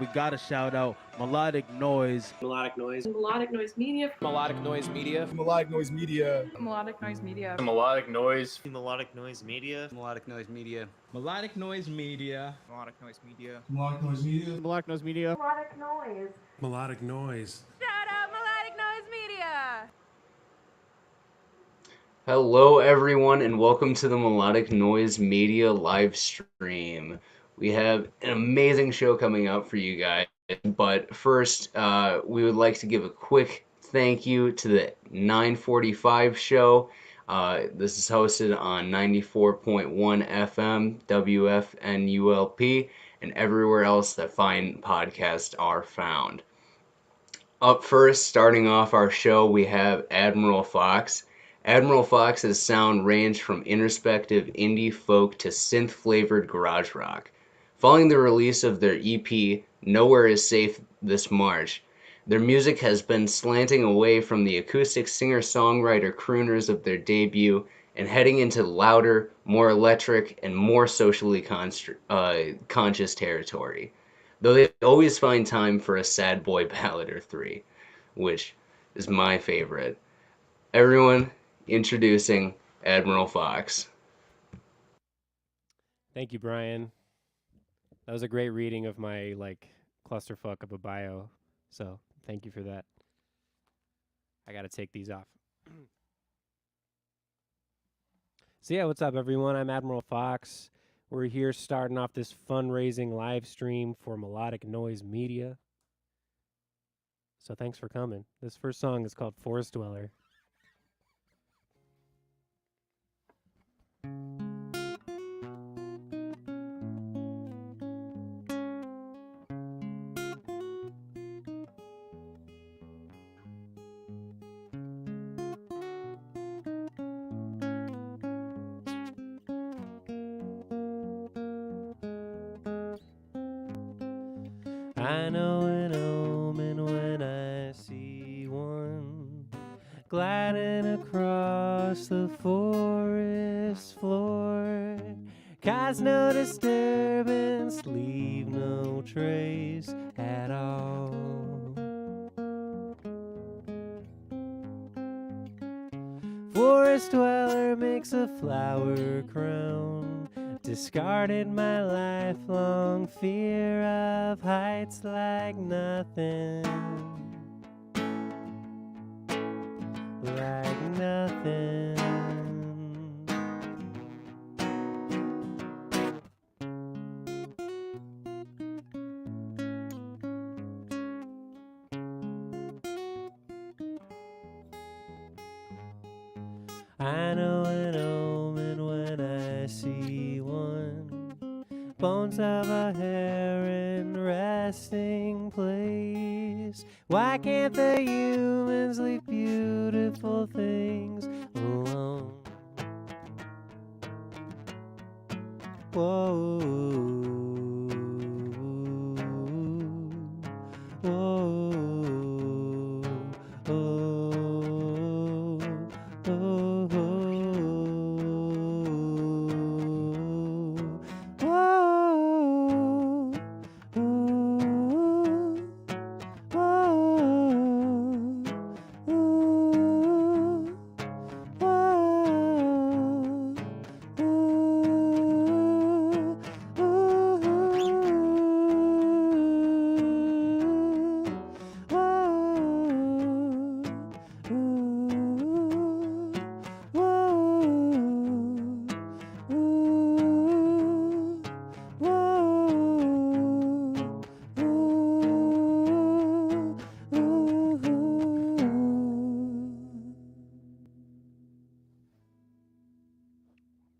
We gotta shout out Melodic Noise. Melodic Noise. Melodic Noise Media. Melodic Noise Media. Melodic Noise Media. Melodic Noise Media. Melodic Noise. Melodic Noise Media. Melodic Noise Media. Melodic Noise Media. Melodic Noise Media. Melodic Noise Media. Melodic Noise Media. Melodic Noise. Melodic Noise. Shout out Melodic Noise Media. Hello everyone and welcome to the Melodic Noise Media live stream. We have an amazing show coming up for you guys, but first we would like to give a quick thank you to the 945 show. This is hosted on 94.1 FM, WFNULP, and everywhere else that fine podcasts are found. Up first, starting off our show, we have Admiral Fox. Admiral Fox's sound ranged from introspective indie folk to synth-flavored garage rock. Following the release of their EP, Nowhere Is Safe this March, their music has been slanting away from the acoustic singer-songwriter crooners of their debut and heading into louder, more electric, and more socially conscious territory. Though they always find time for a sad boy ballad or three, which is my favorite. Everyone, introducing Admiral Fox. Thank you, Brian. That was a great reading of my clusterfuck of a bio. So thank you for that. I gotta take these off. So yeah, what's up, everyone? I'm Admiral Fox. We're here starting off this fundraising live stream for Melodic Noise Media. So thanks for coming. This first song is called Forest Dweller. I know an omen when I see one gliding across the forest floor. Cause no disturbance, leave no trace at all. Forest dweller makes a flower crown, discarded my lifelong fear of heights like nothing. Like nothing. I know an omen when I see one, bones of a heron resting place. Why can't the humans leave beautiful things alone? Whoa, whoa, oh, oh,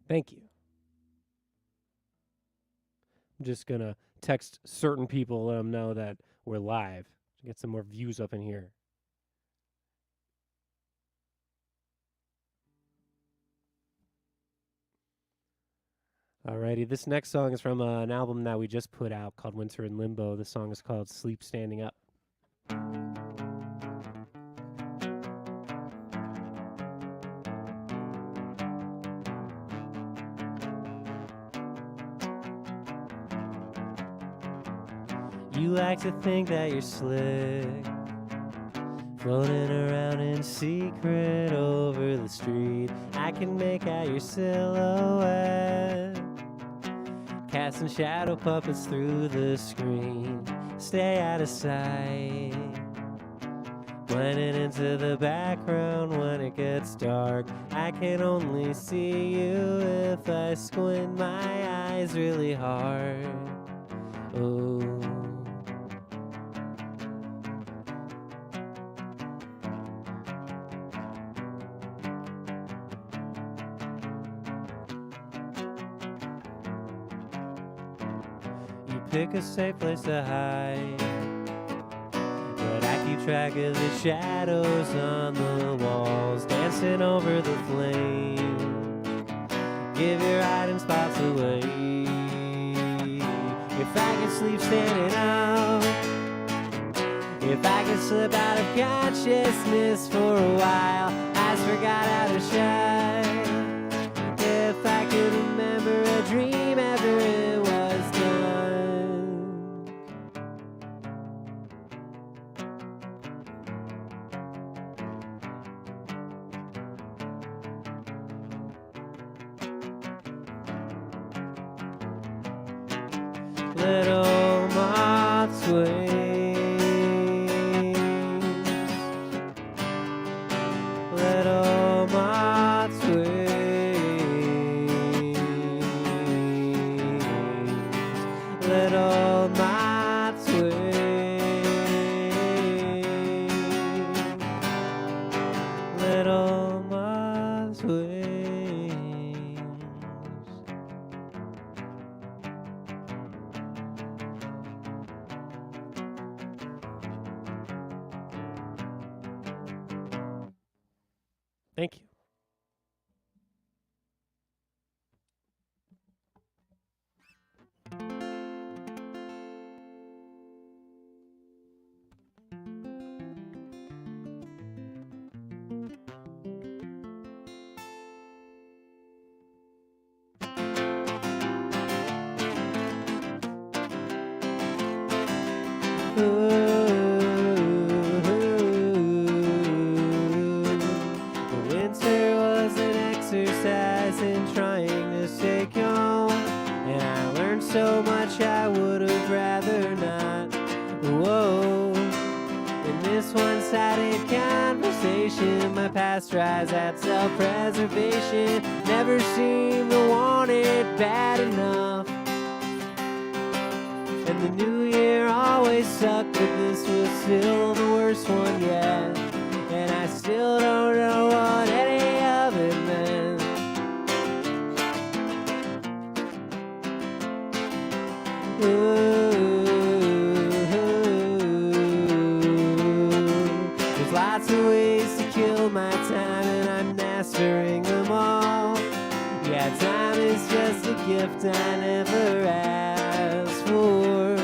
Thank you. I'm just gonna text certain people, let them know that we're live. Get some more views up in here. Alrighty, this next song is from an album that we just put out called Winter in Limbo. The song is called Sleep Standing Up. You like to think that you're slick, floating around in secret over the street. I can make out your silhouette, casting shadow puppets through the screen. Stay out of sight, blending into the background when it gets dark. I can only see you if I squint my eyes really hard. Ooh. You pick a safe place to hide, but I keep track of the shadows on the walls, dancing over the flame. Give your hiding spots away. If I could sleep standing up, if I could slip out of consciousness for a while, I forgot how to shine. If I could remember a dream after it was done. Little moth's wings, little moth's wings, little moth's wings, little moth's wings. Thank you. Winter was an exercise in trying to stay calm, and I learned so much I would have rather not. Whoa, in this one-sided conversation, my past rise at self-preservation. Never seemed to want it bad enough, and the new year always sucked, but this was still the worst one yet. And I still don't know what any of it meant. There's lots of ways to kill my time, and I'm mastering them all. Yeah, time is just a gift I never asked for.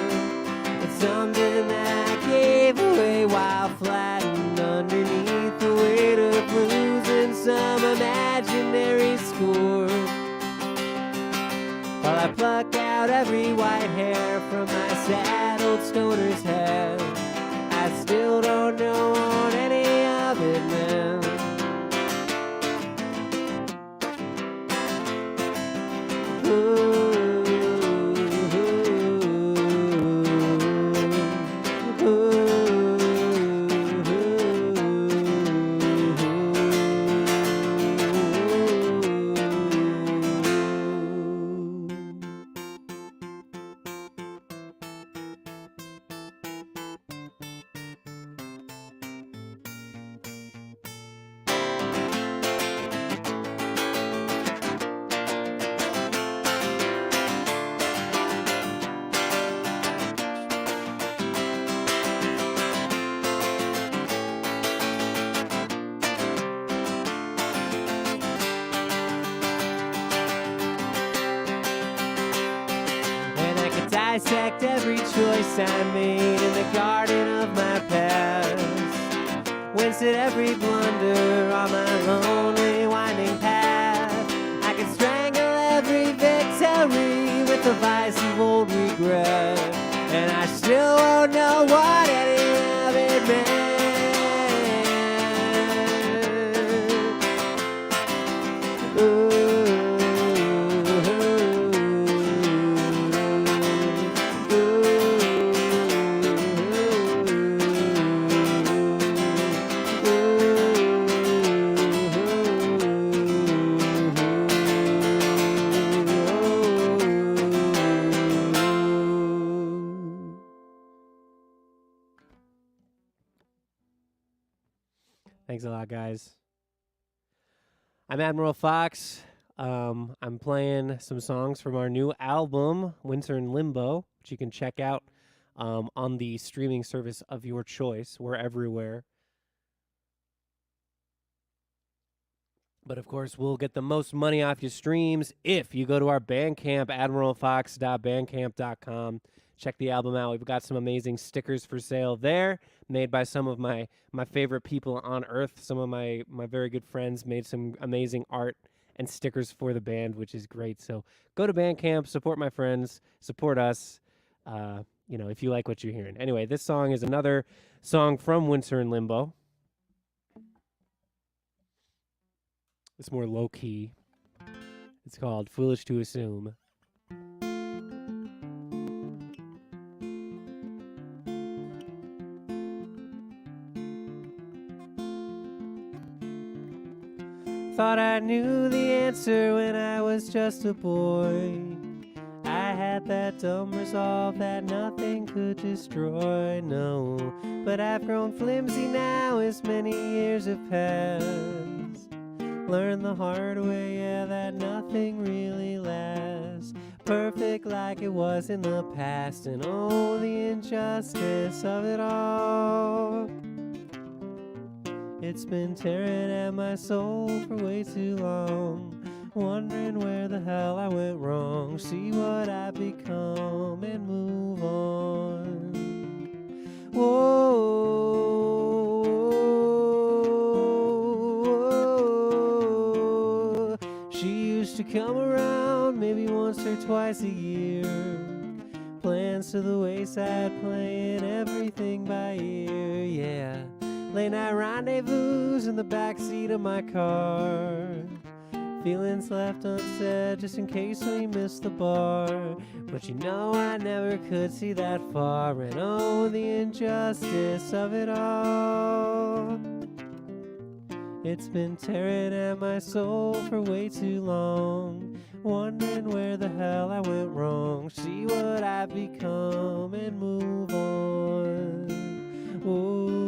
It's something that I gave away while flattened underneath the weight of losing some imaginary score. While I pluck out every white hair from my saddled stoner's head, I still don't know what any of it meant. Dissect every choice I made in the garden of my past. Wince at every blunder on my lonely winding path. I could strangle every victory with the vice of old regret, and I still won't know what any of it meant. Thanks a lot, guys. I'm Admiral Fox. I'm playing some songs from our new album, Winter in Limbo, which you can check out on the streaming service of your choice. We're everywhere. But of course, we'll get the most money off your streams if you go to our Bandcamp, admiralfox.bandcamp.com. Check the album out. We've got some amazing stickers for sale there, made by some of my favorite people on earth. Some of my very good friends made some amazing art and stickers for the band, which is great. So go to Bandcamp, support my friends, support us, if you like what you're hearing. Anyway, this song is another song from Winter in Limbo. It's more low-key. It's called Foolish to Assume. Thought I knew the answer when I was just a boy. I had that dumb resolve that nothing could destroy, no. But I've grown flimsy now as many years have passed. Learned the hard way, yeah, that nothing really lasts perfect like it was in the past. And oh, the injustice of it all. It's been tearing at my soul for way too long, wondering where the hell I went wrong. See what I've become and move on. Whoa, she used to come around maybe once or twice a year. Plans to the wayside, playing everything by ear, yeah. Late night rendezvous in the backseat of my car. Feelings left unsaid just in case we missed the bar. But you know I never could see that far. And oh, the injustice of it all. It's been tearing at my soul for way too long, wondering where the hell I went wrong. See what I've become and move on. Oh,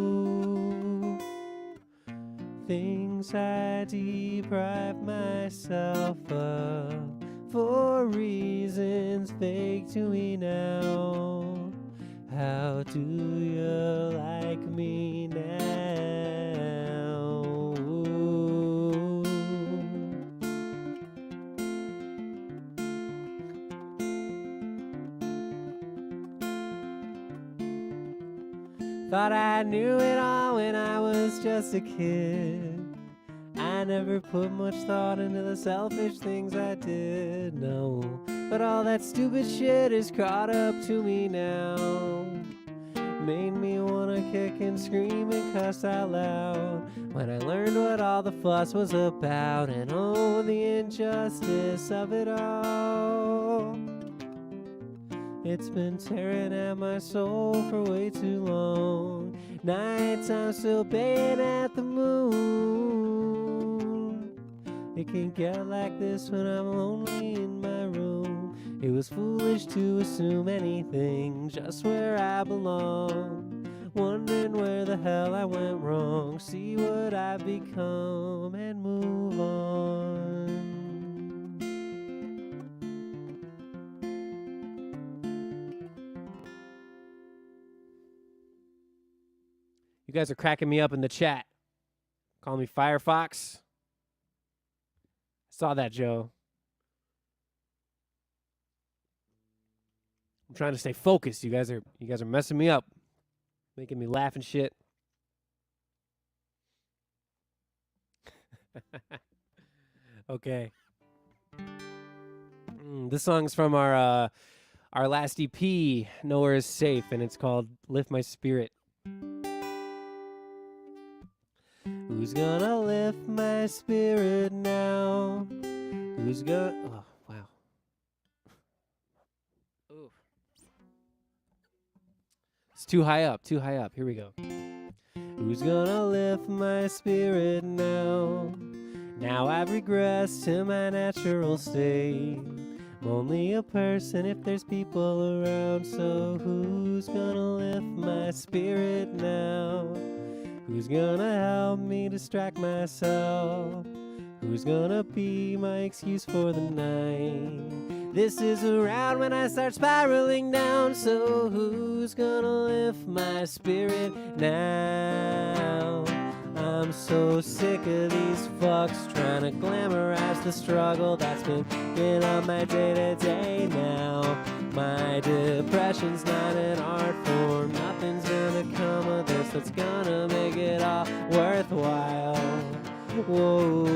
things I deprive myself of for reasons fake to me now. How do you like me now? Thought I knew it all when I was just a kid. I never put much thought into the selfish things I did, no. But all that stupid shit is caught up to me now. Made me wanna kick and scream and cuss out loud when I learned what all the fuss was about. And oh, the injustice of it all. It's been tearing at my soul for way too long. Nights I'm still baying at the moon. It can get like this when I'm lonely in my room. It was foolish to assume anything, just where I belong. Wondering where the hell I went wrong. See what I've become and move on. You guys are cracking me up in the chat. Call me Firefox. Saw that, Joe. I'm trying to stay focused. You guys are messing me up, making me laugh and shit. Okay. This song's from our our last EP, Nowhere is Safe, and it's called Lift My Spirit. Who's gonna lift my spirit now? Who's gonna... Oh, wow. Ooh. It's too high up, too high up. Here we go. Who's gonna lift my spirit now? Now I've regressed to my natural state. I'm only a person if there's people around, so who's gonna lift my spirit now? Who's gonna help me distract myself? Who's gonna be my excuse for the night? This is around when I start spiraling down, so who's gonna lift my spirit now? I'm so sick of these fucks trying to glamorize the struggle that's been on my day-to-day now. My depression's not an art form. Nothing's gonna come of this that's gonna make it all worthwhile. Whoa.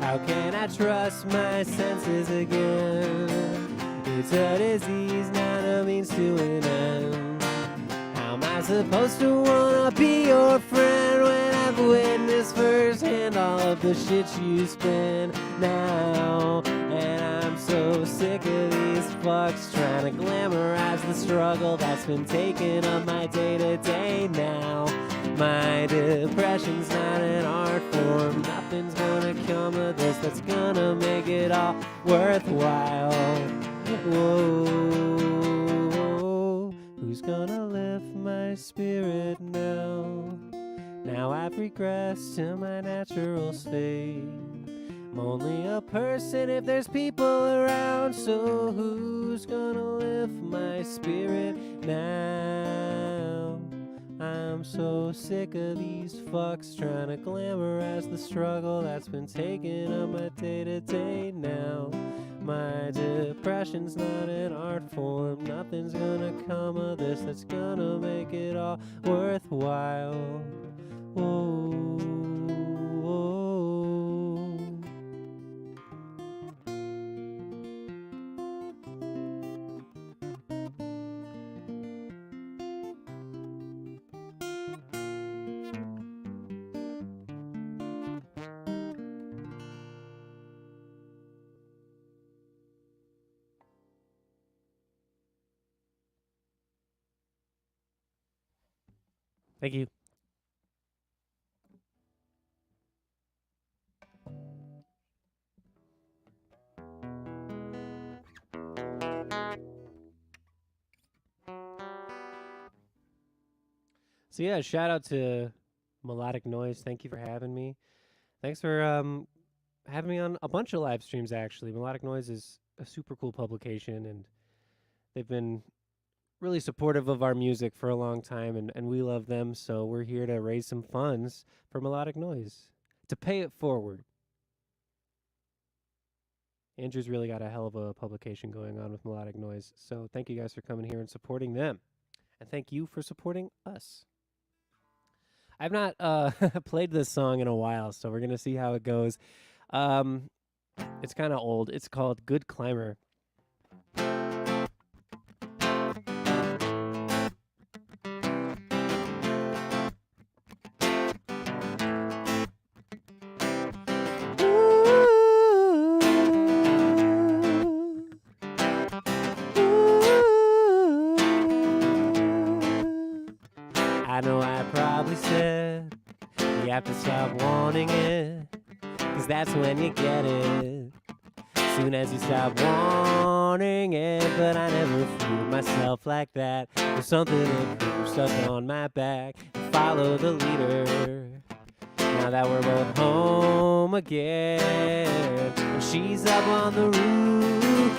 How can I trust my senses again? It's a disease, not a means to an end. How am I supposed to wanna be your friend when I've witnessed firsthand all of the shit you spin now? And I'm so sick of these fucks trying to glamorize the struggle that's been taking up my day-to-day now. My depression's not an art form. Nothing's gonna come of this that's gonna make it all worthwhile. Whoa, who's gonna lift my spirit now? Now I've regressed to my natural state. I'm only a person if there's people around, so who's gonna lift my spirit now? I'm so sick of these fucks trying to glamorize the struggle that's been taking up my day-to-day now. My depression's not an art form. Nothing's gonna come of this that's gonna make it all worthwhile. Whoa, whoa. Thank you. So yeah, shout out to Melodic Noise. Thank you for having me. Thanks for having me on a bunch of live streams, actually. Melodic Noise is a super cool publication, and they've been really supportive of our music for a long time, and we love them, so we're here to raise some funds for Melodic Noise, to pay it forward. Andrew's really got a hell of a publication going on with Melodic Noise, so thank you guys for coming here and supporting them. And thank you for supporting us. I've not played this song in a while, so we're going to see how it goes. It's kind of old. It's called Good Climber. I know I probably said you have to stop wanting it, 'cause that's when you get it, soon as you stop wanting it. But I never fooled myself like that. There's something to prove, stuck on my back, and follow the leader. Now that we're both home again, and she's up on the roof,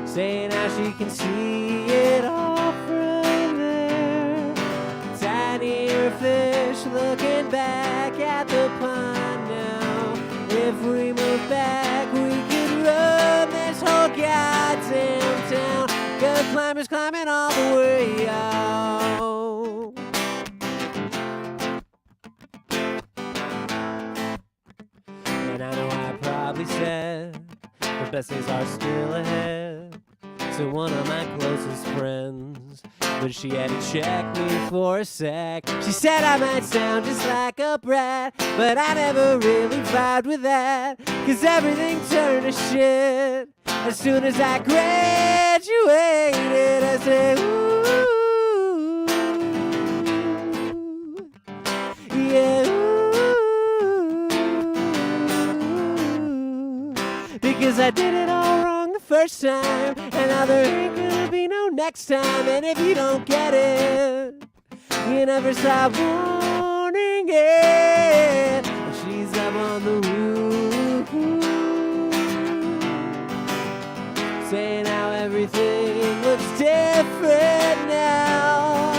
saying how she can see it all from there. Tinier fish looking back at the pond now. If we move climbers climbing all the way out. And I know I probably said the best days are still ahead to one of my closest friends, but she had to check me for a sec. She said I might sound just like a brat, but I never really vibed with that, 'cause everything turned to shit as soon as I graduated. I said, ooh, yeah, ooh, because I did it all wrong the first time, and now there ain't gonna be no next time. And if you don't get it, you never stop wanting it. She's up on the roof, saying how everything looks different now.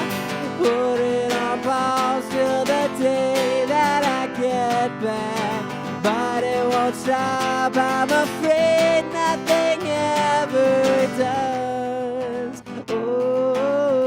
Put it on pause till the day that I get back, but it won't stop. I'm afraid nothing ever does. Oh,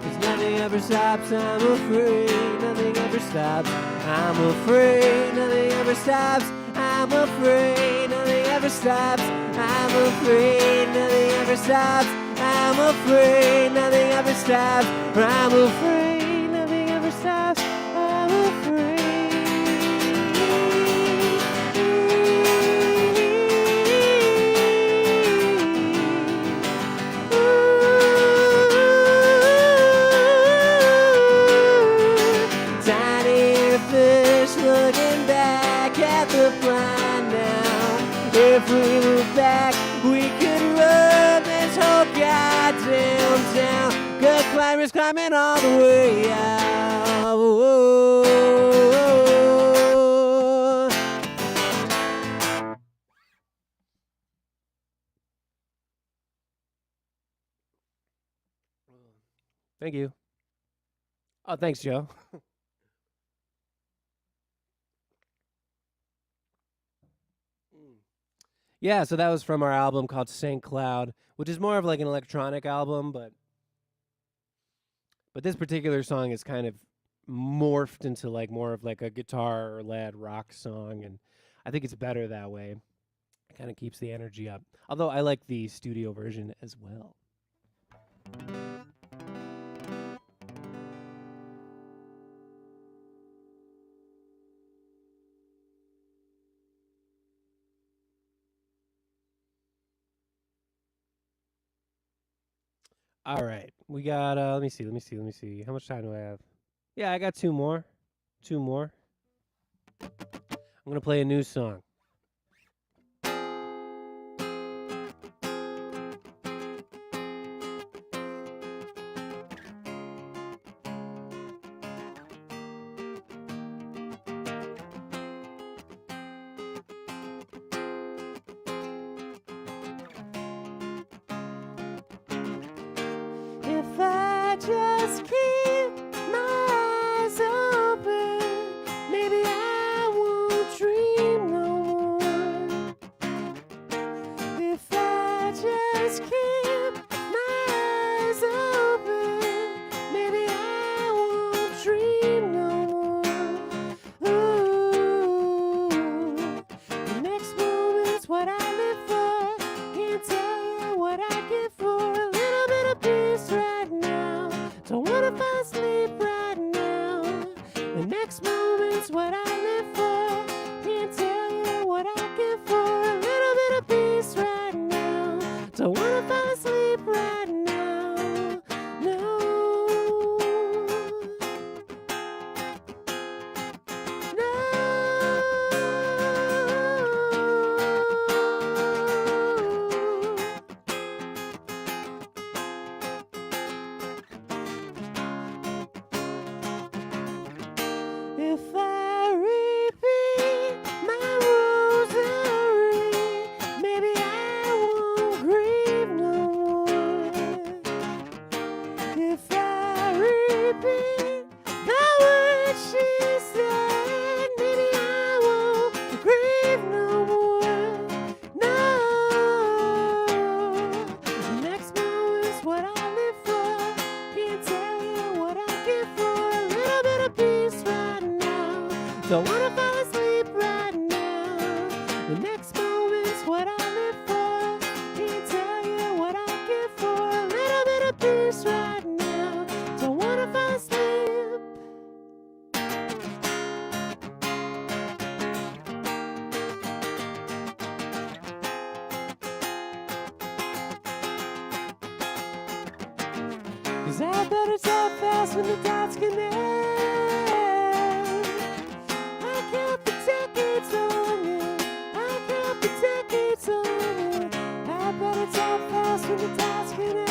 'cause nothing ever stops. I'm afraid nothing ever stops. I'm afraid nothing ever stops. I'm afraid nothing ever stops. I'm afraid nothing ever stops. I'm afraid nothing ever stops. I'm afraid nothing ever stops. I'm afraid. Tiny fish looking back at the blind now. If we look back, we could run this whole goddamn town. Good climbers climbing all the way out. Whoa. Thank you. Oh, thanks, Joe. Yeah, so that was from our album called St. Cloud, which is more of like an electronic album, but this particular song is kind of morphed into like more of like a guitar-led rock song, and I think it's better that way. It kind of keeps the energy up. Although I like the studio version as well. All right, we got, let me see. How much time do I have? Yeah, I got two more. I'm going to play a new song. If I just keep my eyes open, maybe I won't dream no more. If I just keep my eyes open, maybe I won't dream no more. Ooh, the next moment's what I live for. Can't tell you what I get for a little bit of peace right now. Don't wanna fight The next moment's what I live for. Can't tell you what I give for a little bit of peace right now. Don't wanna fall asleep. 'Cause I better talk fast when the dots connect. I count the decades on you. I count the decades on you. I better talk fast when the dots connect.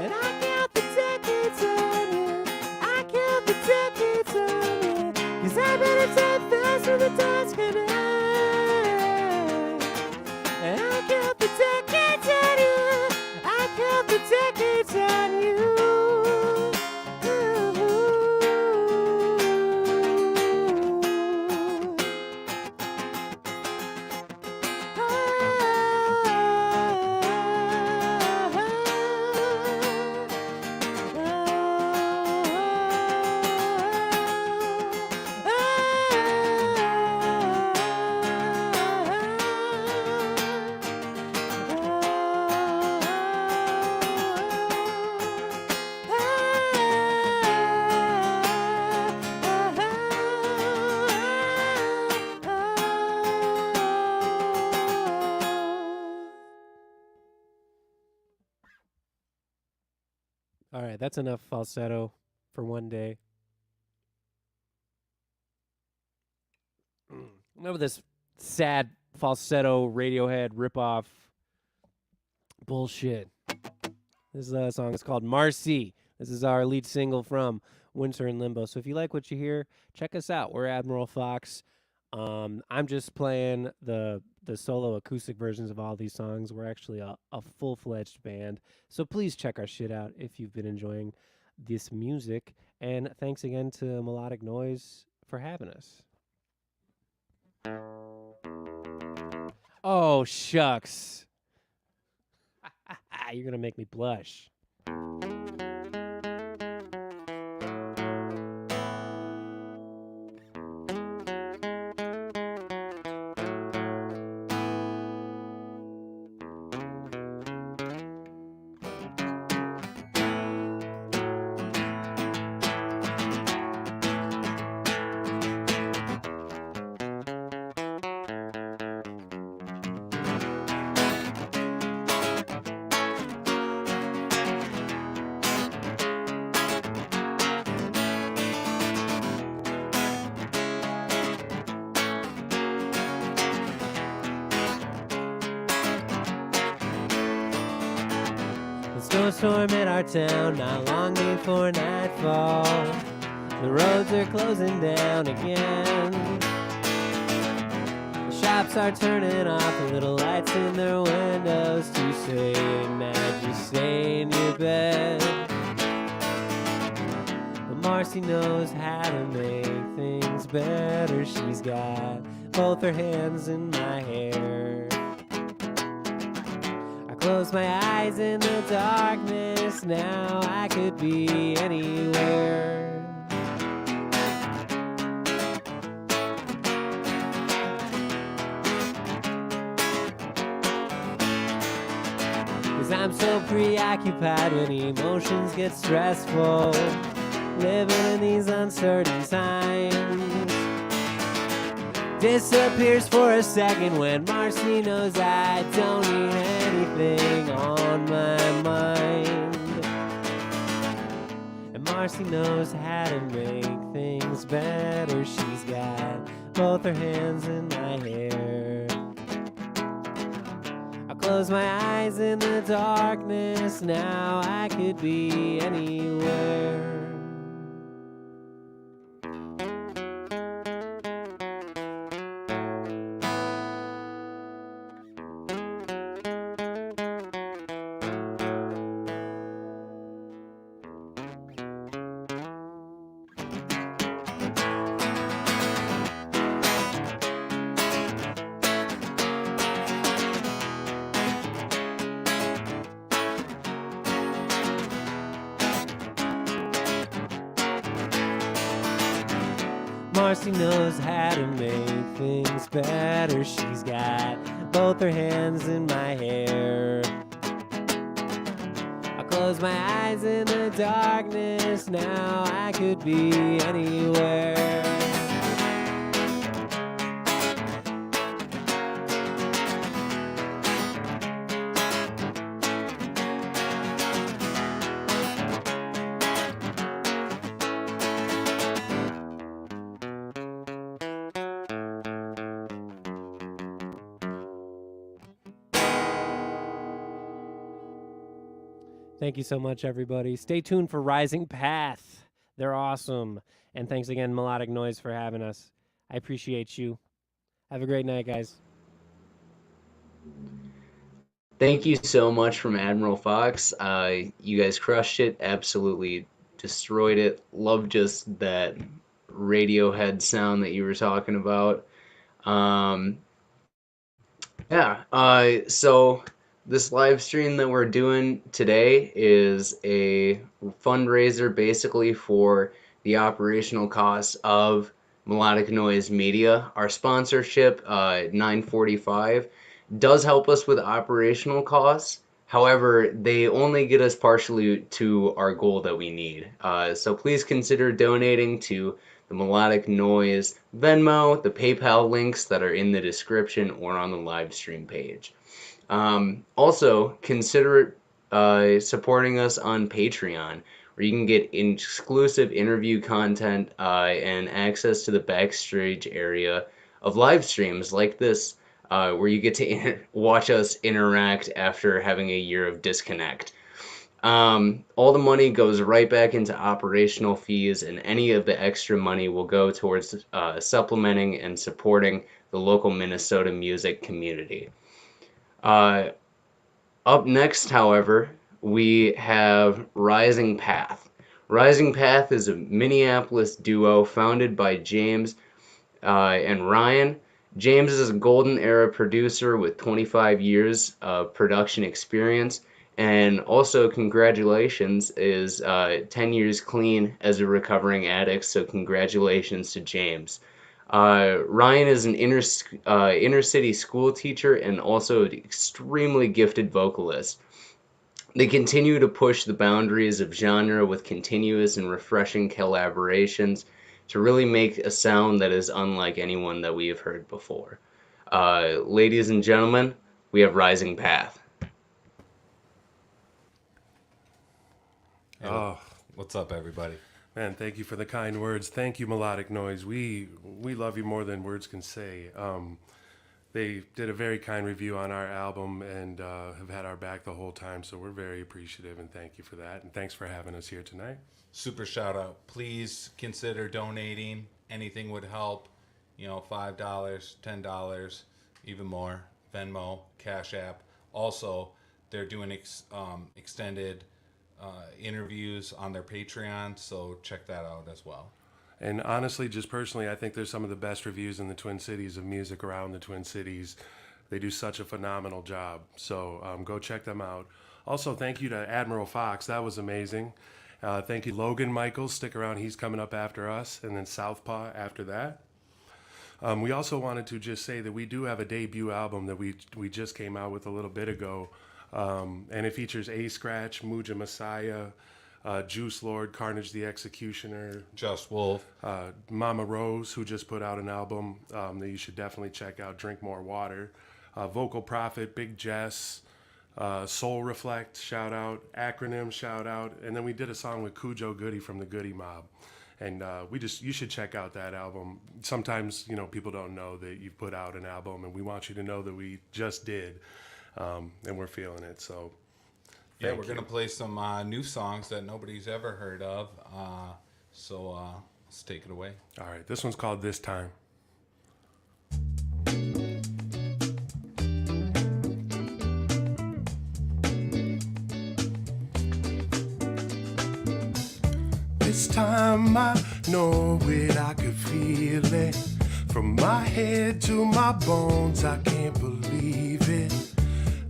And I count the decades on you. I count the decades on you. 'Cause I better talk fast when the dots connect. And I count the decades on you. I count the decades on you. All right, that's enough falsetto for one day. Remember this sad falsetto Radiohead ripoff bullshit. This song is called Marcy. This is our lead single from Winter in Limbo. So if you like what you hear, check us out. We're Admiral Fox. I'm just playing the solo acoustic versions of all these songs. We're actually a full-fledged band. So please check our shit out if you've been enjoying this music. And thanks again to Melodic Noise for having us. Oh, shucks. You're going to make me blush. Snowstorm in our town, not long before nightfall. The roads are closing down again. The shops are turning off the little lights in their windows to say, now just stay in your bed. But Marcy knows how to make things better. She's got both her hands in my hair. Close my eyes in the darkness, now I could be anywhere. Cause I'm so preoccupied when emotions get stressful, living in these uncertain times. Disappears for a second when Marcy knows I don't need anything on my mind. And Marcy knows how to make things better. She's got both her hands in my hair. I'll close my eyes in the darkness, now I could be anywhere. Marcy knows how to make things better. She's got both her hands in my hair. I'll close my eyes in the darkness. Now I could be anywhere. Thank you so much, everybody. Stay tuned for Rising Path. They're awesome. And thanks again, Melodic Noise, for having us. I appreciate you. Have a great night, guys. Thank you so much from Admiral Fox. You guys crushed it. Absolutely destroyed it. Love just that Radiohead sound that you were talking about. So this live stream that we're doing today is a fundraiser basically for the operational costs of Melodic Noise Media. Our sponsorship, 945, does help us with operational costs. However, they only get us partially to our goal that we need. So please consider donating to the Melodic Noise Venmo, the PayPal links that are in the description or on the live stream page. Also, consider supporting us on Patreon, where you can get exclusive interview content and access to the backstage area of live streams like this, where you get to watch us interact after having a year of disconnect. All the money goes right back into operational fees, and any of the extra money will go towards supplementing and supporting the local Minnesota music community. Up next, however, we have Rising Path. Rising Path is a Minneapolis duo founded by James and Ryan. James is a golden era producer with 25 years of production experience, and also congratulations is 10 years clean as a recovering addict, so congratulations to James. Ryan is an inner city school teacher and also an extremely gifted vocalist. They continue to push the boundaries of genre with continuous and refreshing collaborations to really make a sound that is unlike anyone that we have heard before. Ladies and gentlemen, we have Rising Path. Oh, what's up, everybody? Man, thank you for the kind words. Thank you, Melodic Noise. We love you more than words can say. They did a very kind review on our album and have had our back the whole time, so we're very appreciative, and thank you for that. And thanks for having us here tonight. Super shout out. Please consider donating. Anything would help. You know, $5, $10, even more. Venmo, Cash App. Also, they're doing extended interviews on their Patreon, so check that out as well. And honestly, just personally, I think there's some of the best reviews in the Twin Cities of music around the Twin Cities. They do such a phenomenal job. So go check them out. Also, thank you to Admiral Fox. That was amazing. Thank you, Logan Michaels. Stick around. He's coming up after us. And then Southpaw after that. We also wanted to just say that we do have a debut album that we just came out with a little bit ago. And it features A Scratch, Muja Messiah, Juice Lord, Carnage the Executioner, Just Wolf, Mama Rose, who just put out an album that you should definitely check out, Drink More Water, Vocal Prophet, Big Jess, Soul Reflect, shout out, Acronym, shout out, and then we did a song with Cujo Goody from the Goody Mob. And you should check out that album. Sometimes, people don't know that you've put out an album, and we want you to know that we just did, and we're feeling it, so... Yeah, we're going to play some new songs that nobody's ever heard of. So let's take it away. All right, this one's called This Time. This time I know it, I could feel it. From my head to my bones, I can't believe it.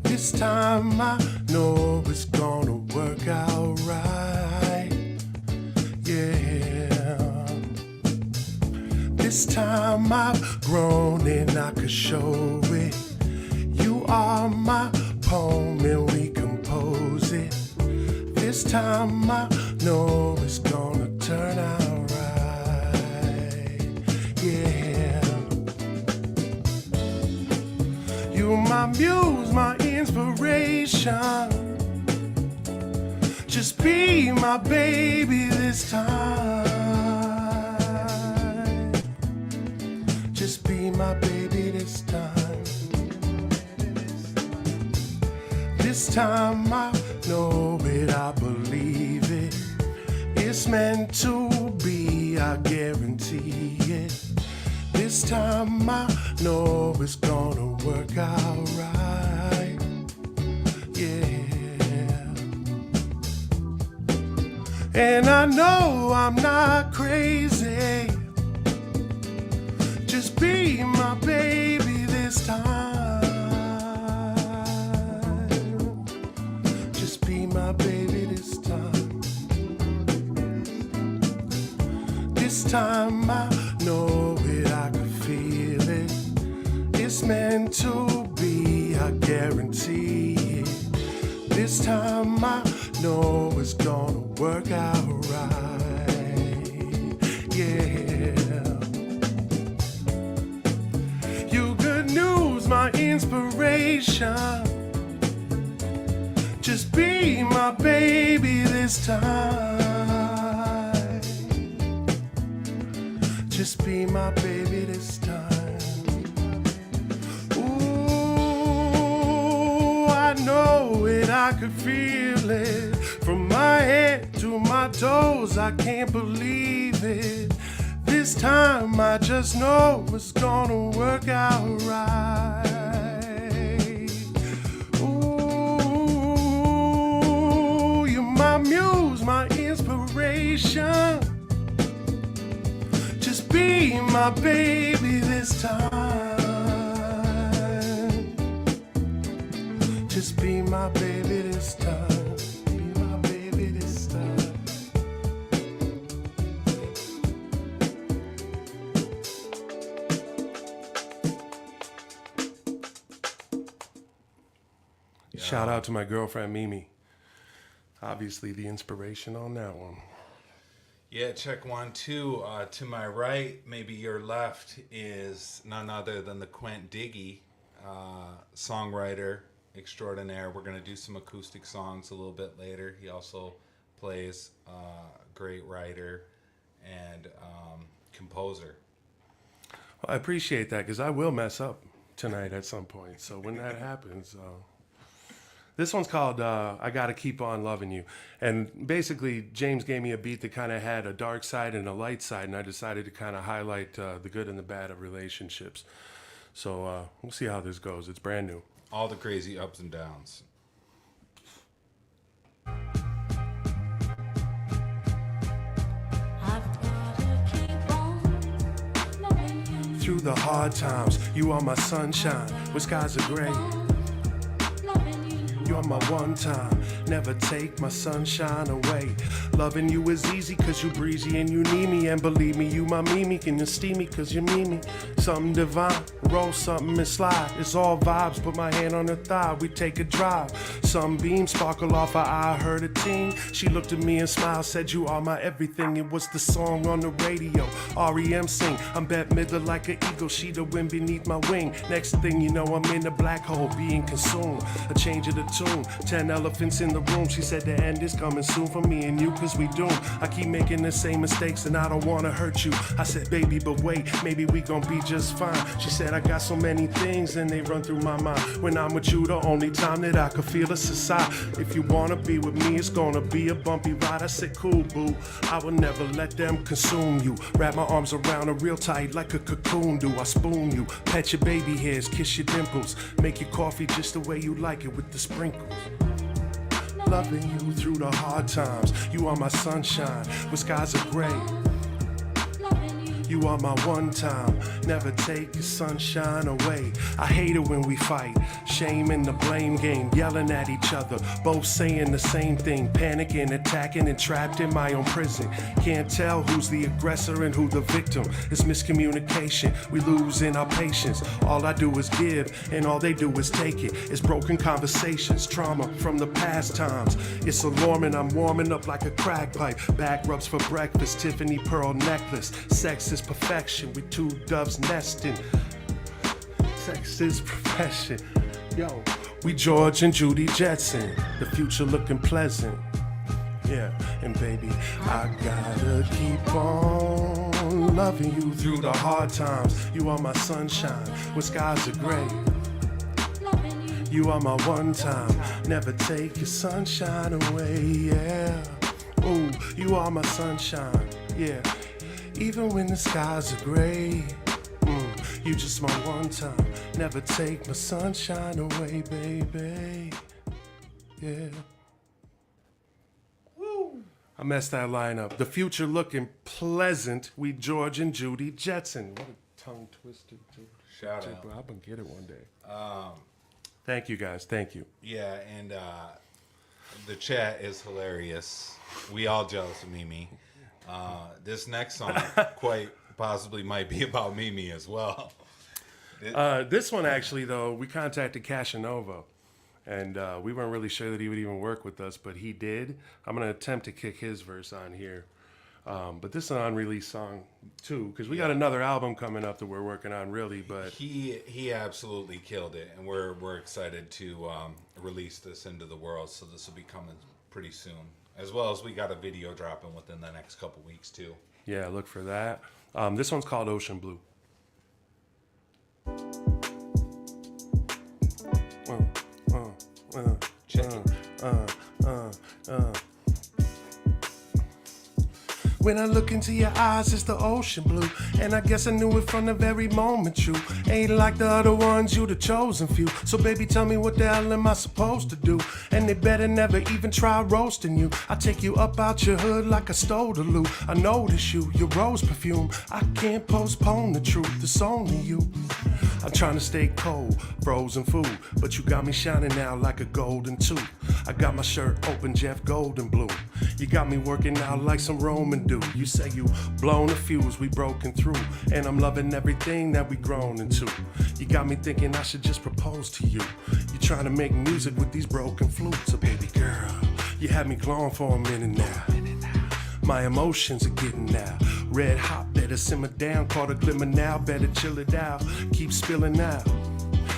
This time I know it's gonna work out right, yeah. This time I've grown and I could show it. You are my poem and we compose it. This time I know it's gonna turn out right. Yeah. You my muse, my inspiration. Just be my baby this time. Just be my baby this time. This time I know it, I believe it. It's meant to be, I guarantee it. This time I know it's gonna work out right. Yeah. And I know I'm not crazy. Just be my baby this time. Just be my baby this time. This time I know it, I can feel it. It's meant to be, I guarantee it. This time I know it's gonna work out right. Yeah. You good news, my inspiration. Just be my baby this time. Just be my baby this time. Ooh, I know it, I could feel it. From my head to my toes, I can't believe it. This time I just know it's gonna work out right. Ooh, you're my muse, my inspiration. Just be my baby this time. Just be my baby this time. Be my baby this time. Shout out to my girlfriend Mimi. Obviously the inspiration on that one. Yeah, check 1, 2. To my right, maybe your left, is none other than the Quent Diggy, songwriter extraordinaire. We're going to do some acoustic songs a little bit later. He also plays great writer and composer. Well, I appreciate that because I will mess up tonight at some point. So when that happens, this one's called I Gotta Keep On Loving You. And basically, James gave me a beat that kind of had a dark side and a light side, and I decided to kind of highlight the good and the bad of relationships. So we'll see how this goes. It's brand new. All the crazy ups and downs. Through the hard times, you are my sunshine, where skies are gray. You're my one time, never take my sunshine away. Loving you is easy cause you breezy and you need me. And believe me, you my Mimi, can you steam me cause you mean me. Something divine, roll something and slide. It's all vibes, put my hand on her thigh, we take a drive. Sunbeam sparkle off her eye, I heard a ting. She looked at me and smiled, said you are my everything. It was the song on the radio, REM sing. I'm Bette Midler like an eagle, she the wind beneath my wing. Next thing you know, I'm in the black hole being consumed. A change of the tune, 10 elephants in the room. She said the end is coming soon for me and you cause we doomed. I keep making the same mistakes and I don't wanna hurt you. I said baby but wait, maybe we gon' be just fine. She said I got so many things and they run through my mind. When I'm with you the only time that I could feel a society. If you wanna be with me it's gonna be a bumpy ride. I said cool boo, I will never let them consume you. Wrap my arms around her real tight like a cocoon do. I spoon you, pet your baby hairs, kiss your dimples. Make your coffee just the way you like it with the sprinkles. Loving you through the hard times. You are my sunshine, where skies are gray. You are my one time, never take your sunshine away. I hate it when we fight, shame in the blame game, yelling at each other, both saying the same thing, panicking, attacking, and trapped in my own prison. Can't tell who's the aggressor and who the victim. It's miscommunication, we losing our patience. All I do is give, and all they do is take it. It's broken conversations, trauma from the past times. It's alarming, I'm warming up like a crack pipe. Back rubs for breakfast, Tiffany pearl necklace. Sex is perfection, with two doves nesting. Sex is profession. Yo, we George and Judy Jetson. The future looking pleasant. Yeah, and baby, I gotta keep on loving you through the hard times. You are my sunshine when skies are gray. You are my one time, never take your sunshine away, yeah. Ooh, you are my sunshine, yeah. Even when the skies are gray, you just my one time, never take my sunshine away, baby, yeah. Woo. I messed that line up. The future looking pleasant, we George and Judy Jetson. What a tongue twister, dude. Shout out. I'm gonna get it one day. Thank you guys, thank you. Yeah, and the chat is hilarious. We all jealous of Mimi. This next song quite possibly might be about Mimi as well. This one actually, though, we contacted Casanova, and we weren't really sure that he would even work with us, but he did. I'm going to attempt to kick his verse on here. But this is an unreleased song, too, because we got another album coming up that we're working on, really. But he absolutely killed it, and we're excited to release this into the world, so this will be coming pretty soon. As well as we got a video dropping within the next couple weeks, too. Yeah, look for that. This one's called Ocean Blue. Check it. When I look into your eyes, it's the ocean blue. And I guess I knew it from the very moment you ain't like the other ones, you the chosen few. So baby, tell me what the hell am I supposed to do? And they better never even try roasting you. I take you up out your hood like I stole the loot. I notice you, your rose perfume. I can't postpone the truth, it's only you. I'm trying to stay cold, frozen food, but you got me shining now like a golden tooth. I got my shirt open, Jeff Golden Blue. You got me working out like some Roman dude. You say you blown a fuse, we broken through, and I'm loving everything that we grown into. You got me thinking I should just propose to you. You trying to make music with these broken flutes, so baby girl, you had me glowing for a minute now. My emotions are getting now red hot, better simmer down, caught a glimmer now, better chill it out, keep spilling out.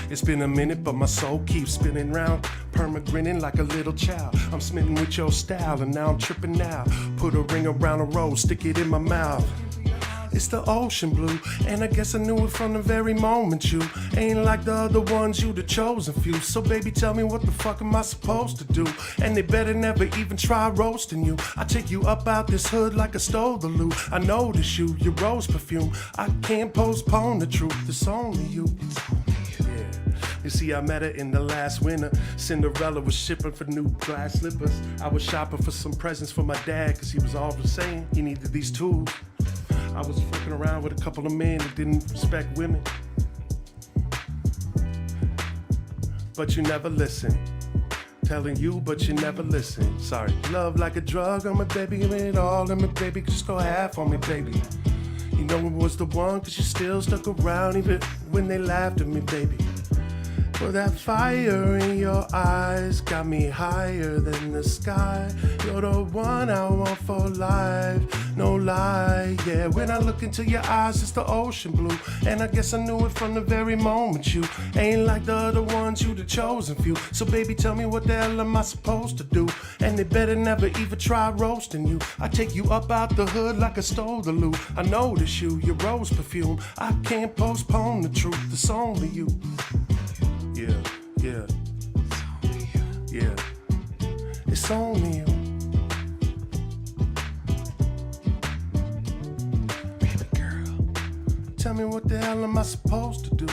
It's been a minute, but my soul keeps spinning round, perma grinning like a little child. I'm smitten with your style, and now I'm tripping now. Put a ring around a rose, stick it in my mouth. It's the ocean blue, and I guess I knew it from the very moment you ain't like the other ones, you the chosen few. So baby, tell me what the fuck am I supposed to do? And they better never even try roasting you. I take you up out this hood like I stole the loot. I notice you, your rose perfume. I can't postpone the truth, it's only you. Yeah. You see, I met her in the last winter. Cinderella was shipping for new glass slippers. I was shopping for some presents for my dad, cause he was always saying he needed these tools. I was fucking around with a couple of men that didn't respect women. But you never listen. Telling you, but you never listen. Sorry. Love like a drug on me, baby. Give me it all on me, baby. Just go half on me, baby. You know it was the one, cause you still stuck around even when they laughed at me, baby. Well, that fire in your eyes got me higher than the sky. You're the one I want for life, no lie, yeah. When I look into your eyes, it's the ocean blue. And I guess I knew it from the very moment you ain't like the other ones, you the chosen few. So baby, tell me what the hell am I supposed to do? And they better never even try roasting you. I take you up out the hood like I stole the loot. I notice you, your rose perfume. I can't postpone the truth, it's only you. Yeah, yeah, yeah, it's only you. Baby girl, tell me what the hell am I supposed to do?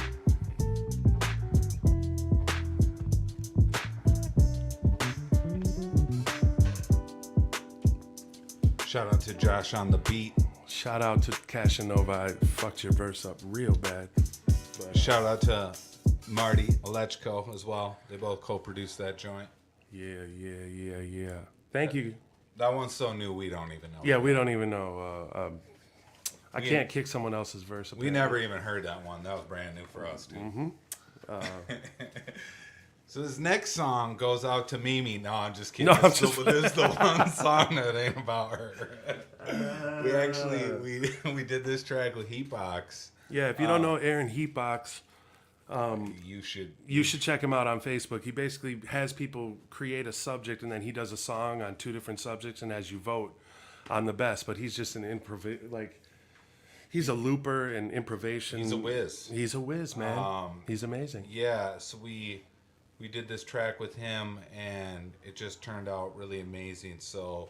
Shout out to Josh on the beat. Shout out to Cashanova. I fucked your verse up real bad. But, Shout out to Marty Alechko as well. They both co-produced that joint. yeah. Thank you. That one's so new we don't even know. Yeah, we don't even know. I can't kick someone else's verse. We never even heard that one. That was brand new for us, dude. Mm-hmm. So this next song goes out to Mimi. No, I'm just kidding. No, I'm This just- is the one song that ain't about her. We actually we did this track with Heatbox. Yeah, if you don't know Aaron Heatbox, you should check him out on Facebook. He basically has people create a subject and then he does a song on 2 different subjects and as you vote on the best. But he's just an he's a looper and improvisation. He's a whiz. He's a whiz, man. He's amazing. Yeah, so we did this track with him and it just turned out really amazing. So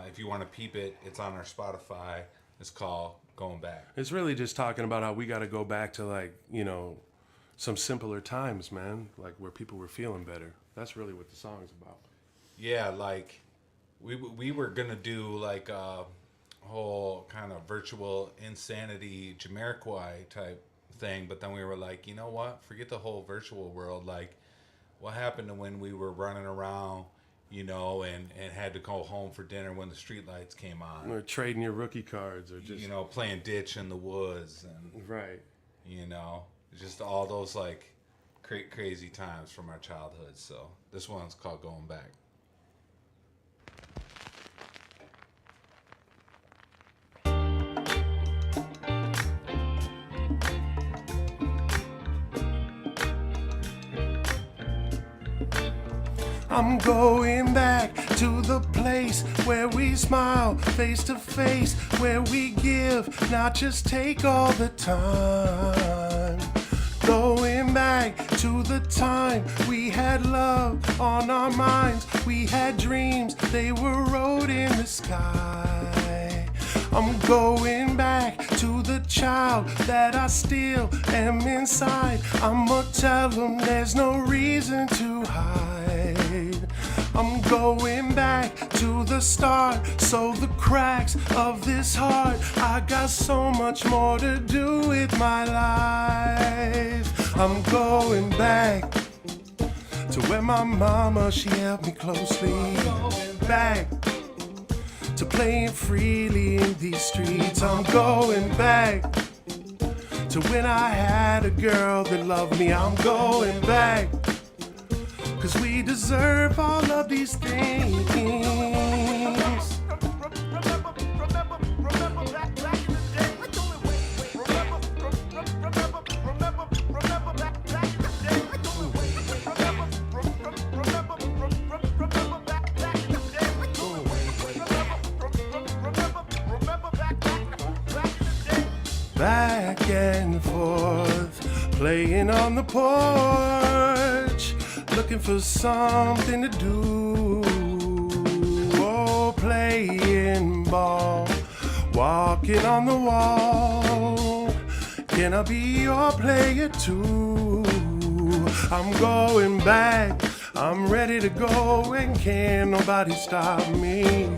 if you want to peep it, it's on our Spotify. It's called Going Back. It's really just talking about how we got to go back to some simpler times, man, like where people were feeling better. That's really what the song's about. Yeah, like we were gonna do like a whole kind of virtual insanity Jamiroquai type thing, but then we were like, you know what? Forget the whole virtual world. Like, what happened to when we were running around, and had to go home for dinner when the street lights came on? Or trading your rookie cards, or just playing ditch in the woods, and right. Just all those like crazy times from our childhood. So this one's called Going Back. I'm going back to the place where we smile face to face, where we give, not just take all the time. Going back to the time we had love on our minds, we had dreams, they were wrote in the sky. I'm going back to the child that I still am inside. I'ma tell them there's no reason to hide. I'm going back to the start, so the cracks of this heart, I got so much more to do with my life. I'm going back to where my mama, she held me closely. Back to playing freely in these streets. I'm going back to when I had a girl that loved me. I'm going back, 'cause we deserve all of these things. Back and forth, playing on the porch, looking for something to do. Oh, playing ball, walking on the wall. Can I be your player too? I'm going back, I'm ready to go, and can't nobody stop me.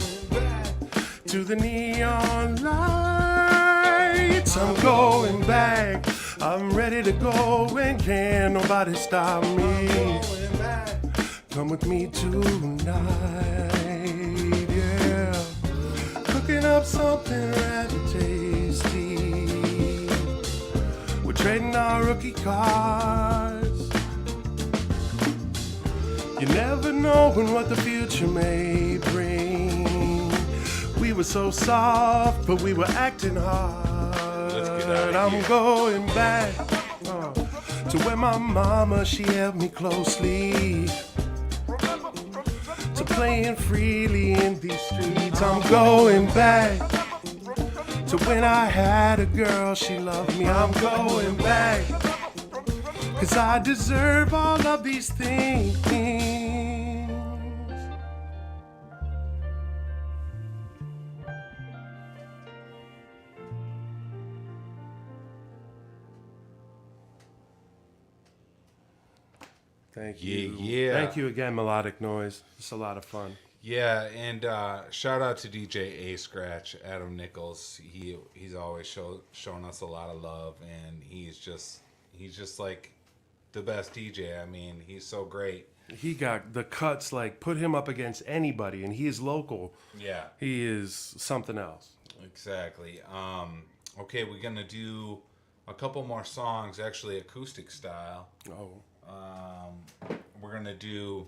To the neon lights, I'm going back, I'm ready to go, and can't nobody stop me. Come with me tonight, yeah. Cooking up something rather tasty. We're trading our rookie cards. You never know what the future may bring. We were so soft, but we were acting hard. I'm going back to where my mama, she held me closely. To playing freely in these streets. I'm going back to when I had a girl, she loved me. I'm going back, 'cause I deserve all of these things. Thank you. Yeah. Thank you again, Melodic Noise. It's a lot of fun. Yeah, and shout out to DJ A Scratch, Adam Nichols. He's always shown us a lot of love, and he's just like the best DJ. I mean, he's so great. He got the cuts, like, put him up against anybody, and he is local. Yeah, He is something else. exactly. Okay, we're gonna do a couple more songs, actually acoustic style. Oh. We're gonna do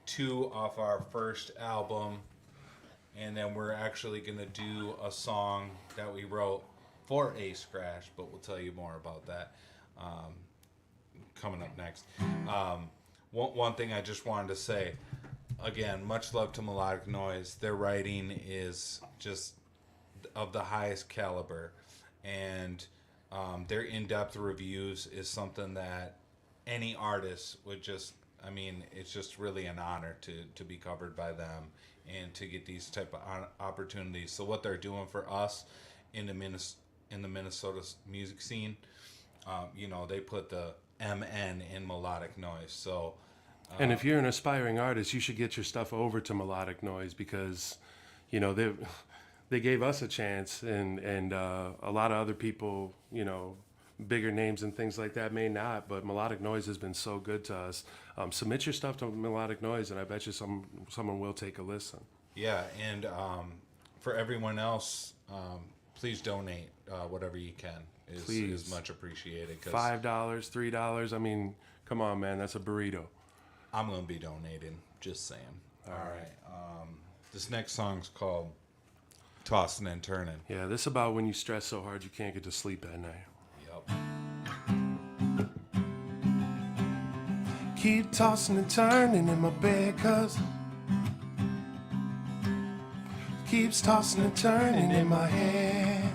2 off our first album, and then we're actually gonna do a song that we wrote for A Scratch, but we'll tell you more about that coming up next. One thing I just wanted to say, again, much love to Melodic Noise. Their writing is just of the highest caliber, and their in-depth reviews is something that any artist would just, I mean, it's just really an honor to be covered by them and to get these type of opportunities. So what they're doing for us in the Minnesota music scene, they put the MN in Melodic Noise. So, And if you're an aspiring artist, you should get your stuff over to Melodic Noise because, they gave us a chance, and a lot of other people, bigger names and things like that may not, but Melodic Noise has been so good to us. Submit your stuff to Melodic Noise, and I bet you someone will take a listen. yeah, and for everyone else, please donate whatever you can. Is much appreciated. $5, $3. I mean, come on, man, that's a burrito. I'm gonna be donating. Just saying. All right. This next song's called "Tossing and Turning." Yeah, this is about when you stress so hard you can't get to sleep at night. Yep. Keep tossing and turning in my bed, cause keeps tossing and turning in my head.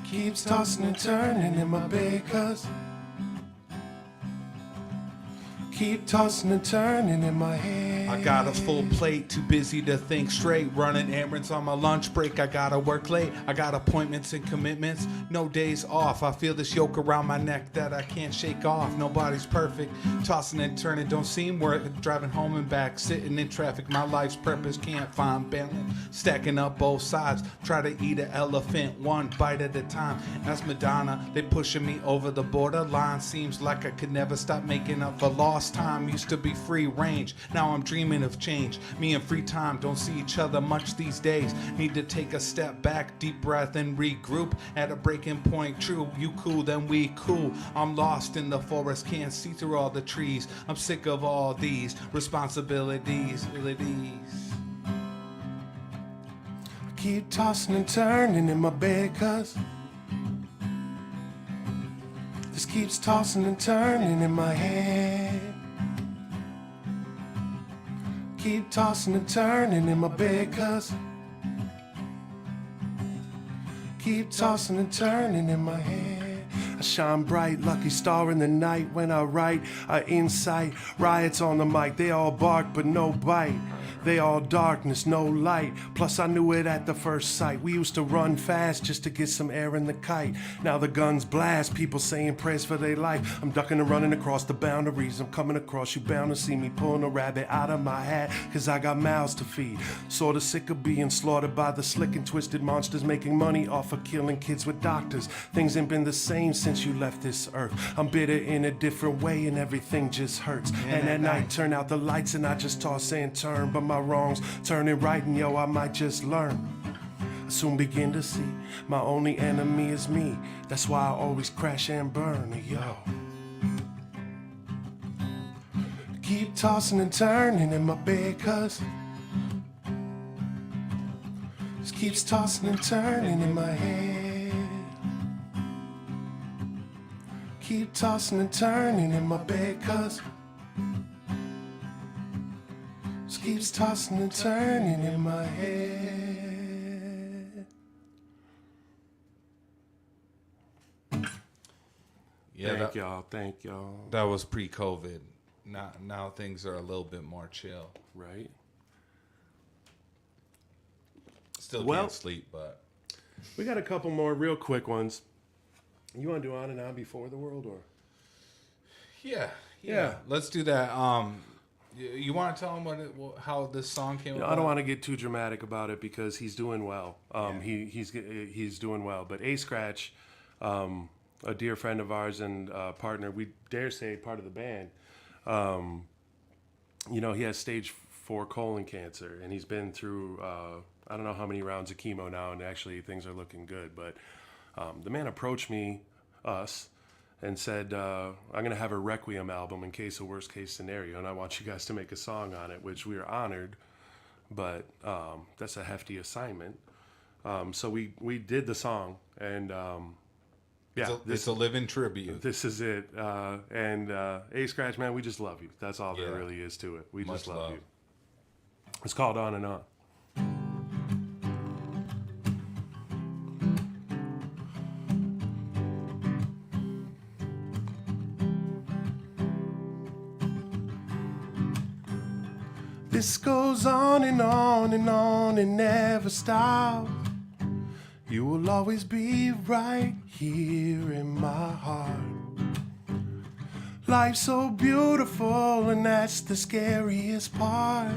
Keeps tossing and turning in my bed, cause keep tossing and turning in my head. I got a full plate, too busy to think straight. Running errands on my lunch break, I gotta work late. I got appointments and commitments, no days off. I feel this yoke around my neck that I can't shake off. Nobody's perfect, tossing and turning, don't seem worth it. Driving home and back, sitting in traffic, my life's purpose can't find balance. Stacking up both sides, try to eat an elephant one bite at a time. That's Madonna, they pushing me over the borderline. Seems like I could never stop making up for lost time. Used to be free range, now I'm dreaming of change. Me and free time don't see each other much these days. Need to take a step back, deep breath and regroup. At a breaking point, true, you cool, then we cool. I'm lost in the forest, can't see through all the trees. I'm sick of all these responsibilities. Keep tossing and turning in my bed, cause this keeps tossing and turning in my head. Keep tossing and turning in my bed, cause keep tossing and turning in my head. I shine bright, lucky star in the night. When I write, I incite riots on the mic. They all bark but no bite. They all darkness, no light. Plus I knew it at the first sight. We used to run fast just to get some air in the kite. Now the guns blast, people saying prayers for their life. I'm ducking and running across the boundaries. I'm coming across, you bound to see me pulling a rabbit out of my hat, cause I got mouths to feed. Sorta sick of being slaughtered by the slick and twisted monsters making money off of killing kids with doctors. Things ain't been the same since you left this earth. I'm bitter in a different way and everything just hurts. And at night turn out the lights and I just toss and turn, but my wrongs turning right and yo, I might just learn. I soon begin to see my only enemy is me. That's why I always crash and burn, yo. Keep tossing and turning in my bed, cause this keeps tossing and turning in my head. Keep tossing and turning in my bed, cause this keeps tossing and turning in my head. Yeah, Thank y'all. that was pre-COVID. Now things are a little bit more chill. Right? Still Well- can't sleep, but We got a couple more real quick ones. You want to do On and On Before the World, or? yeah. Yeah. Let's do that. You want to tell him how this song came about? I don't want to get too dramatic about it because he's doing well. He's doing well. But A Scratch, a dear friend of ours and partner, we dare say part of the band, he has stage 4 colon cancer, and he's been through I don't know how many rounds of chemo now, and actually things are looking good. But the man approached us, and said, I'm going to have a Requiem album in case of worst case scenario, and I want you guys to make a song on it, which we are honored, but that's a hefty assignment. So we did the song, and it's a living tribute. This is it. And A Scratch, man, we just love you. That's all there really is to it. We just love you. It's called On and On. This goes on and on and on and never stops. You will always be right here in my heart. Life's so beautiful, and that's the scariest part.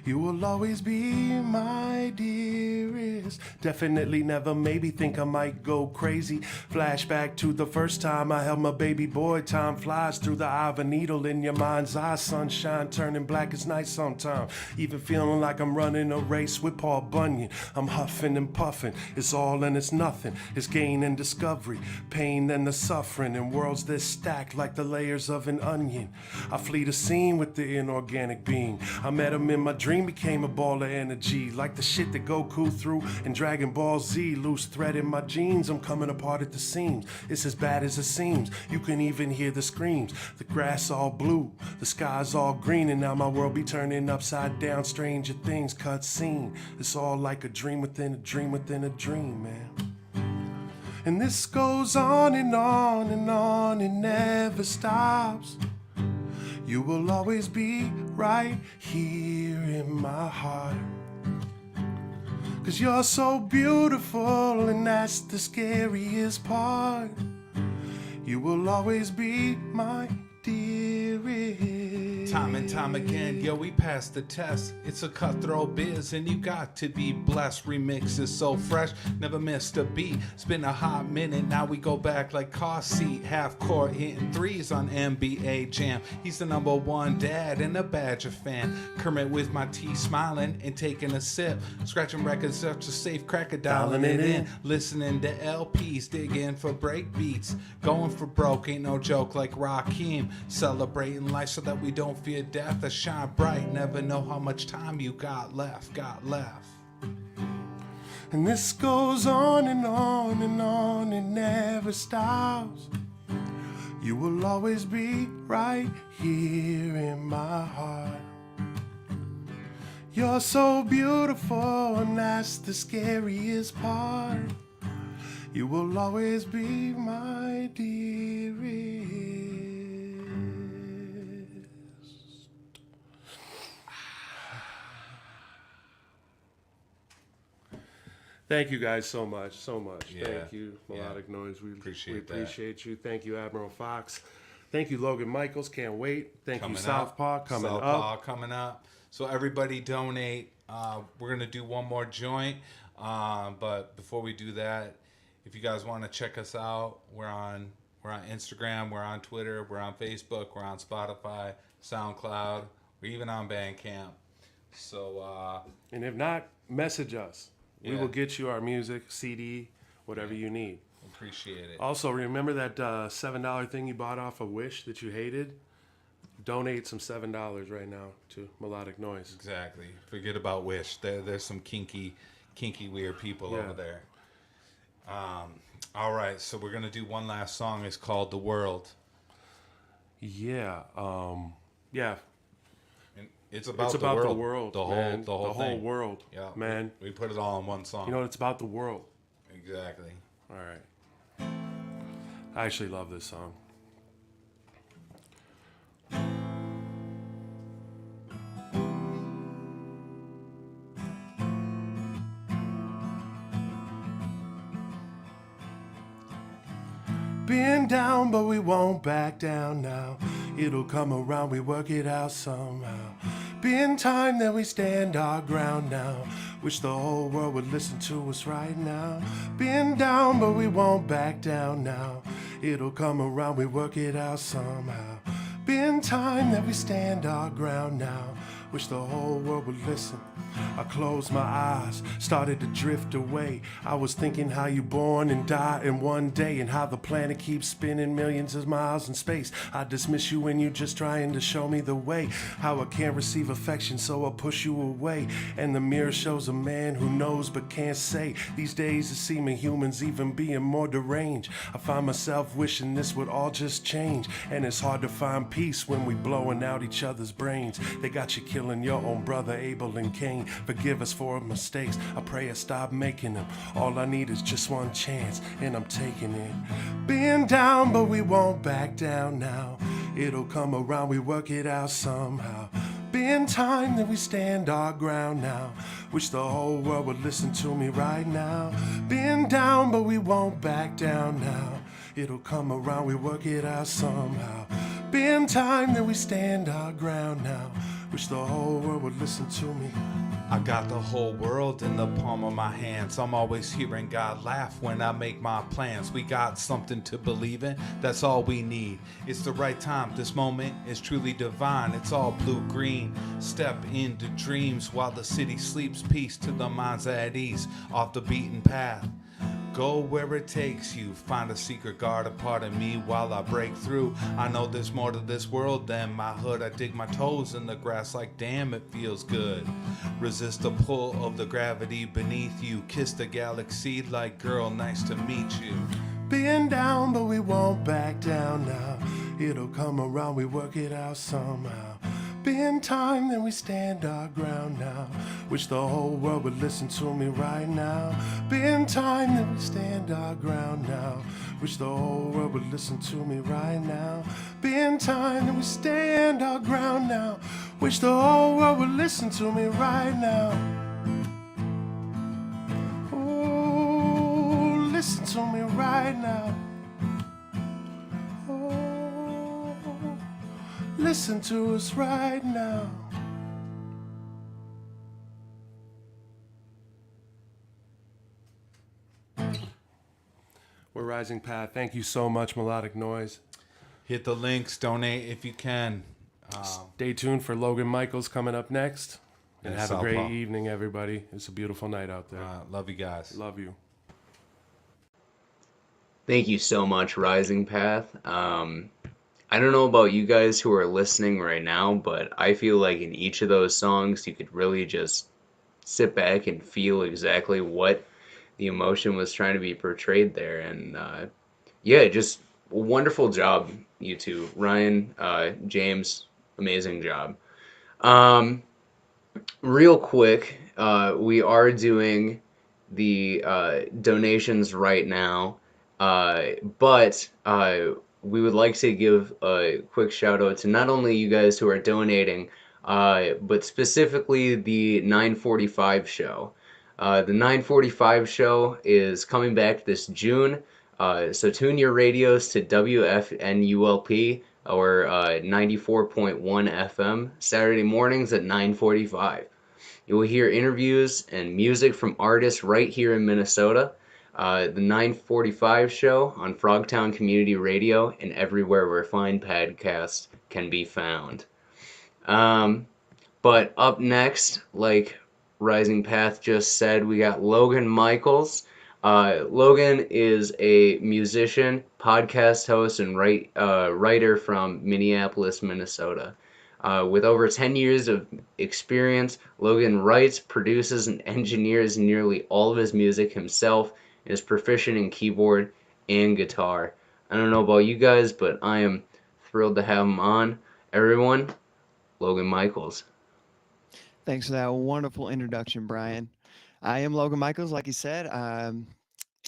You will always be my dearest. Definitely never maybe think I might go crazy. Flashback to the first time I held my baby boy. Time flies through the eye of a needle in your mind's eye. Sunshine turning black as night sometimes. Even feeling like I'm running a race with Paul Bunyan. I'm huffing and puffing. It's all and it's nothing. It's gain and discovery. Pain and the suffering. And worlds that stack like the layers of an onion. I flee the scene with the inorganic being. I met him in my dream. Became a ball of energy, like the shit that Goku threw in Dragon Ball Z. Loose thread in my jeans, I'm coming apart at the seams. It's as bad as it seems. You can even hear the screams. The grass all blue, the sky's all green, and now my world be turning upside down. Stranger things, cut scene. It's all like a dream within a dream within a dream, man. And this goes on and on and on, it never stops. You will always be right here in my heart. 'Cause you're so beautiful, and that's the scariest part. You will always be my dearest. Time and time again, yo, we passed the test. It's a cutthroat biz, and you got to be blessed. Remix is so fresh, never missed a beat. It's been a hot minute, now we go back like car seat. Half court hitting threes on NBA Jam. He's the #1 dad and a Badger fan. Kermit with my tea smiling and taking a sip. Scratching records, such a safe cracker, dialing it in. Listening to LPs, digging for break beats. Going for broke, ain't no joke like Rakim. Celebrating life so that we don't fear death. I shine bright, never know how much time you got left. And this goes on and on and on, it never stops. You will always be right here in my heart. You're so beautiful, and that's the scariest part. You will always be my dearest. Thank you guys so much. Yeah. Thank you, Melodic Noise. We Appreciate you. Thank you, Admiral Fox. Thank you, Logan Michaels. Can't wait. Thank you, Coming Southpaw. up. Coming Southpaw up. coming up. So everybody donate. We're gonna do one more joint, but before we do that, if you guys want to check us out, we're on Instagram, we're on Twitter, we're on Facebook, we're on Spotify, SoundCloud, we're even on Bandcamp. So And if not, message us. We Yeah. will get you our music, CD, whatever you need. appreciate it. Also, remember that $7 thing you bought off of Wish that you hated? Donate some $7 right now to Melodic Noise. Exactly. Forget about Wish. There's some kinky weird people over there. All right, so we're gonna do one last song. It's called "The World." Yeah. And it's about It's the about world. the world, The whole man. the whole The whole thing. world, Yeah, man. We put it all in one song. You know, it's about the world. Exactly. All right. I actually love this song. Been down, but we won't back down now. It'll come around, we work it out somehow. Been time that we stand our ground now. Wish the whole world would listen to us right now. Been down, but we won't back down now. It'll come around, we work it out somehow. Been time that we stand our ground now. Wish the whole world would listen. I closed my eyes, started to drift away. I was thinking how you born and die in one day, and how the planet keeps spinning millions of miles in space. I dismiss you when you just trying to show me the way. How I can't receive affection, so I push you away. And the mirror shows a man who knows but can't say. These days it seeming humans even being more deranged. I find myself wishing this would all just change. And it's hard to find peace when we blowing out each other's brains. They got you killing your own brother Abel and Cain. Forgive us for our mistakes, I pray I stop making them. All I need is just one chance, and I'm taking it. Been down, but we won't back down now. It'll come around, we work it out somehow. Been time that we stand our ground now. Wish the whole world would listen to me right now. Been down, but we won't back down now. It'll come around, we work it out somehow. Been time that we stand our ground now. Wish the whole world would listen to me. I got the whole world in the palm of my hands. I'm always hearing God laugh when I make my plans. We got something to believe in, that's all we need. It's the right time, this moment is truly divine. It's all blue-green, step into dreams while the city sleeps. Peace to the minds at ease, off the beaten path. Go where it takes you, find a secret garden part of me while I break through. I know there's more to this world than my hood. I dig my toes in the grass like damn it feels good. Resist the pull of the gravity beneath you. Kiss the galaxy like girl, nice to meet you. Been down, but we won't back down now. It'll come around, we work it out somehow. Been time that we stand our ground now. Wish the whole world would listen to me right now. Been time that we stand our ground now. Wish the whole world would listen to me right now. Been time that we stand our ground now. Wish the whole world would listen to me right now. Oh, listen to me right now. Listen to us right now. We're Rising Path. Thank you so much, Melodic Noise. Hit the links, donate if you can. Stay tuned for Logan Michaels coming up next. And have a Southpaw. great evening, everybody. It's a beautiful night out there. Love you guys. Love you. Thank you so much, Rising Path. I don't know about you guys who are listening right now, but I feel like in each of those songs, you could really just sit back and feel exactly what the emotion was trying to be portrayed there. And yeah, just a wonderful job, you two. Ryan, James, amazing job. Real quick, we are doing the donations right now, but we would like to give a quick shout out to not only you guys who are donating, but specifically the 945 show. The 945 show is coming back this June, so tune your radios to WFNULP or 94.1 FM Saturday mornings at 9:45. You will hear interviews and music from artists right here in Minnesota. The 945 show on Frogtown Community Radio and everywhere where fine podcasts can be found. But up next, like Rising Path just said, we got Logan Michaels. Logan is a musician, podcast host, and writer from Minneapolis, Minnesota. With over 10 years of experience, Logan writes, produces, and engineers nearly all of his music himself, and is proficient in keyboard and guitar. I don't know about you guys, but I am thrilled to have him on. Everyone, Logan Michaels. Thanks for that wonderful introduction, Brian. I am Logan Michaels, like you said.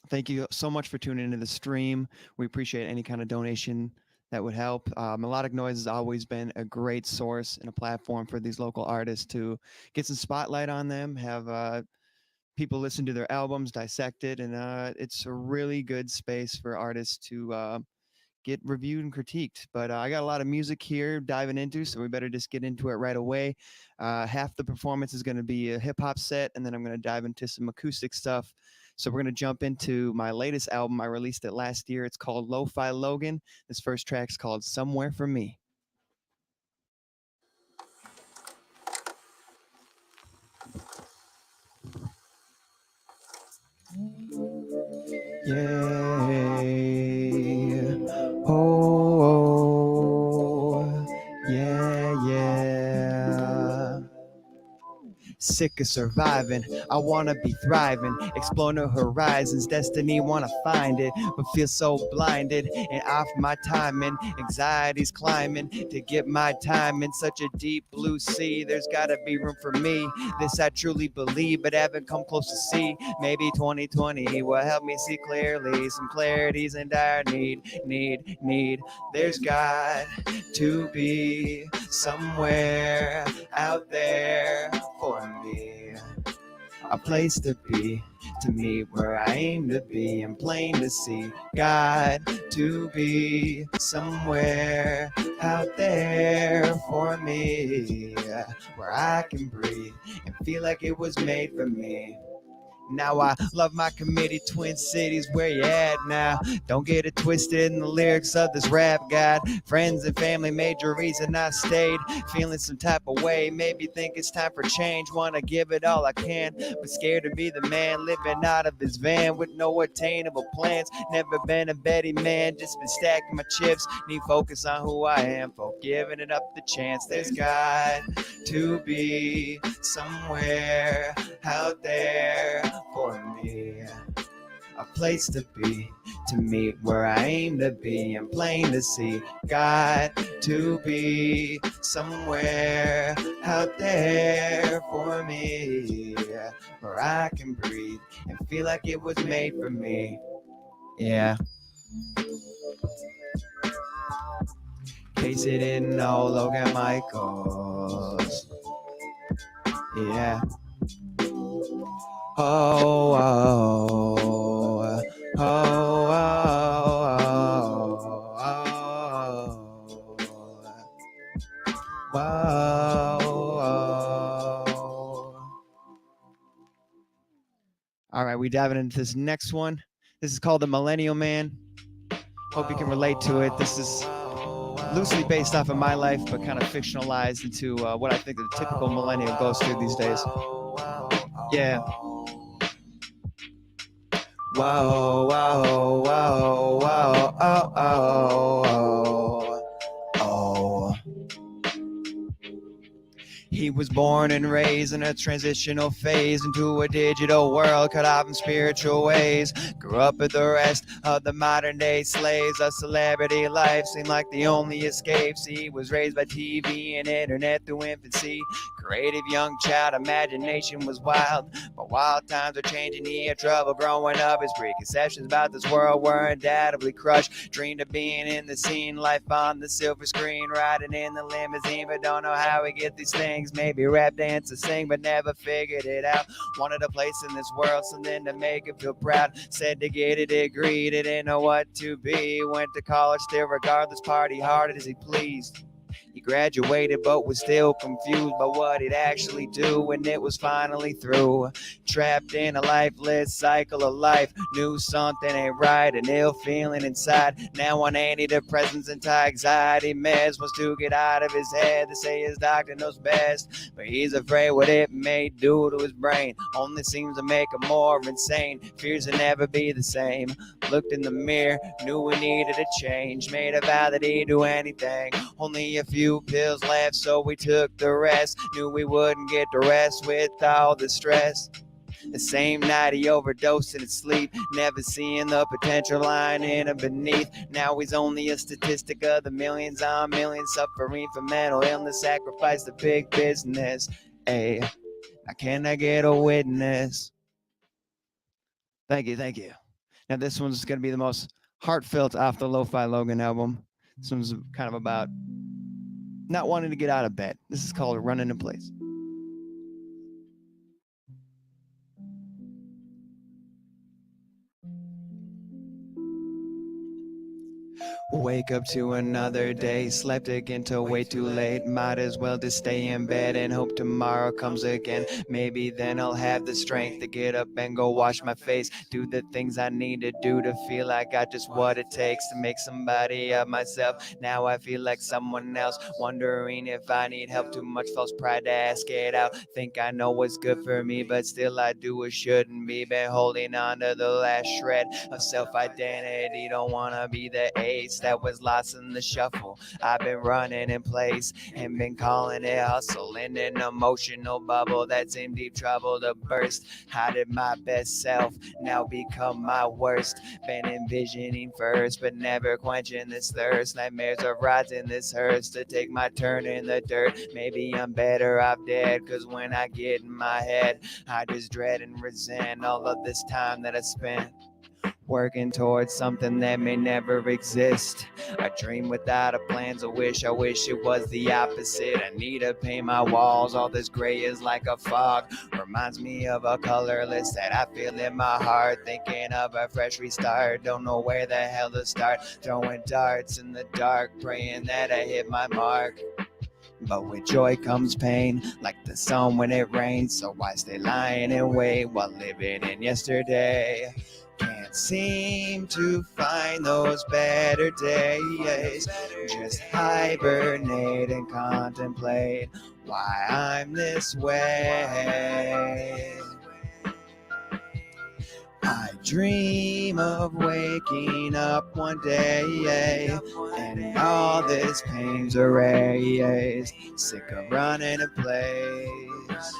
Thank you so much for tuning into the stream. We appreciate any kind of donation that would help. Melodic Noise has always been a great source and a platform for these local artists to get some spotlight on them, have people listen to their albums, dissect it, and it's a really good space for artists to get reviewed and critiqued. But I got a lot of music here diving into, so we better just get into it right away. Half the performance is going to be a hip hop set, and then I'm going to dive into some acoustic stuff. So we're going to jump into my latest album. I released it last year. It's called Lo-Fi Logan. This first track's called Somewhere for Me. Yeah. Oh, yeah, yeah. Sick of surviving, I wanna be thriving, explore new horizons, destiny wanna find it, but feel so blinded and off my timing, anxiety's climbing to get my time in such a deep blue sea. There's gotta be room for me, this I truly believe, but haven't come close to see. Maybe 2020 will help me see clearly some clarities and dire need. There's got to be somewhere out there for me, a place to be, to meet where I aim to be, and plain to see. Got to be somewhere out there for me, where I can breathe and feel like it was made for me. Now I love my committee, Twin Cities, where you at now? Don't get it twisted in the lyrics of this rap god. Friends and family, major reason I stayed. Feeling some type of way, maybe think it's time for change. Wanna give it all I can, but scared to be the man living out of his van with no attainable plans. Never been a Betty man, just been stacking my chips. Need focus on who I am, for giving it up the chance. There's got to be somewhere out there for me, a place to be, to meet where I aim to be, and plain to see. Got to be somewhere out there for me, where I can breathe and feel like it was made for me. Yeah. In case you didn't know, Logan Michaels. Yeah. Oh, oh, oh, oh, All right, we diving into this next one. This is called The Millennial Man. Hope you can relate to it. This is loosely based off of my life, but kind of fictionalized into what I think the typical millennial goes through these days. Yeah. Whoa, whoa, whoa, whoa, oh, oh, oh, oh. He was born and raised in a transitional phase into a digital world cut off in spiritual ways. Grew up with the rest of the modern day slaves. A celebrity life seemed like the only escapes. He was raised by TV and internet through infancy. Creative young child, imagination was wild. But while times are changing, he had trouble growing up. His preconceptions about this world were undoubtedly crushed. Dreamed of being in the scene, life on the silver screen, riding in the limousine, but don't know how we get these things. Maybe rap, dance, or sing, but never figured it out. Wanted a place in this world, something to make him feel proud. Said to get a degree, didn't know what to be. Went to college still regardless, party hard as he pleased. He graduated but was still confused by what he'd actually do when it was finally through. Trapped in a lifeless cycle of life, knew something ain't right, an ill feeling inside. Now on antidepressants and anxiety meds, wants to get out of his head. They say his doctor knows best, but he's afraid what it may do to his brain. Only seems to make him more insane. Fears to never be the same. Looked in the mirror, knew he needed a change. Made a vow that he'd do anything. Only a few pills left, so we took the rest. Knew we wouldn't get the rest with all the stress. The same night he overdosed in his sleep, never seeing the potential lying in and beneath. Now he's only a statistic of the millions on millions suffering from mental illness, sacrificed to big business. Hey, now can I get a witness? Thank you. Now this one's going to be the most heartfelt off the Lo-Fi Logan album. This one's kind of about not wanting to get out of bed. This is called Running in Place. Wake up to another day, slept again till way too late. Might as well just stay in bed and hope tomorrow comes again. Maybe then I'll have the strength to get up and go wash my face. Do the things I need to do to feel I got just what it takes to make somebody of myself. Now I feel like someone else, wondering if I need help. Too much false pride to ask it out. Think I know what's good for me, but still I do what shouldn't be. Been holding on to the last shred of self-identity. Don't wanna be the ace that was lost in the shuffle. I've been running in place and been calling it hustle. In an emotional bubble that's in deep trouble to burst. How did my best self now become my worst? Been envisioning first, but never quenching this thirst. Nightmares of rising this hurts to take my turn in the dirt. Maybe I'm better off dead, cause when I get in my head, I just dread and resent all of this time that I spent working towards something that may never exist. I dream without a plan, so I wish it was the opposite. I need to paint my walls, all this gray is like a fog. Reminds me of a colorless that I feel in my heart. Thinking of a fresh restart, don't know where the hell to start. Throwing darts in the dark, praying that I hit my mark. But with joy comes pain, like the sun when it rains. So I stay lying in wait while living in yesterday. Can't seem to find those better days. Just hibernate and contemplate why I'm this way. I dream of waking up one day and all this pain's erased. Sick of running in place.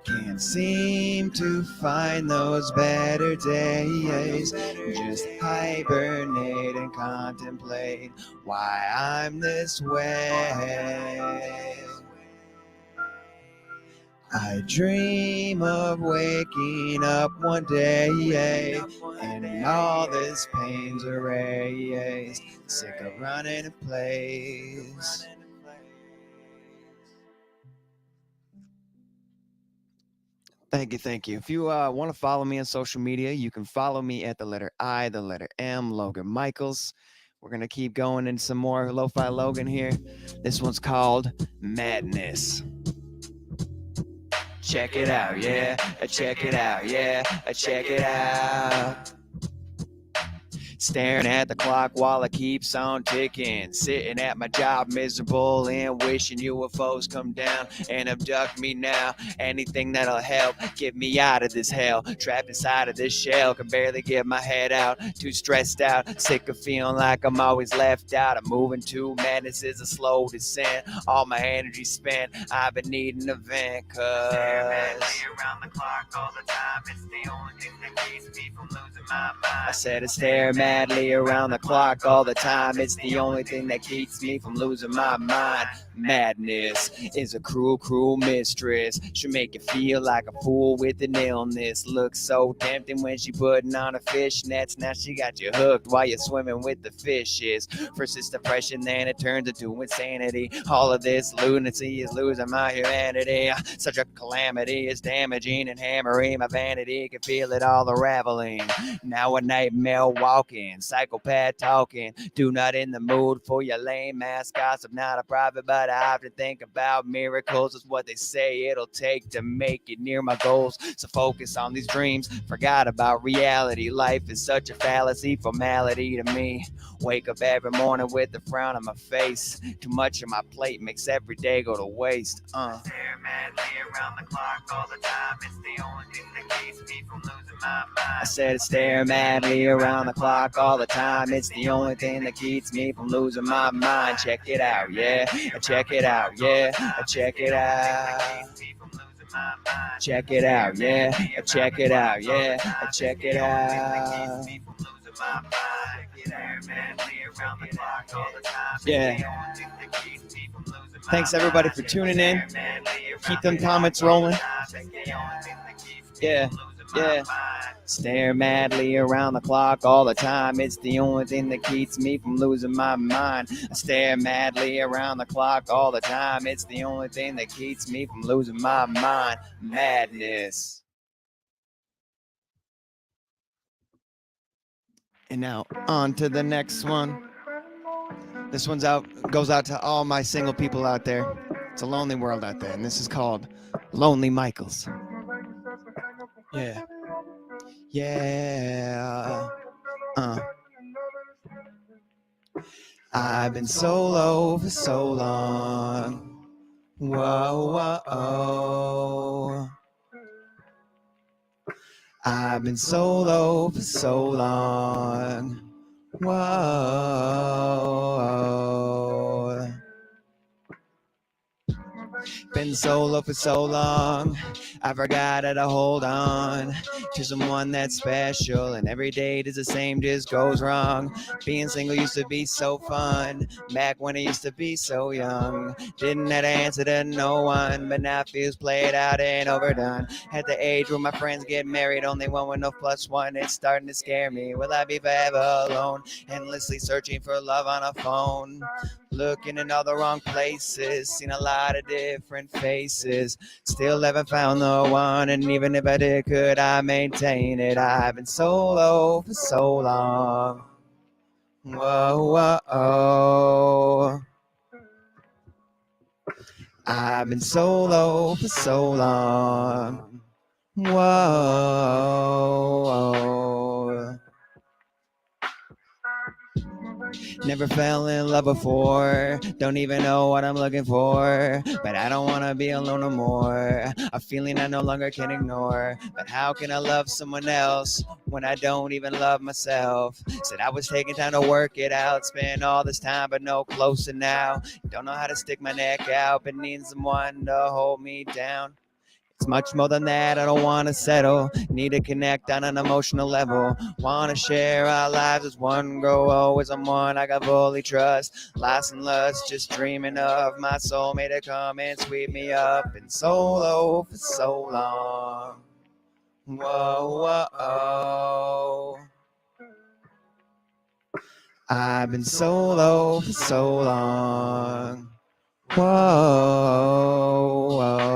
Can't seem to find those better days. Just hibernate and contemplate why I'm this way. I dream of waking up one day and all this pain's erased. Sick of running in place. Thank you. If you want to follow me on social media, you can follow me at the letter I, the letter M, Logan Michaels. We're going to keep going in some more Lo-Fi Logan here. This one's called Madness. Check it out, yeah. Check it out, yeah. Check it out. Staring at the clock while it keeps on ticking. Sitting at my job miserable and wishing UFOs come down and abduct me now. Anything that'll help get me out of this hell. Trapped inside of this shell, can barely get my head out. Too stressed out, sick of feeling like I'm always left out. I'm moving to madness is a slow descent. All my energy spent, I've been needing a vent. Cause stare madly around the clock all the time. It's the only thing that keeps me from losing my mind. I said I stare madly around the clock all the time. It's the only thing that keeps me from losing my mind. Madness is a cruel, cruel mistress. She'll make you feel like a fool with an illness. Looks so tempting when she putting on her fishnets. Now she got you hooked while you're swimming with the fishes. First it's depression, then it turns into insanity. All of this lunacy is losing my humanity. Such a calamity is damaging and hammering my vanity. Can feel it all unraveling. Now a nightmare walking, psychopath talking. Do not in the mood for your lame ass gossip. Not a prophet, but I often think about miracles. Is what they say it'll take to make it near my goals. So focus on these dreams, forgot about reality. Life is such a fallacy, formality to me. Wake up every morning with a frown on my face. Too much on my plate makes every day go to waste. Stare madly around the clock all the time. It's the only thing that keeps me from losing my mind. I said stare madly around the clock all the time. It's the only thing that keeps me from losing my mind. Check it out, yeah. Check it out, yeah. Check it out. Check it out, yeah. Check it out, yeah. Check it out. Yeah. Thanks everybody for tuning in. Keep them comments rolling. Yeah. Yeah. Stare madly around the clock all the time. It's the only thing that keeps me from losing my mind. I stare madly around the clock all the time. It's the only thing that keeps me from losing my mind. Madness. And now on to the next one. This one's goes out to all my single people out there. It's a lonely world out there, and this is called Lonely Michaels. Yeah. Yeah. I've been solo for so long. Whoa, whoa. I've been solo for so long. Whoa. Been solo for so long, I forgot how to hold on to someone that's special, and every day does the same, just goes wrong. Being single used to be so fun, back when I used to be so young. Didn't have to answer to no one, but now feels played out and overdone. At the age where my friends get married, only one with no plus one, it's starting to scare me. Will I be forever alone, endlessly searching for love on a phone? Looking in all the wrong places, seen a lot of different faces, still haven't found the one, and even if I did, could I maintain it? I've been solo for so long. Whoa, whoa. I've been solo for so long. Whoa. Never fell in love before, don't even know what I'm looking for, but I don't want to be alone no more, a feeling I no longer can ignore. But how can I love someone else when I don't even love myself? Said I was taking time to work it out, spend all this time but no closer now. Don't know how to stick my neck out, but need someone to hold me down. It's much more than that, I don't want to settle. Need to connect on an emotional level. Want to share our lives as one, grow old with someone I can fully trust. Lost in lust, just dreaming of my soulmate to come and sweep me up. Been solo for so long. Whoa, whoa. I've been solo for so long. Whoa, whoa.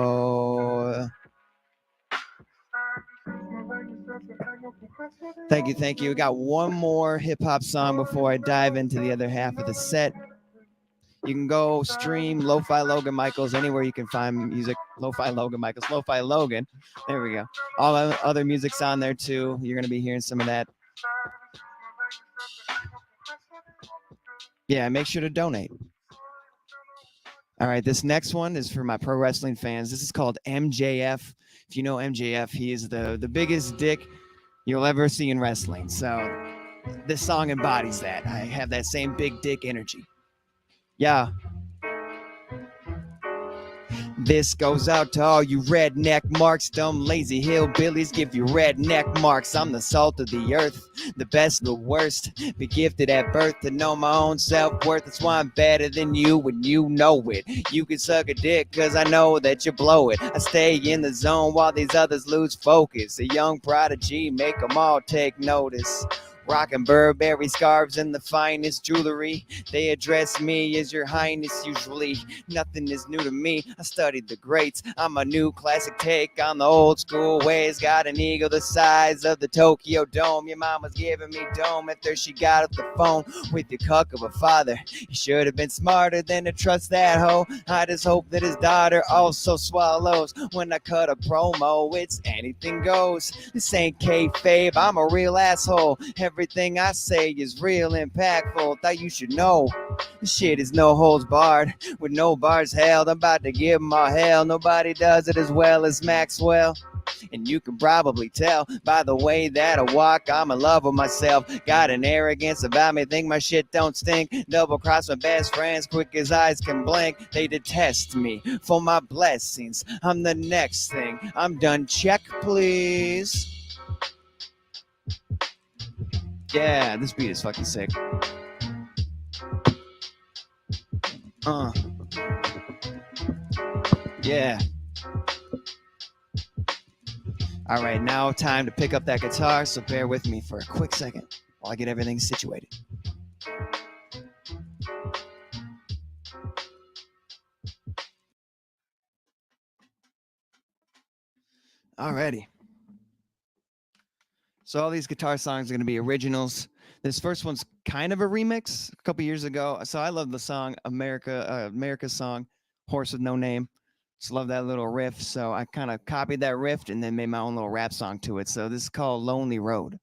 Thank you. We got one more hip hop song before I dive into the other half of the set. You can go stream Lo-Fi Logan Michaels anywhere you can find music. Lo-Fi Logan Michaels, Lo-Fi Logan. There we go. All other music's on there too. You're going to be hearing some of that. Yeah, make sure to donate. All right, this next one is for my pro wrestling fans. This is called MJF. If you know MJF, he is the biggest dick you'll ever see in wrestling. So this song embodies that. I have that same big dick energy. Yeah. This goes out to all you redneck marks. Dumb lazy hillbillies give you redneck marks. I'm the salt of the earth, the best, the worst. Be gifted at birth to know my own self-worth. That's why I'm better than you and you know it. You can suck a dick cause I know that you blow it. I stay in the zone while these others lose focus. A young prodigy, make them all take notice. Rockin' Burberry scarves and the finest jewelry. They address me as your highness usually. Nothing is new to me, I studied the greats. I'm a new classic take on the old school ways. Got an ego the size of the Tokyo Dome. Your mama's giving me dome after she got off the phone with your cuck of a father. You should have been smarter than to trust that hoe. I just hope that his daughter also swallows. When I cut a promo, it's anything goes. This ain't kayfabe, I'm a real asshole. Everything I say is real impactful. Thought you should know. This shit is no holds barred. With no bars held, I'm about to give them all hell. Nobody does it as well as Maxwell. And you can probably tell by the way that I walk, I'm in love with myself. Got an arrogance about me, think my shit don't stink. Double cross my best friends, quick as eyes can blink. They detest me for my blessings. I'm the next thing. I'm done. Check, please. Yeah, this beat is fucking sick. Yeah. All right, now time to pick up that guitar, so bear with me for a quick second while I get everything situated. Alrighty. So all these guitar songs are going to be originals. This first one's kind of a remix a couple years ago. So I love the song America's song, Horse with No Name. Just love that little riff. So I kind of copied that riff and then made my own little rap song to it. So this is called Lonely Road.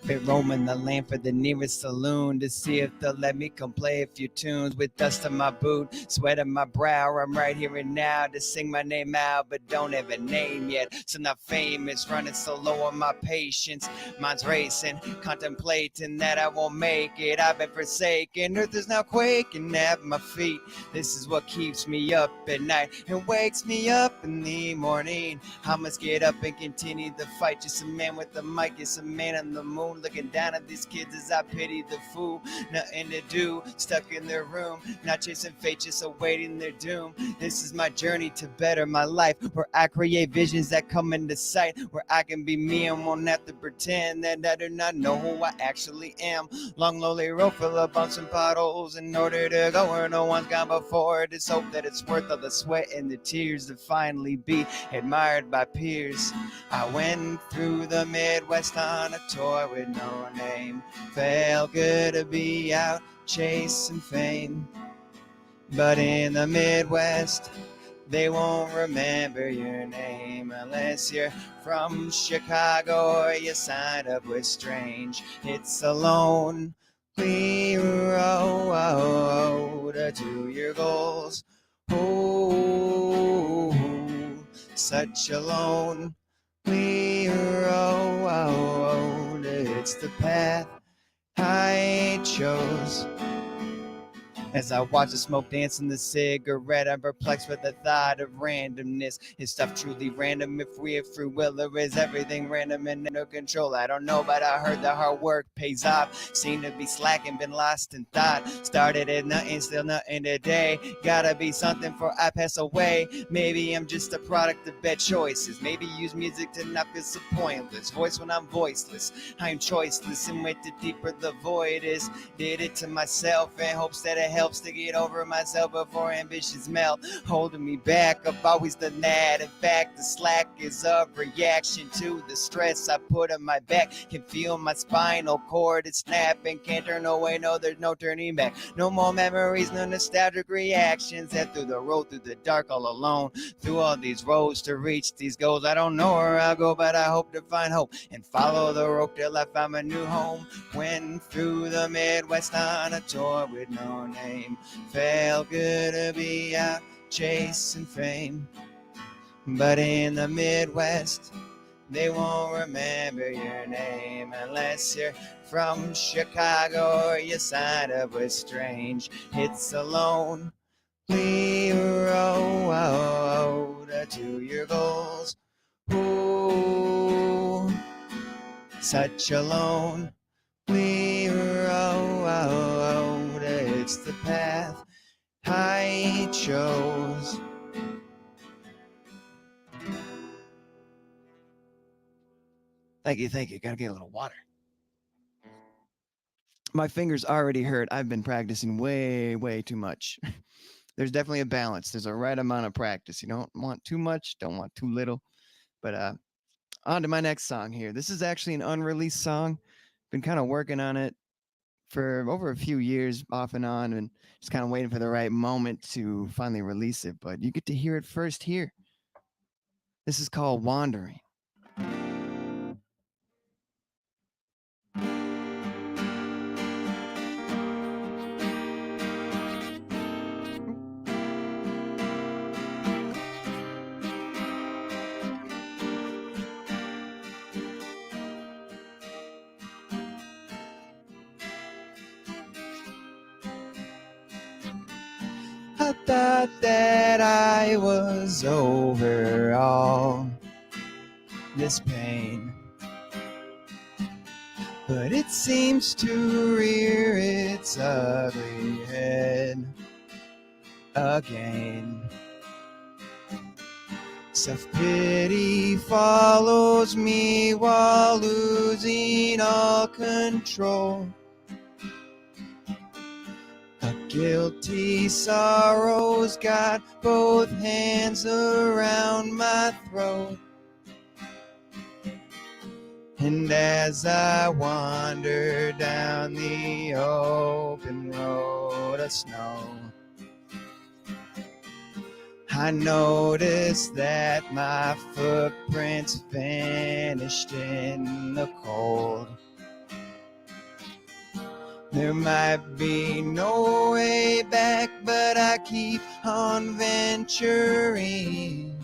Been roaming the land for the nearest saloon to see if they'll let me come play a few tunes with dust on my boot, sweat on my brow. I'm right here and now to sing my name out, but don't have a name yet. So not famous, running so low on my patience. Mine's racing, contemplating that I won't make it. I've been forsaken, earth is now quaking at my feet. This is what keeps me up at night and wakes me up in the morning. I must get up and continue the fight. Just a man with the mic, it's a man on the moon. Looking down at these kids as I pity the fool. Nothing to do, stuck in their room, not chasing fate, just awaiting their doom. This is my journey to better my life, where I create visions that come into sight, where I can be me and won't have to pretend that I do not know who I actually am. Long, lonely road full of bumps and potholes in order to go where no one's gone before. Just hope that it's worth all the sweat and the tears to finally be admired by peers. I went through the Midwest on a tour with no name. Felt good to be out chasing fame. But in the Midwest, they won't remember your name unless you're from Chicago or you signed up with Strange. It's a lonely road to your goals. Oh, such a lonely road. It's the path I chose. As I watch the smoke dance in the cigarette, I'm perplexed with the thought of randomness. Is stuff truly random if we have free will, or is everything random and under control? I don't know, but I heard the hard work pays off. Seem to be slacking, been lost in thought. Started at nothing, still nothing today. Gotta be something before I pass away. Maybe I'm just a product of bad choices. Maybe use music to not feel so pointless. Voice when I'm voiceless. I'm choiceless, and with the deeper the void is. Did it to myself in hopes that it helps to get over myself before ambitions melt, holding me back. I've always done that. In fact, the slack is a reaction to the stress I put on my back. Can feel my spinal cord, it's snapping. Can't turn away, no, there's no turning back. No more memories, no nostalgic reactions. Head through the road, through the dark, all alone. Through all these roads to reach these goals. I don't know where I'll go, but I hope to find hope and follow the rope till I find my new home. Went through the Midwest on a tour with no name. Felt good to be out chasing fame. But in the Midwest, they won't remember your name unless you're from Chicago or you signed up with Strange. It's a lonely road to your goals. Ooh, such a lonely road. It's the path I chose. Thank you. Gotta get a little water. My fingers already hurt. I've been practicing way too much. There's definitely a balance. There's a right amount of practice. You don't want too much, don't want too little. But on to my next song here. This is actually an unreleased song. Been kind of working on it for over a few years off and on, and just kind of waiting for the right moment to finally release it. But you get to hear it first here. This is called Wandering. I thought that I was over all this pain, but it seems to rear its ugly head again. Self-pity follows me while losing all control. A guilty sorrow's got both hands around my throat. And as I wander down the open road of snow, I notice that my footprints vanished in the cold. There might be no way back, but I keep on venturing.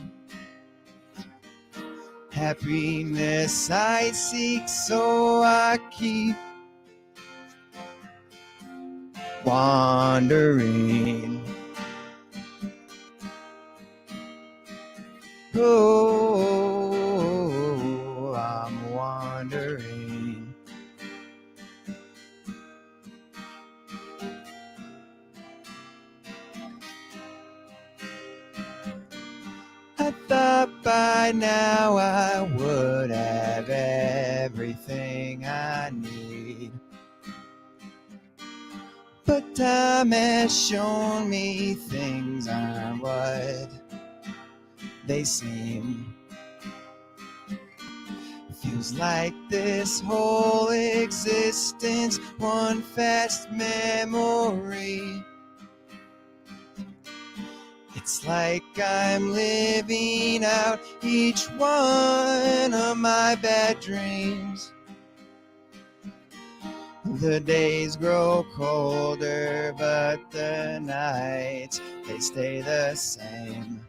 Happiness I seek, so I keep wandering. Oh, I'm wandering. I thought by now I would have everything I need, but time has shown me things aren't what they seem. Feels like this whole existence one fast memory. It's like I'm living out each one of my bad dreams. The days grow colder, but the nights, they stay the same.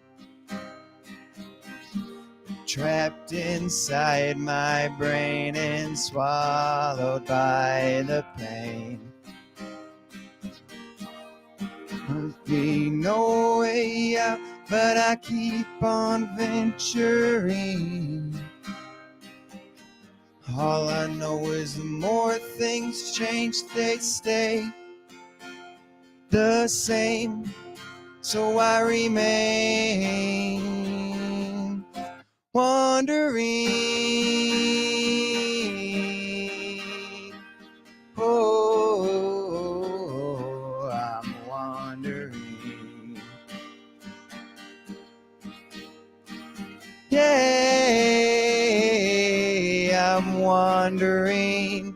Trapped inside my brain and swallowed by the pain. There'll be no way out, but I keep on venturing. All I know is the more things change, they stay the same. So I remain wandering. Oh, I'm wandering. Yeah, I'm wandering,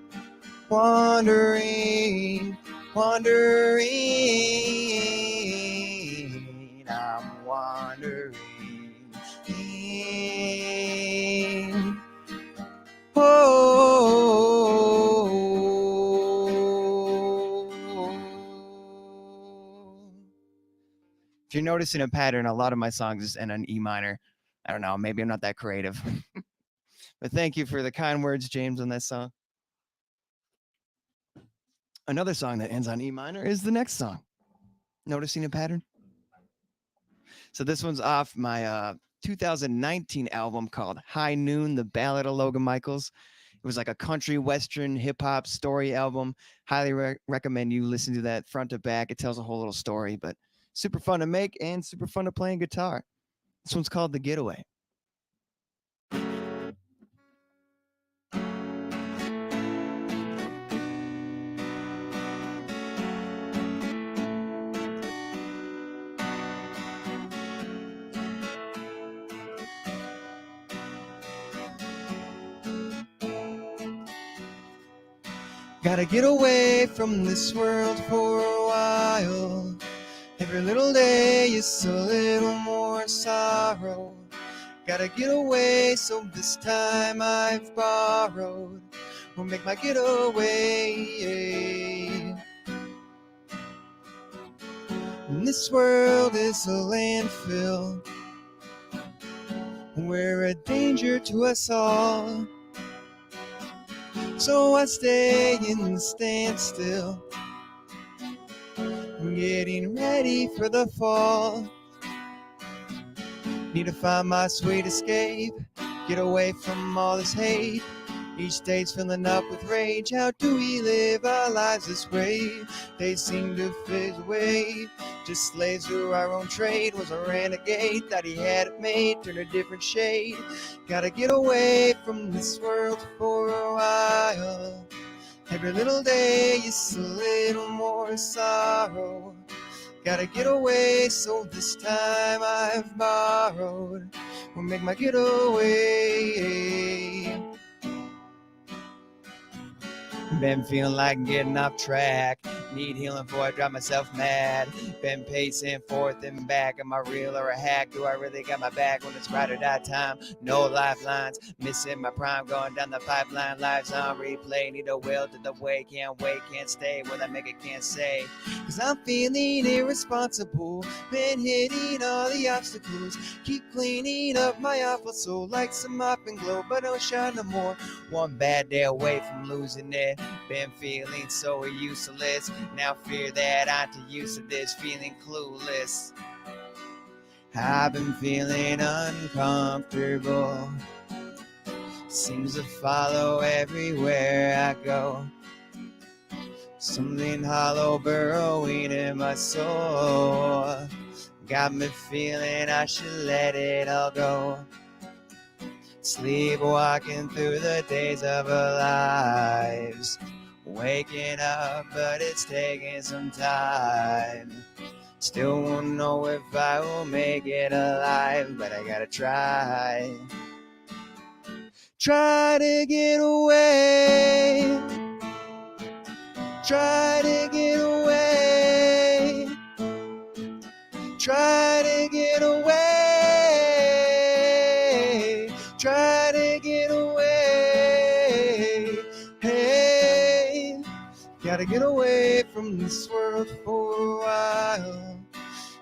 wandering, wandering. I'm wandering. If you're noticing a pattern, a lot of my songs is in an E minor. I don't know, maybe I'm not that creative. But thank you for the kind words, James, on that song. Another song that ends on E minor is the next song. Noticing a pattern? So this one's off my 2019 album called High Noon, The Ballad of Logan Michaels. It was like a country, western, hip-hop story album. Highly recommend you listen to that front to back. It tells a whole little story, but super fun to make and super fun to play on guitar. This one's called The Getaway. Gotta get away from this world for a while. Every little day is a little more sorrow. Gotta get away, so this time I've borrowed. Will make my getaway. And this world is a landfill. We're a danger to us all. So I stay in the standstill, getting ready for the fall. Need to find my sweet escape, get away from all this hate. Each day's filling up with rage. How do we live our lives this way? They seem to fade away, just slaves to our own trade. Was a renegade, thought he had it made, turned a different shade. Gotta get away from this world for a while. Every little day is a little more sorrow. Gotta get away, so this time I've borrowed. Will make my getaway. Been feeling like getting off track. Need healing before I drive myself mad. Been pacing forth and back. Am I real or a hack? Do I really got my back when it's ride or die time? No lifelines, missing my prime. Going down the pipeline, lives on replay. Need a will to the way, can't wait, can't stay. Will I make it, can't say. Cause I'm feeling irresponsible. Been hitting all the obstacles. Keep cleaning up my awful soul like some mop and glow, but don't shine no more. One bad day away from losing it. Been feeling so useless. Now fear that I'm too used to this, feeling clueless. I've been feeling uncomfortable. Seems to follow everywhere I go. Something hollow burrowing in my soul. Got me feeling I should let it all go. Sleepwalking through the days of our lives. Waking up, but it's taking some time. Still won't know if I will make it alive, but I gotta try. Try to get away. Try to get away. Try to get away. Try to get away. Hey, gotta get away from this world for a while.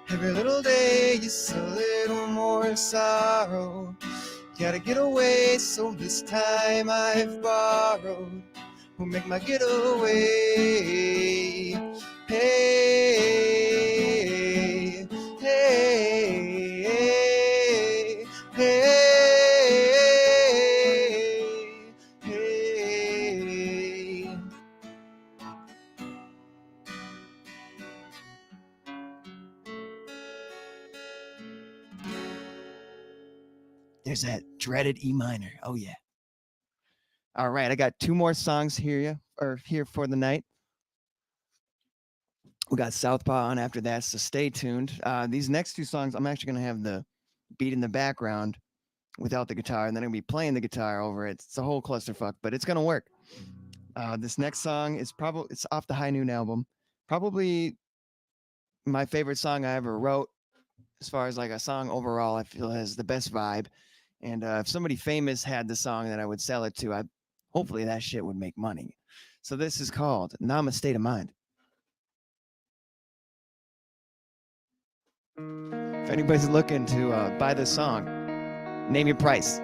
Every little day is a little more sorrow. Gotta get away, so this time I've borrowed. Will make my getaway. Hey, hey, hey, hey, hey. There's that dreaded E minor. Oh yeah. All right, I got two more songs here for the night. We got Southpaw on after that, so stay tuned. These next two songs, I'm actually gonna have the beat in the background without the guitar, and then I'm gonna be playing the guitar over it. It's a whole clusterfuck, but it's gonna work. This next song is it's off the High Noon album. Probably my favorite song I ever wrote, as far as like a song overall. I feel has the best vibe. And if somebody famous had the song that I would sell it to, hopefully that shit would make money. So this is called Nama State of Mind. If anybody's looking to buy this song, name your price.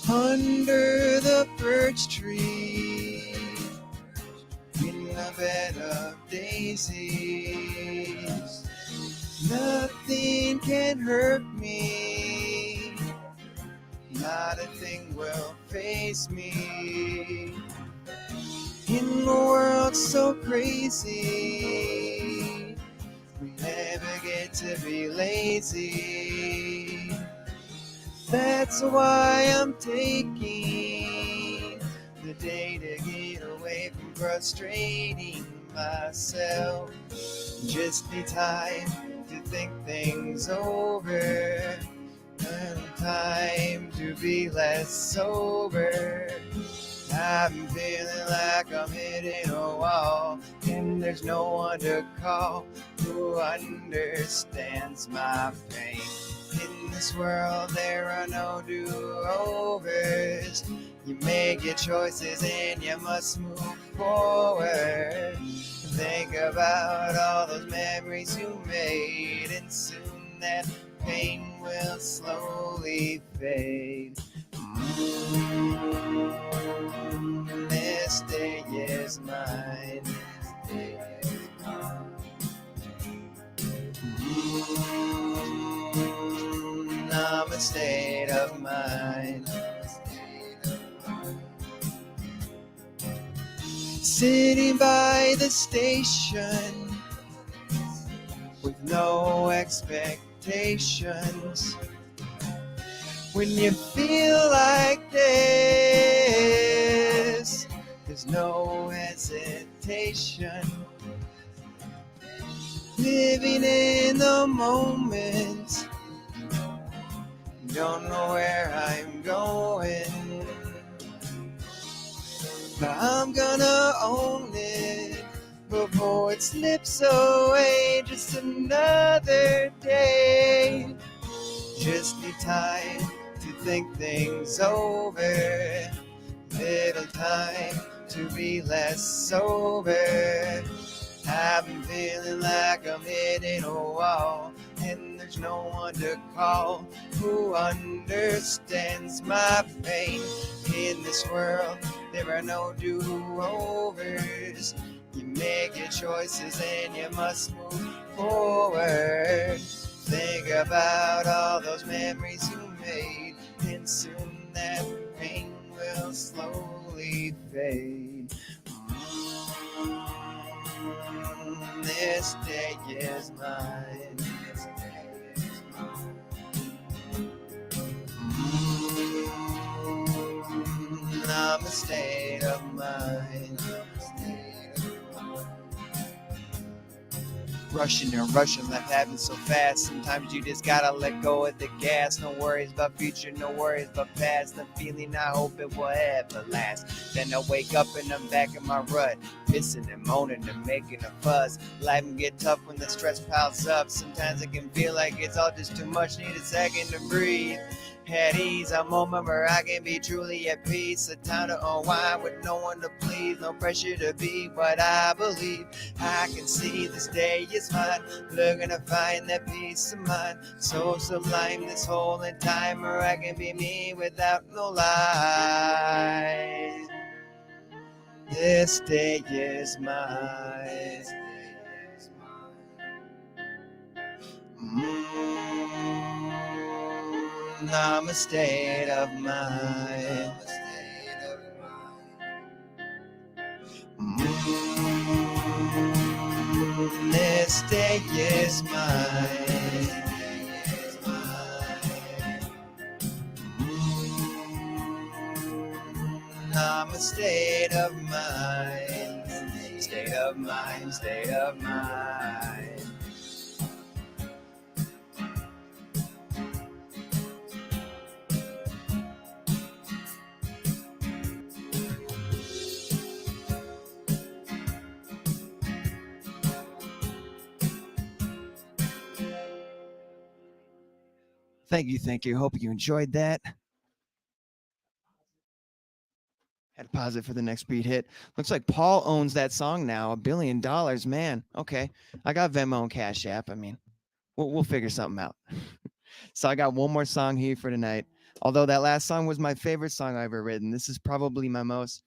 Under the birch tree, in a bed of daisies, nothing can hurt me, not a thing will face me. In a world so crazy, we never get to be lazy. That's why I'm taking the day to get away from frustrating myself. Just need time to think things over, and time to be less sober. I'm feeling like I'm hitting a wall, and there's no one to call who understands my pain. In this world there are no do-overs. You make your choices and you must move forward. Think about all those memories you made, and soon that pain will slowly fade. This day is mine. I'm a state of mind. Sitting by the station with no expectations. When you feel like this, there's no hesitation. Living in the moment, don't know where I'm going, but I'm gonna own it before it slips away. Just another day, just need time to think things over, little time to be less sober. I've been feeling like I'm hitting a wall, and there's no one to call who understands my pain. In this world, there are no do-overs. You make your choices and you must move forward. Think about all those memories you made, and soon that pain will slowly fade. This day is mine. I'm a state of mind. Rushing and rushing, life happens so fast. Sometimes you just gotta let go of the gas. No worries about future, no worries about past. The feeling, I hope it will ever last. Then I wake up and I'm back in my rut, pissing and moaning and making a fuss. Life can get tough when the stress piles up. Sometimes it can feel like it's all just too much. Need a second to breathe. At ease, a moment where I can be truly at peace. A time to unwind with no one to please. No pressure to be what I believe. I can see this day is mine. Looking to find that peace of mind. So sublime this whole time, where I can be me without no lies. This day is mine. I'm a state of mind. This day is mine. I'm a state of mind. State of mind, state of mind. Thank you, thank you. Hope you enjoyed that. Had to pause it for the next beat hit. Looks like Paul owns that song now. $1 billion, man. Okay, I got Venmo and Cash App. I mean, we'll figure something out. So I got one more song here for tonight. Although that last song was my favorite song I ever written, this is probably my most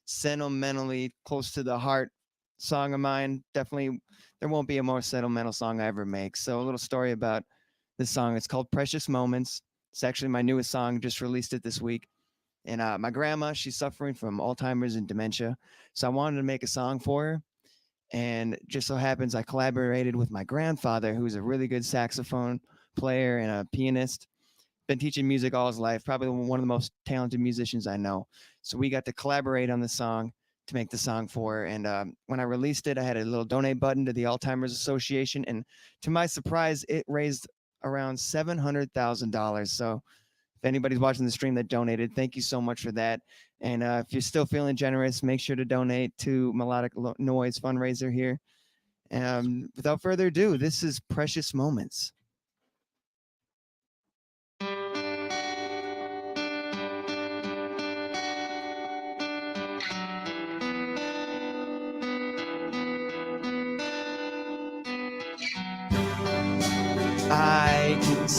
sentimentally close to the heart song of mine. Definitely, there won't be a more sentimental song I ever make. So a little story about this song. It's called Precious Moments. It's actually my newest song. Just released it this week. And my grandma, she's suffering from Alzheimer's and dementia. So I wanted to make a song for her. And just so happens I collaborated with my grandfather, who's a really good saxophone player and a pianist. Been teaching music all his life, probably one of the most talented musicians I know. So we got to collaborate on the song to make the song for her. And when I released it, I had a little donate button to the Alzheimer's Association. And to my surprise, it raised around $700,000. So if anybody's watching the stream that donated, thank you so much for that. And if you're still feeling generous, make sure to donate to Melodic Noise Fundraiser here. Without further ado, this is Precious Moments.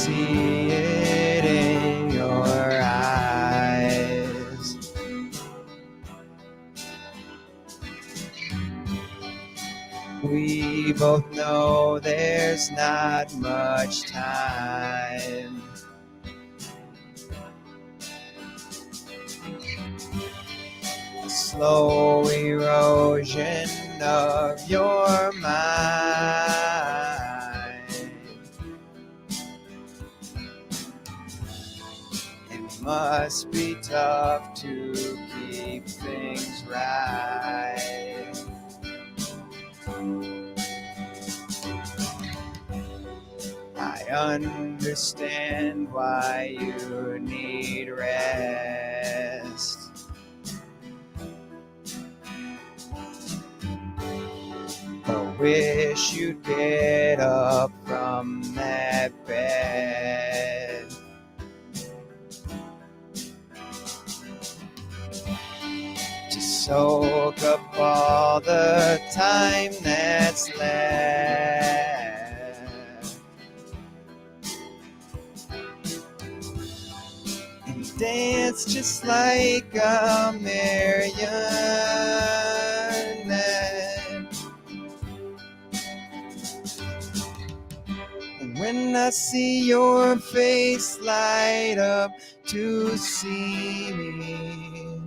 see it in your eyes. We both know there's not much time. The slow erosion of your mind. It must be tough to keep things right. I understand why you need rest. I wish you'd get up from that bed. To soak up all the time that's left. And dance just like a marionette. And when I see your face light up to see me,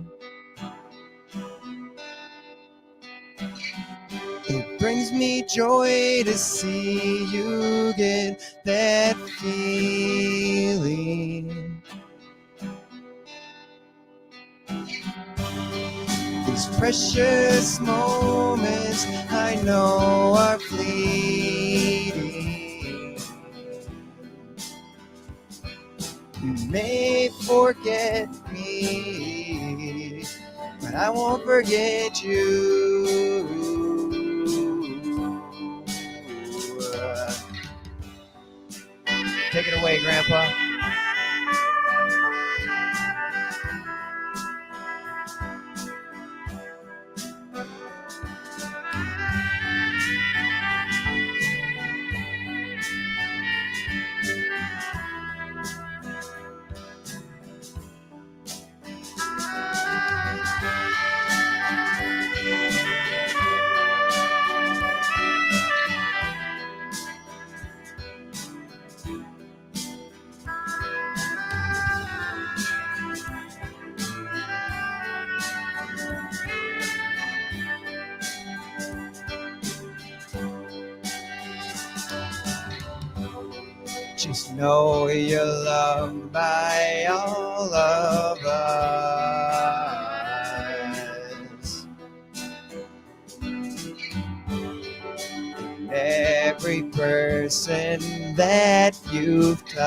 it brings me joy to see you get that feeling. These precious moments I know are fleeting. You may forget me, but I won't forget you. Take it away, Grandpa. Just know you're loved by all of us. And every person that you've touched.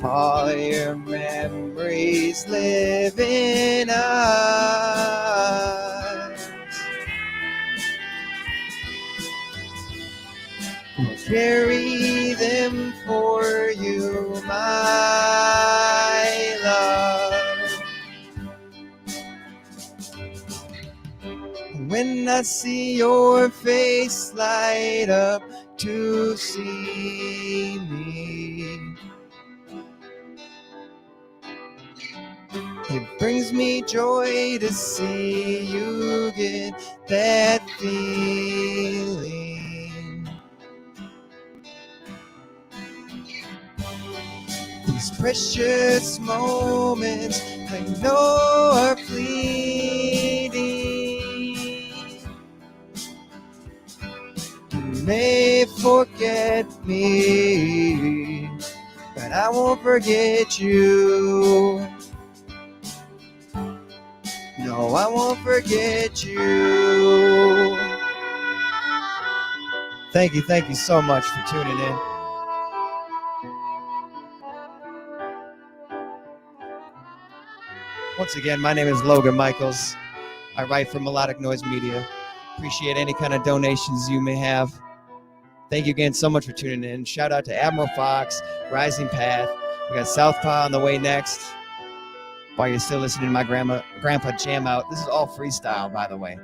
All your memories live in us. We'll carry them for you, my love. When I see your face light up to see me, it brings me joy to see you get that feeling. These precious moments I know are fleeting. You may forget me, but I won't forget you. No, I won't forget you. Thank you so much for tuning in. Once again, my name is Logan Michaels. I write for Melodic Noise Media. Appreciate any kind of donations you may have. Thank you again so much for tuning in. Shout out to Admiral Fox, Rising Path. We got Southpaw on the way next. While you're still listening to my grandpa jam out. This is all freestyle, by the way.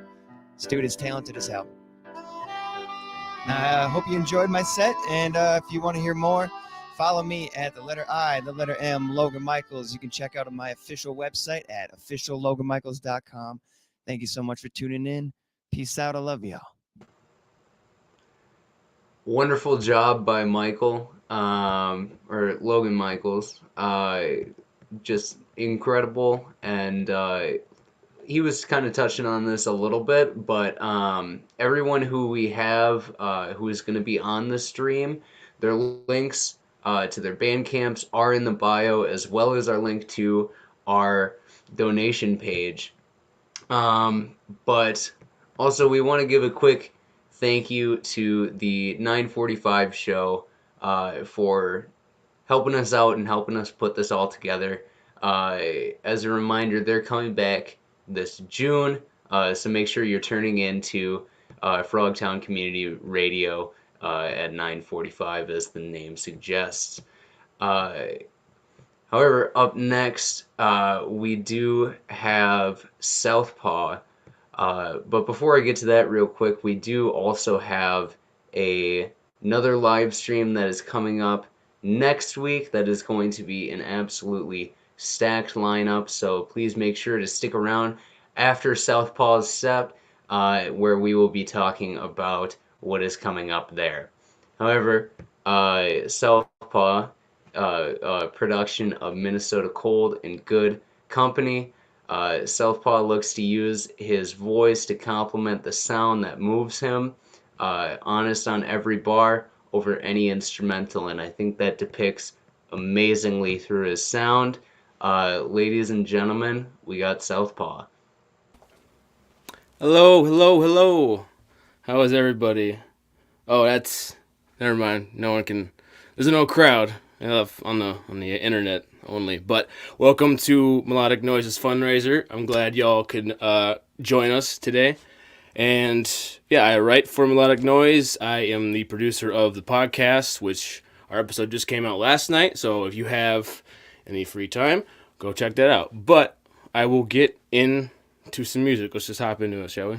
This dude is talented as hell. I hope you enjoyed my set, and if you want to hear more, follow me at the letter I, the letter M, Logan Michaels. You can check out my official website at officialloganmichaels.com. Thank you so much for tuning in. Peace out. I love y'all. Wonderful job by Michael, or Logan Michaels. Just incredible. And he was kind of touching on this a little bit, but everyone who we have who is going to be on the stream, their links to their band camps are in the bio, as well as our link to our donation page. But also, we want to give a quick thank you to the 945 show for helping us out and helping us put this all together. As a reminder, they're coming back this June, so make sure you're turning into Frogtown Community Radio at 9:45, as the name suggests. However, up next, we do have Southpaw. But before I get to that real quick, we do also have another live stream that is coming up next week that is going to be an absolutely stacked lineup. So please make sure to stick around after Southpaw's set, where we will be talking about what is coming up there. However, Southpaw, production of Minnesota Cold and Good Company. Southpaw looks to use his voice to complement the sound that moves him, honest on every bar over any instrumental, and I think that depicts amazingly through his sound. Ladies and gentlemen, we got Southpaw. Hello, hello, hello. How is everybody? Oh, never mind. No one can. There's no crowd on the internet only. But welcome to Melodic Noises Fundraiser. I'm glad y'all could join us today. And yeah, I write for Melodic Noise. I am the producer of the podcast, which our episode just came out last night. So if you have any free time, go check that out. But I will get into some music. Let's just hop into it, shall we?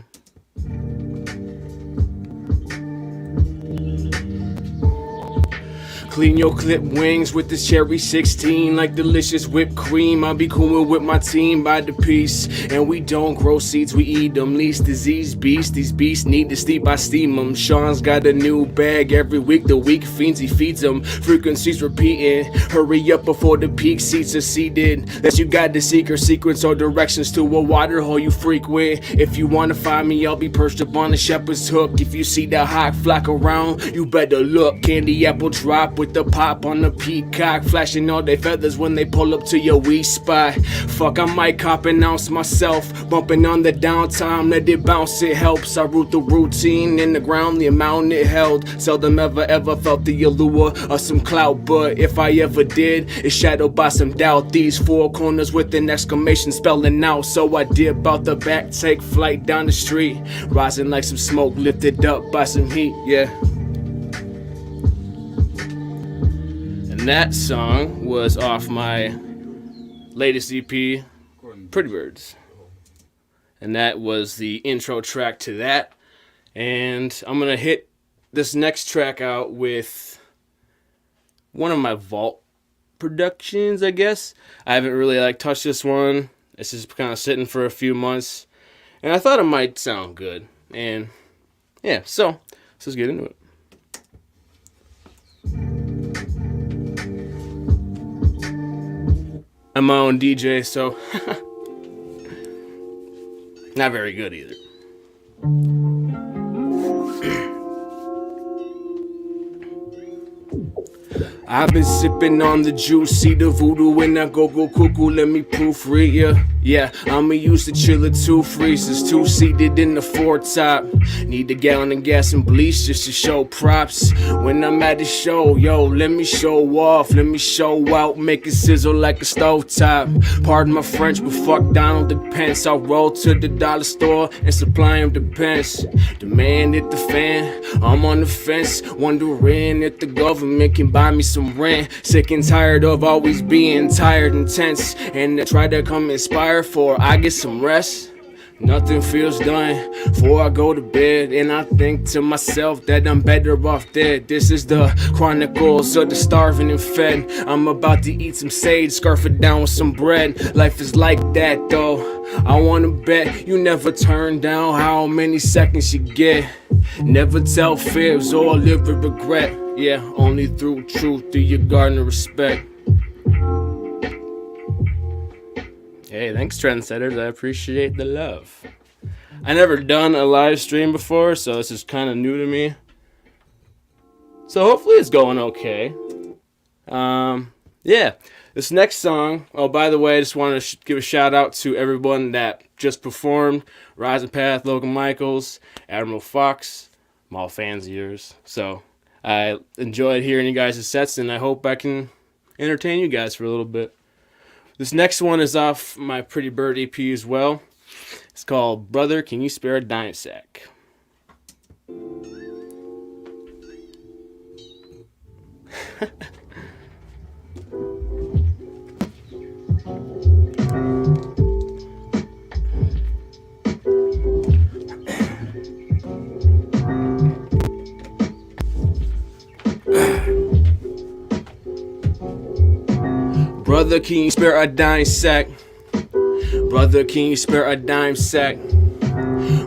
Clean your clip wings with this cherry 16 like delicious whipped cream. I'll be cool with my team by the piece. And we don't grow seeds, we eat them. Least disease beasts, these beasts need to sleep, I steam them. Sean's got a new bag every week. The weak fiends, he feeds them. Frequencies repeating. Hurry up before the peak seats are seated. That you got the secrets or directions to a water hole you frequent. If you wanna find me, I'll be perched up on the shepherd's hook. If you see the hawk flock around, you better look. Candy apple drop with the pop on the peacock, flashing all their feathers when they pull up to your wee spot. Fuck, I might cop announce myself, bumping on the downtime, let it bounce, it helps. I root the routine in the ground, the amount it held. Seldom ever felt the allure of some clout, but if I ever did, it's shadowed by some doubt. These four corners with an exclamation spelling out. So I dip out the back, take flight down the street, rising like some smoke lifted up by some heat, yeah. And that song was off my latest EP, Pretty Birds. And that was the intro track to that. And I'm going to hit this next track out with one of my vault productions, I guess. I haven't really touched this one. It's just kind of sitting for a few months. And I thought it might sound good. And yeah, so let's just get into it. I'm my own DJ, so not very good either. I've been sipping on the juice, see the voodoo when I go cuckoo, let me proofread ya. Yeah, I'ma use the chiller 2 freezers, 2-seated in the 4-top. Need a gallon of gas and bleach just to show props. When I'm at the show, yo, let me show off, let me show out, make it sizzle like a stovetop. Pardon my French, but fuck Donald depends. I'll roll to the dollar store and supply him the pence. Demand hit the fan, I'm on the fence, wondering if the government can buy me some rent. Sick and tired of always being tired and tense, and I try to come inspired for I get some rest. Nothing feels done before I go to bed, and I think to myself that I'm better off dead. This is the chronicles of the starving and fed. I'm about to eat some sage, scarf it down with some bread. Life is like that though. I wanna bet you never turn down how many seconds you get. Never tell fibs or live with regret. Yeah, only through truth do you garner respect. Hey, thanks trendsetters, I appreciate the love. I never done a live stream before, so this is kind of new to me. So hopefully it's going okay. Yeah, this next song, oh, by the way, I just want to give a shout out to everyone that just performed. Rise and Path, Logan Michaels, Admiral Fox. I'm all fans of yours. So I enjoyed hearing you guys' sets, and I hope I can entertain you guys for a little bit. This next one is off my Pretty Bird EP as well. It's called Brother, Can You Spare a Dime Sack? Brother, can you spare a dime sack? Brother, can you spare a dime sack?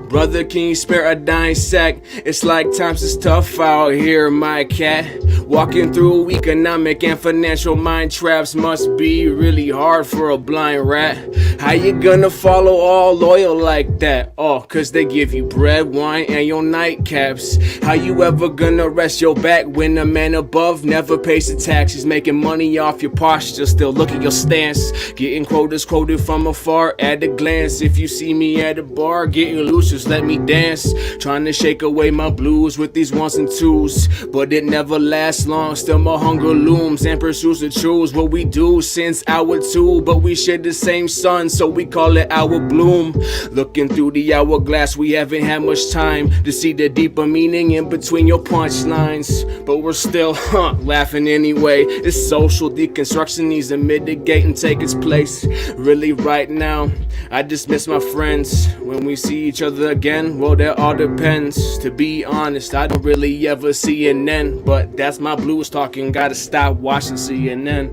Brother, can you spare a dime sack? It's like times is tough out here, my cat. Walking through economic and financial mind traps must be really hard for a blind rat. How you gonna follow all loyal like that? Oh, cause they give you bread, wine, and your nightcaps. How you ever gonna rest your back when the man above never pays the taxes? Making money off your posture, still look at your stance. Getting quotas quoted from afar at a glance. If you see me at a bar getting loose, just let me dance. Trying to shake away my blues with these ones and twos, but it never lasts long. Still my hunger looms and pursues to choose what we do since hour two. But we share the same sun, so we call it our bloom. Looking through the hourglass, we haven't had much time to see the deeper meaning in between your punchlines. But we're still laughing anyway. This social deconstruction needs to mitigate and take its place. Really right now, I just miss my friends. When we see each other again, well, that all depends. To be honest, I don't really ever see an end, but that's my blues talking. Gotta stop watching CNN.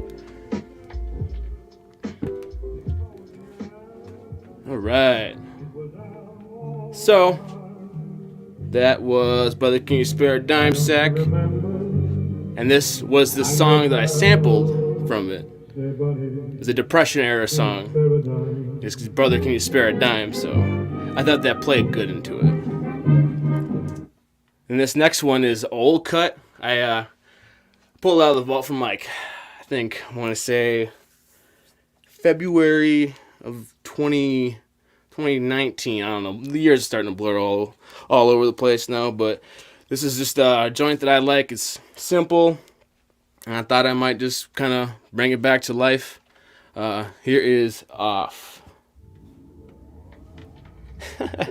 Alright. So, that was Brother, Can You Spare a Dime Sack? And this was the song that I sampled from it. It's a Depression era song. It's Brother, Can You Spare a Dime? So I thought that played good into it. And this next one is Old Cut. I pulled out of the vault from I want to say February of 2019. I don't know. The years are starting to blur all over the place now, but this is just a joint that I like. It's simple, and I thought I might just kind of bring it back to life. Here is Off. I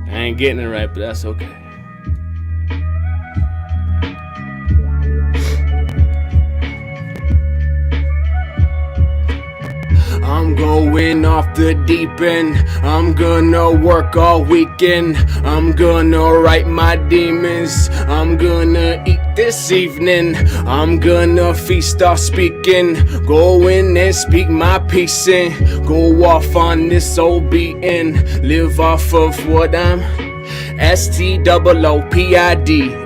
ain't getting it right, but that's okay. I'm going off the deep end. I'm gonna work all weekend. I'm gonna write my demons. I'm gonna eat this evening. I'm gonna feast off speaking. Go in and speak my peace in. Go off on this old beating. Live off of what I'm STOOPID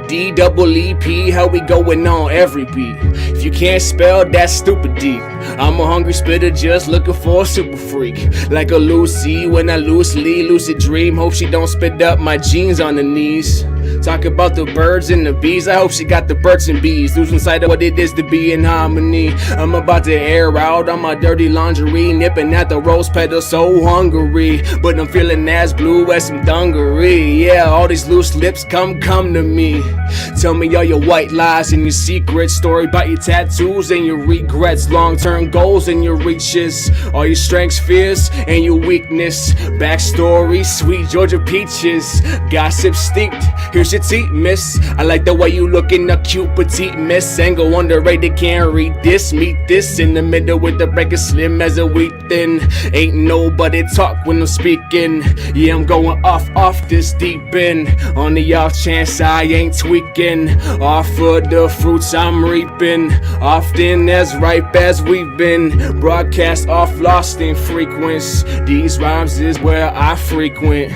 DEEP, how we going on every beat. If you can't spell, that's stupid deep. I'm a hungry spitter just looking for a super freak. Like a Lucy when I loosely lucid dream. Hope she don't spit up my jeans on the knees. Talk about the birds and the bees. I hope she got the birds and bees. Losing sight of what it is to be in harmony. I'm about to air out on my dirty laundry. Nipping at the rose petal so hungry. But I'm feeling as blue as some dungaree. Yeah, all these loose lips come to me. Tell me all your white lies and your secrets. Story about your tattoos and your regrets. Long-term goals and your reaches. All your strengths, fears, and your weakness. Backstory, sweet Georgia peaches. Gossip steeped Here's your tea, miss. I like the way you look in a cute petite miss. Angle underrated, can't read this. Meet this in the middle with the break as slim as a wheat thin. Ain't nobody talk when I'm speaking. Yeah, I'm going off this deep end. On the off chance I ain't tweaking. Off of the fruits I'm reaping. Often as ripe as we've been. Broadcast off lost in frequency. These rhymes is where I frequent.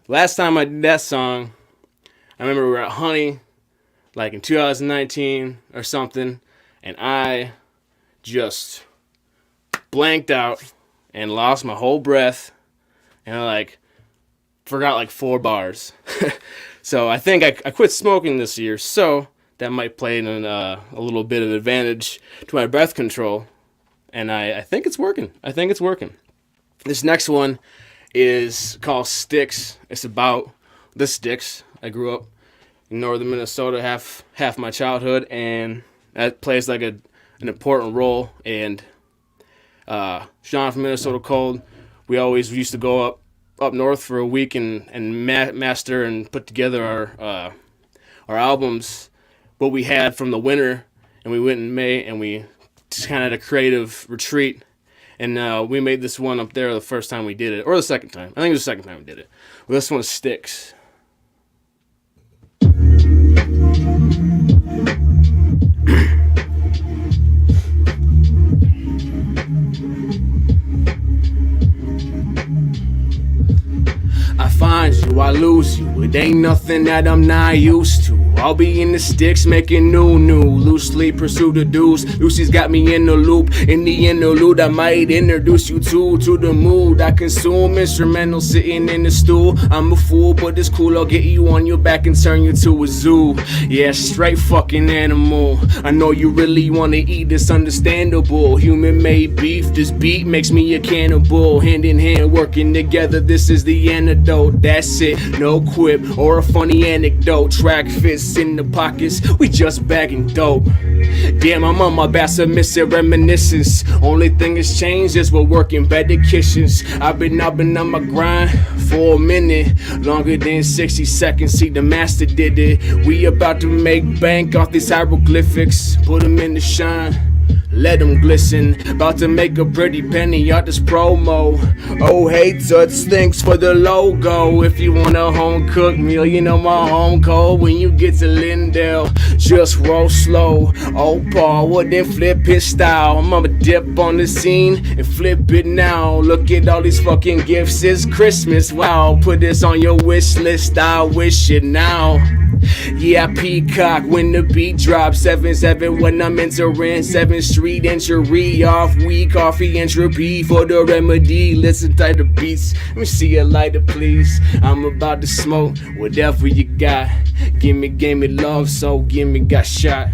Last time I did that song, I remember we were at Honey, like in 2019 or something, and I just blanked out and lost my whole breath, and I like forgot like 4 bars. So I think I quit smoking this year, so that might play in a little bit of advantage to my breath control, and I think it's working. I think it's working. This next one is called Sticks. It's about the sticks. I grew up in northern Minnesota half my childhood, and that plays like an important role. And Sean from Minnesota Cold, we always used to go up north for a week and master and put together our albums, what we had from the winter, and we went in May and we just kind of had a creative retreat. And we made this one up there the first time we did it, or the second time. I think it was the second time we did it. Well, this one Sticks. I find you, I lose you. It ain't nothing that I'm not used to. I'll be in the sticks making new. Loosely pursue the dudes. Lucy's got me in the loop. In the interlude, I might introduce you to the mood I consume. Instrumental sitting in the stool. I'm a fool, but it's cool. I'll get you on your back and turn you to a zoo. Yeah, straight fucking animal. I know you really wanna eat this, understandable. Human-made beef. This beat makes me a cannibal. Hand in hand, working together. This is the antidote. That's it. No quip or a funny anecdote. Track fits in the pockets, we just bagging dope. Damn, I'm on my back, submissive reminiscence. Only thing that's changed is we're working better kitchens. I've been on my grind for a minute, longer than 60 seconds. See, the master did it. We about to make bank off these hieroglyphics. Put them in the shine, let them glisten. About to make a pretty penny out this promo. Oh, hey, Toots, thanks for the logo. If you want a home cooked meal, you know my home code. When you get to Lindale, just roll slow. Oh, Paul, well then flip his style. I'm gonna dip on the scene and flip it now. Look at all these fucking gifts, it's Christmas. Wow, put this on your wish list, I wish it now. Yeah, I peacock when the beat drops. 7-7 when I'm entering 7th Street. Entry off week, coffee entropy for the remedy. Listen tight to beats. Let me see a lighter, please. I'm about to smoke whatever you got. Give me love, so give me got shot.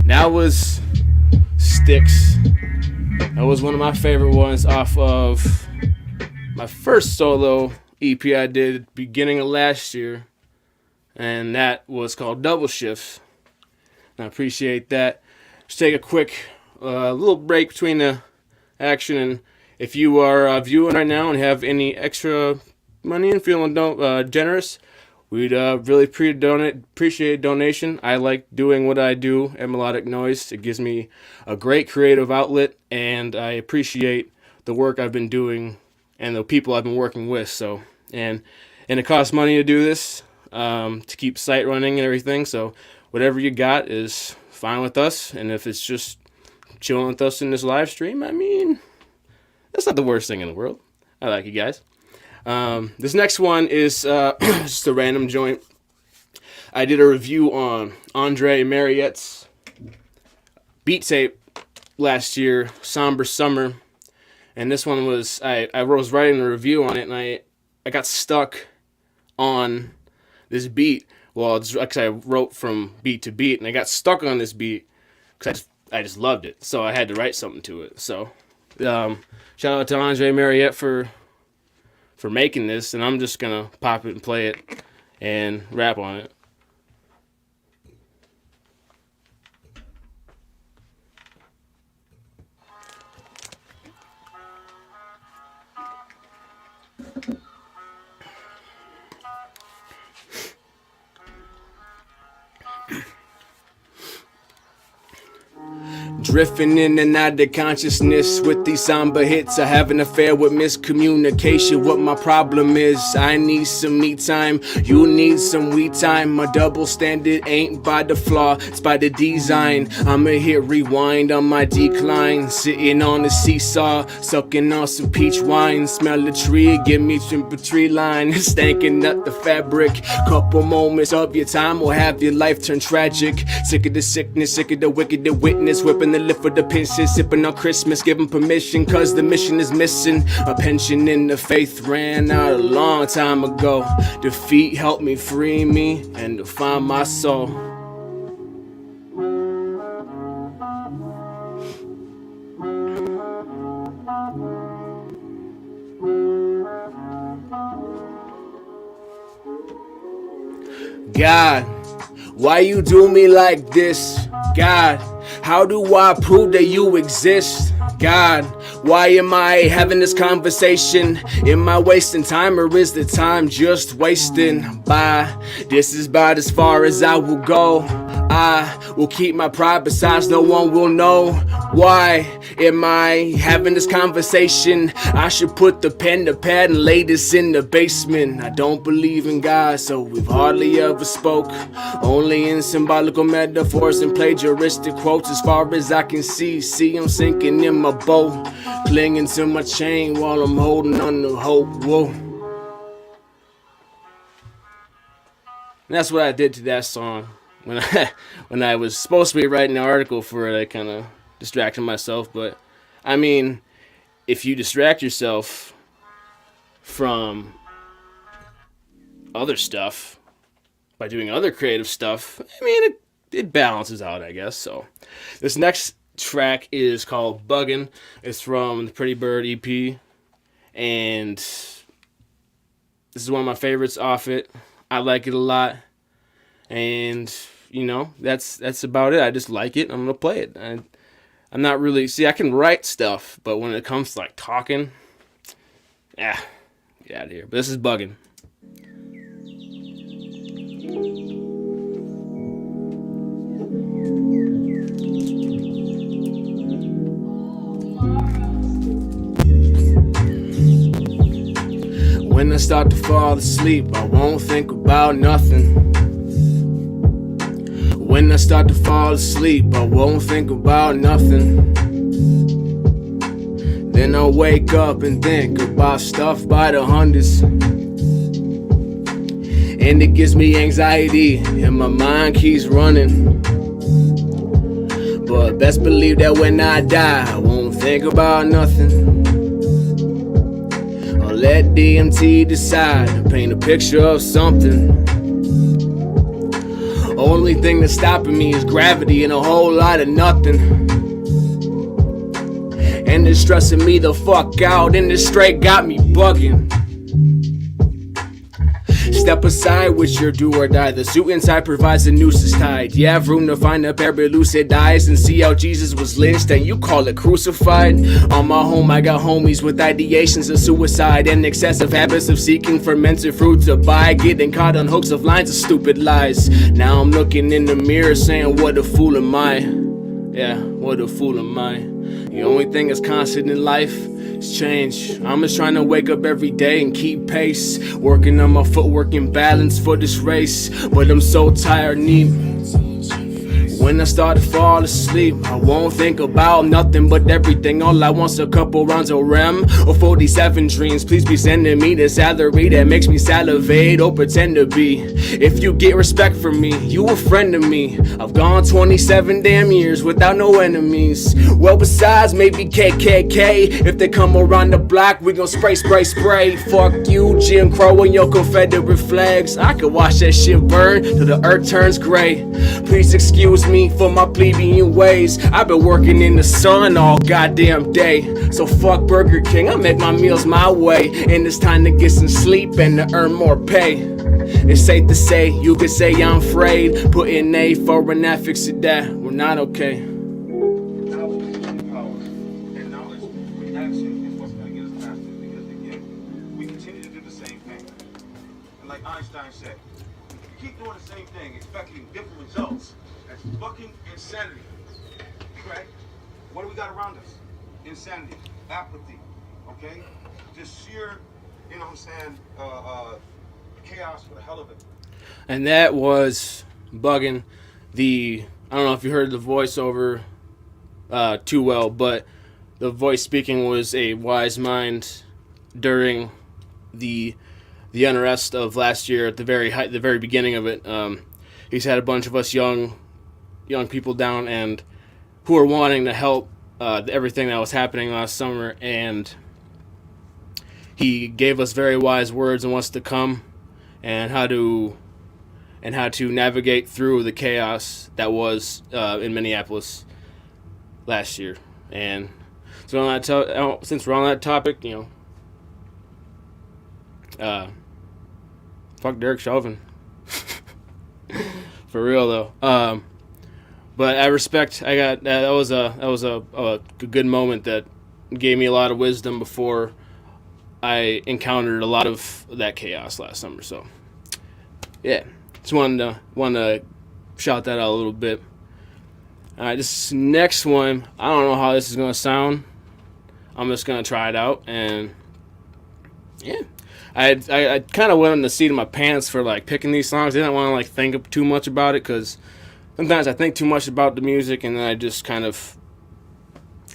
That was Sticks. That was one of my favorite ones off of my first solo EP I did beginning of last year, and that was called Double Shifts. And I appreciate that. Just take a quick little break between the action, and if you are viewing right now and have any extra money and feeling generous, we'd really appreciate donation. I like doing what I do at Melodic Noise. It gives me a great creative outlet, and I appreciate the work I've been doing and the people I've been working with. So, and it costs money to do this, to keep site running and everything. So whatever you got is fine with us. And if it's just chilling with us in this live stream, I mean, that's not the worst thing in the world. I like you guys. This next one is just a random joint. I did a review on Andre Mariette's beat tape last year, Somber Summer. And this one was, I was writing a review on it, and I got stuck on this beat. Well, it's because I wrote from beat to beat, and I got stuck on this beat because I just loved it. So I had to write something to it. So shout out to Andre Mariette for making this, and I'm just going to pop it and play it and rap on it. Drifting in and out of consciousness with these somber hits. I have an affair with miscommunication. What my problem is, I need some me time. You need some we time. My double standard ain't by the flaw, it's by the design. I'ma hit rewind on my decline. Sitting on the seesaw, sucking on some peach wine. Smell the tree, give me tree line. Stanking up the fabric. Couple moments of your time will have your life turn tragic. Sick of the sickness, sick of the wicked, the witness. Whipping the lip for the pinches, sipping on Christmas. Give 'em permission, cause the mission is missing. A pension in the faith ran out a long time ago. Defeat helped me free me and to find my soul. God, why you do me like this? God, how do I prove that you exist? God, why am I having this conversation? Am I wasting time or is the time just wasting by? This is about as far as I will go. I will keep my pride, besides no one will know. Why am I having this conversation? I should put the pen to pad and lay this in the basement. I don't believe in God, so we've hardly ever spoke. Only in symbolical metaphors and plagiaristic quotes. As far as I can see I'm sinking in my boat, clinging to my chain while I'm holding on to hope. Whoa. And that's what I did to that song when I was supposed to be writing an article for it. I kind of distracted myself, but I mean, if you distract yourself from other stuff by doing other creative stuff, I mean, it balances out, I guess. So this next track is called Buggin'. It's from the Pretty Bird EP, and this is one of my favorites off it. I like it a lot, and you know, that's about it. I just like it. I'm gonna play it. I'm not really, I can write stuff, but when it comes to like talking, get out of here. But this is Buggin'. When I start to fall asleep, I won't think about nothing. When I start to fall asleep, I won't think about nothing. Then I'll wake up and think about stuff by the hundreds. And it gives me anxiety, and my mind keeps running. But best believe that when I die, I won't think about nothing. I'll let DMT decide to paint a picture of something. Only thing that's stopping me is gravity and a whole lot of nothing. And it's stressing me the fuck out, and it straight got me bugging. Step aside with your do or die. The suit inside provides the nooses tied. You have room to find a pair of lucid eyes and see how Jesus was lynched and you call it crucified. On my home I got homies with ideations of suicide and excessive habits of seeking fermented fruit to buy. Getting caught on hooks of lines of stupid lies. Now I'm looking in the mirror saying what a fool am I. Yeah, what a fool am I. The only thing that's constant in life is change. I'm just trying to wake up every day and keep pace. Working on my footwork and balance for this race. But I'm so tired, when I start to fall asleep, I won't think about nothing but everything. All I want's a couple rounds of REM or 47 dreams. Please be sending me the salary that makes me salivate or pretend to be. If you get respect from me, you a friend of me. I've gone 27 damn years without no enemies. Well, besides maybe KKK. If they come around the block, we gon' spray, spray, spray. Fuck you, Jim Crow, and your Confederate flags. I could watch that shit burn till the earth turns gray. Please excuse me for my plebeian ways. I've been working in the sun all goddamn day. So fuck Burger King, I make my meals my way. And it's time to get some sleep and to earn more pay. It's safe to say, you could say I'm afraid. Putting A for an affix to that, we're not okay. Einstein said, if you keep doing the same thing, expecting different results, that's fucking insanity, right? What do we got around us? Insanity, apathy, okay? Just sheer, you know what I'm saying, chaos for the hell of it. And that was Buggin'. I don't know if you heard the voiceover too well, but the voice speaking was a wise mind during the unrest of last year at the very beginning of it. He's had a bunch of us young people down and who are wanting to help everything that was happening last summer, and he gave us very wise words on what's to come and how to navigate through the chaos that was in Minneapolis last year. And so since we're on that topic, fuck Derek Chauvin. For real though. But I respect. That was a good moment that gave me a lot of wisdom before I encountered a lot of that chaos last summer. So yeah, just wanted to shout that out a little bit. All right, this next one, I don't know how this is gonna sound. I'm just gonna try it out, and yeah, I kind of went on the seat of my pants for like picking these songs. I didn't want to like think too much about it because sometimes I think too much about the music and then I just kind of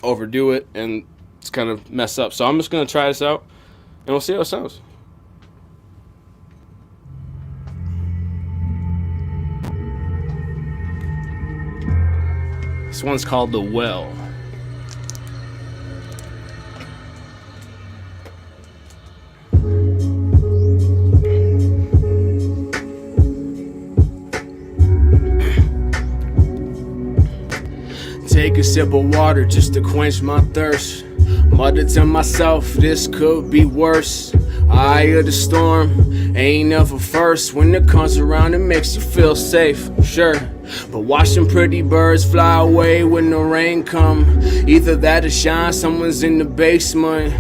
overdo it and it's kind of mess up. So I'm just gonna try this out, and we'll see how it sounds. This one's called The Well. Take a sip of water just to quench my thirst. Mutter to myself, this could be worse. Eye of the storm ain't never first. When it comes around, it makes you feel safe, sure. But watching pretty birds fly away when the rain come. Either that or shine, someone's in the basement.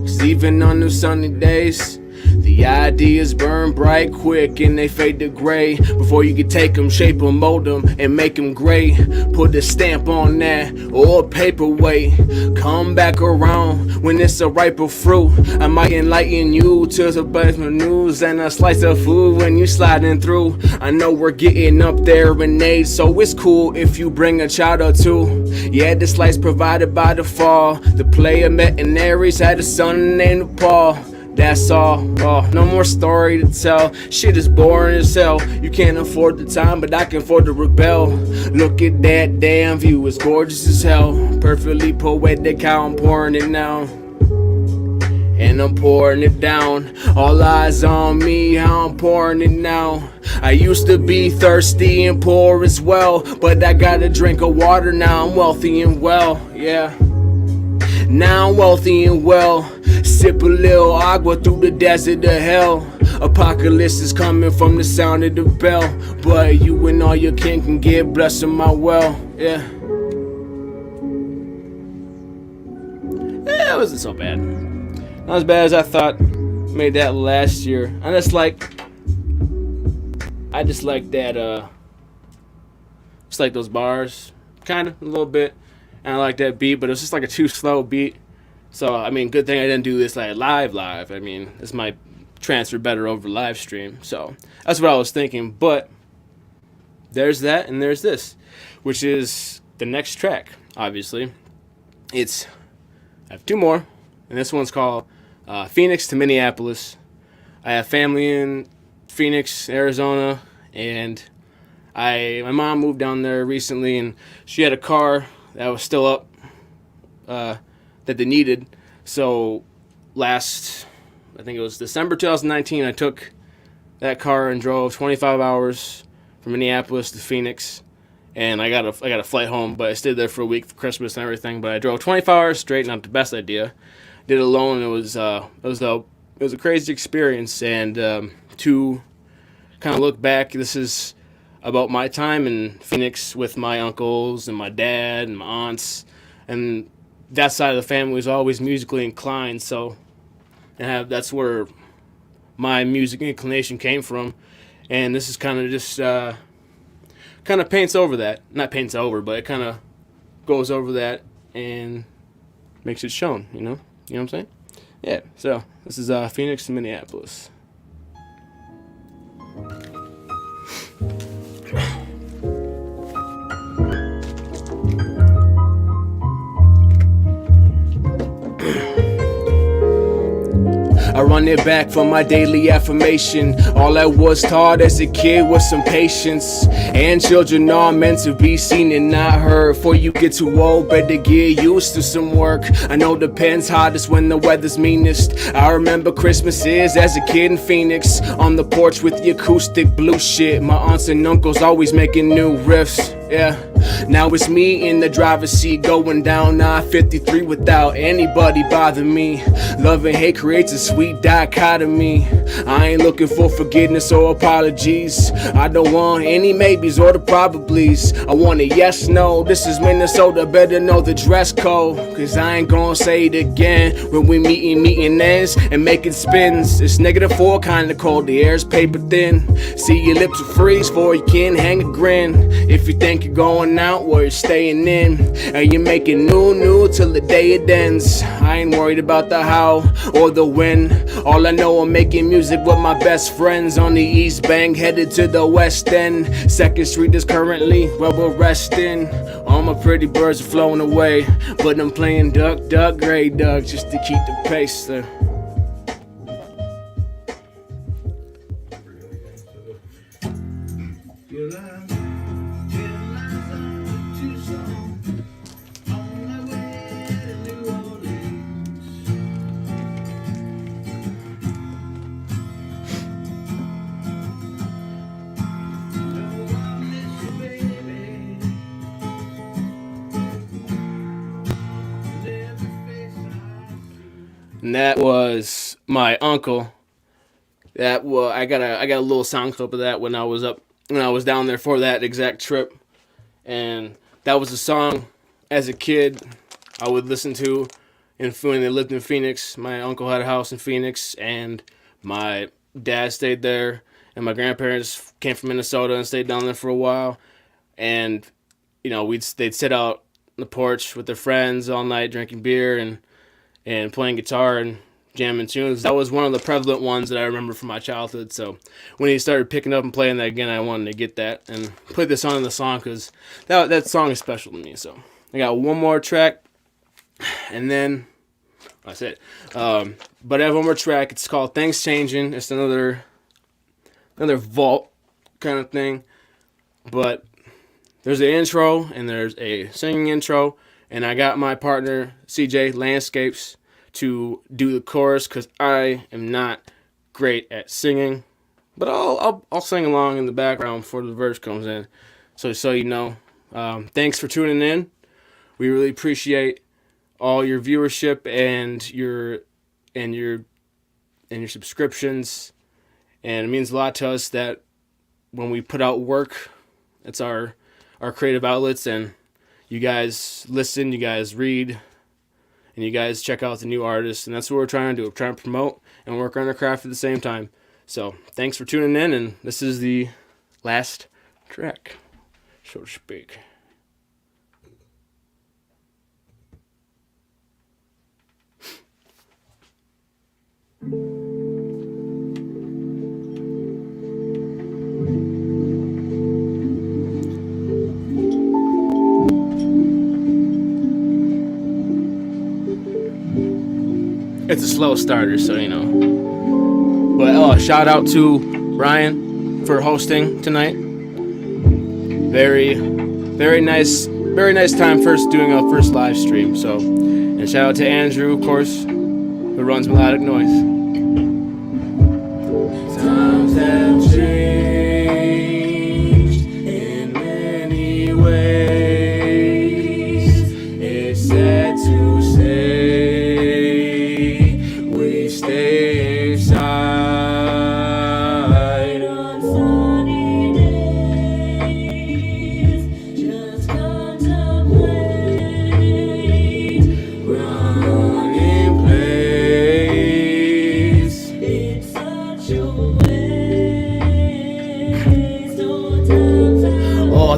'Cause even on them sunny days, the ideas burn bright quick and they fade to gray. Before you can take them, shape them, mold them, and make them great. Put a stamp on that or a paperweight. Come back around when it's a riper fruit. I might enlighten you to the best news and a slice of food when you sliding through. I know we're getting up there in age, so it's cool if you bring a child or two. Yeah, this life's provided by the fall. The player met in Aries, had a son named Paul. That's all. Oh, no more story to tell. Shit is boring as hell. You can't afford the time, but I can afford to rebel. Look at that damn view, it's gorgeous as hell. Perfectly poetic how I'm pouring it now. And I'm pouring it down. All eyes on me, how I'm pouring it now. I used to be thirsty and poor as well, but I got a drink of water now. I'm wealthy and well, yeah. Now I'm wealthy and well. Sip a little agua through the desert of hell. Apocalypse is coming from the sound of the bell. But you and all your kin can get blessed in my well. Yeah. It wasn't so bad. Not as bad as I thought. Made that last year. I just like that just like those bars. Kinda a little bit. And I like that beat, but it was just like a too slow beat. So, I mean, good thing I didn't do this like live. I mean, this might transfer better over live stream. So, that's what I was thinking. But there's that and there's this, which is the next track, obviously. I have two more, and this one's called Phoenix to Minneapolis. I have family in Phoenix, Arizona, and my mom moved down there recently, and she had a car that was still up that they needed. So I think it was December 2019, I took that car and drove 25 hours from Minneapolis to Phoenix, and I got a flight home, but I stayed there for a week for Christmas and everything. But I drove 25 hours straight, not the best idea. Did it alone. It was a crazy experience, and to kind of look back, this is about my time in Phoenix with my uncles and my dad and my aunts, and that side of the family was always musically inclined, so that's where my music inclination came from. And this is kind of just kind of paints over that. Not paints over, but it kind of goes over that and makes it shown, you know what I'm saying? Yeah, so this is Phoenix to Minneapolis. I run it back for my daily affirmation. All I was taught as a kid was some patience. And children are meant to be seen and not heard. Before you get too old, better get used to some work. I know the pen's hottest when the weather's meanest. I remember Christmases as a kid in Phoenix, on the porch with the acoustic blue shit. My aunts and uncles always making new riffs. Yeah, now it's me in the driver's seat going down I-53 without anybody bother me. Love and hate creates a sweet dichotomy. I ain't looking for forgiveness or apologies. I don't want any maybes or the probablys. I want a yes, no. This is Minnesota, better know the dress code. Cause I ain't gonna say it again. When we meeting ends and making spins, it's -4 kinda cold, the air's paper thin. See your lips will freeze before you can hang a grin. If you think you're going out, well, you're staying in. And you're making new till the day it ends. I ain't worried about the how or the when. All I know, I'm making music with my best friends on the East Bank, headed to the West End. 2nd Street is currently where we're resting. All my pretty birds are flowing away, but I'm playing duck, duck, gray duck, just to keep the pace there. And that was my uncle. That was I got a little sound clip of that when I was down there for that exact trip, and that was a song as a kid I would listen to. And when they lived in Phoenix, my uncle had a house in Phoenix, and my dad stayed there, and my grandparents came from Minnesota and stayed down there for a while. And you know, they'd sit out on the porch with their friends all night drinking beer and playing guitar and jamming tunes. That was one of the prevalent ones that I remember from my childhood. So when he started picking up and playing that again, I wanted to get that and put this on in the song because that song is special to me. So I got one more track, and then that's it. But I have one more track. It's called Things Changing. It's another vault kind of thing. But there's an intro and there's a singing intro. And I got my partner, CJ Landscapes, to do the chorus because I am not great at singing. But I'll sing along in the background before the verse comes in. So you know. Thanks for tuning in. We really appreciate all your viewership and your subscriptions. And it means a lot to us that when we put out work, it's our creative outlets, and you guys listen, you guys read, and you guys check out the new artists, and that's what we're trying to do. We're trying to promote and work on our craft at the same time. So thanks for tuning in, and this is the last track, so to speak. It's a slow starter, so you know. But shout out to Ryan for hosting tonight. Very nice time first doing a first live stream. So, and shout out to Andrew, of course, who runs Melodic Noise. Times have changed in many ways. It's sad to say. Stay inside on sunny days, just contemplate, run in place. It's such a waste.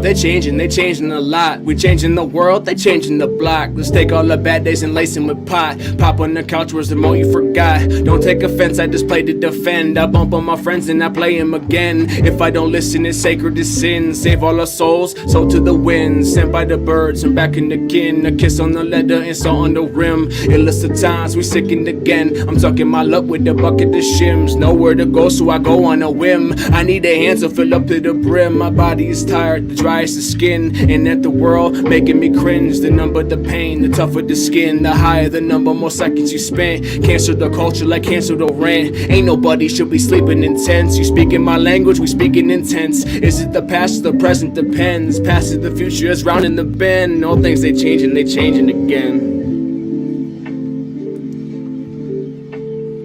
they changing a lot. We changing the world, they changing the block. Let's take all the bad days and lace them with pot. Pop on the couch, where's the mo you forgot? Don't take offense, I just play to defend. I bump on my friends and I play him again. If I don't listen, it's sacred as sin. Save all our souls, sold to the wind. Sent by the birds and back in the kin. A kiss on the leather and salt on the rim. Illest of times, we sickened again. I'm tucking my luck with the bucket of shims. Nowhere to go, so I go on a whim. I need a hand to fill up to the brim. My body is tired, the driest the skin. And at the world, making me cringe. The number, the pain, the tougher the skin. The higher the number, more seconds you spend. Cancel the culture like cancel the rent. Ain't nobody should be sleeping in tents. You speaking my language, we speaking intense. Is it the past or the present? Depends. Past is the future, it's round in the bend. All things they changing again.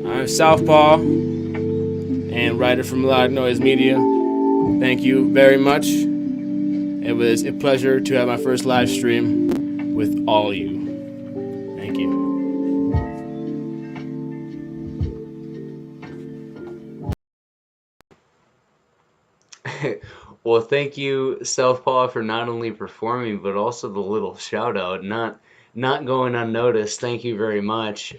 I'm Southpaw and writer from Melodic Noise Media. Thank you very much. It was a pleasure to have my first live stream with all you. Thank you. Well, thank you, Southpaw, for not only performing but also the little shout out, not going unnoticed. Thank you very much.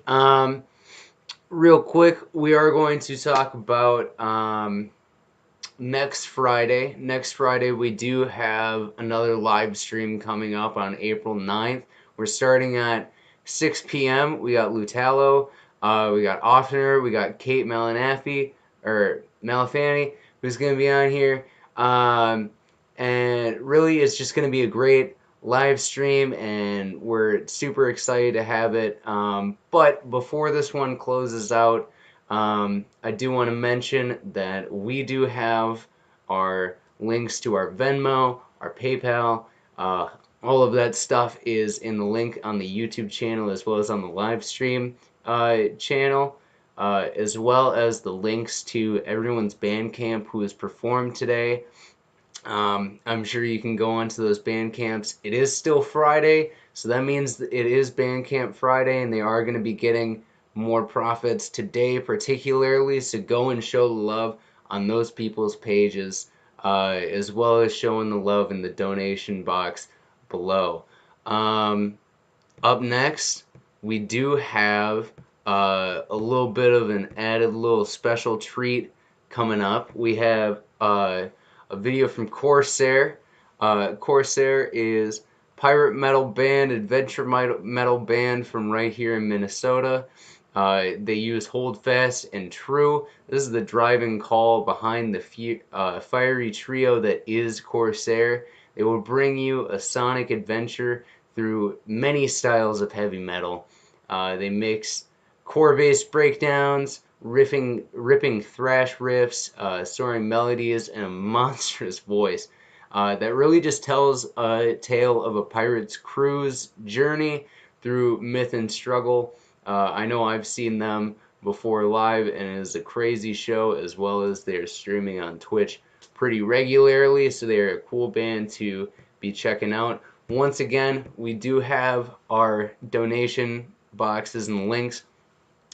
Real quick, we are going to talk about next Friday. Next Friday, we do have another live stream coming up on April 9th. We're starting at 6 p.m. We got Lutalo, we got Offner, we got Kate Malafani, who's going to be on here. And really, it's just going to be a great live stream, and we're super excited to have it. But before this one closes out, I do want to mention that we do have our links to our Venmo, our PayPal, all of that stuff is in the link on the YouTube channel as well as on the live stream channel, as well as the links to everyone's Bandcamp who has performed today. I'm sure you can go onto those Bandcamps. It is still Friday, so that means that it is Bandcamp Friday, and they are going to be getting more profits today particularly, so go and show the love on those people's pages, as well as showing the love in the donation box below. Up next, we do have a little bit of an added little special treat coming up. We have a video from Corsair. Corsair is pirate metal band, adventure metal band from right here in Minnesota. They use Hold Fast and True. This is the driving call behind the fiery trio that is Corsair. They will bring you a sonic adventure through many styles of heavy metal. They mix core-based breakdowns, ripping thrash riffs, soaring melodies, and a monstrous voice that really just tells a tale of a pirate's crew's journey through myth and struggle. I know I've seen them before live, and it is a crazy show, as well as they're streaming on Twitch pretty regularly, so they're a cool band to be checking out. Once again, we do have our donation boxes and links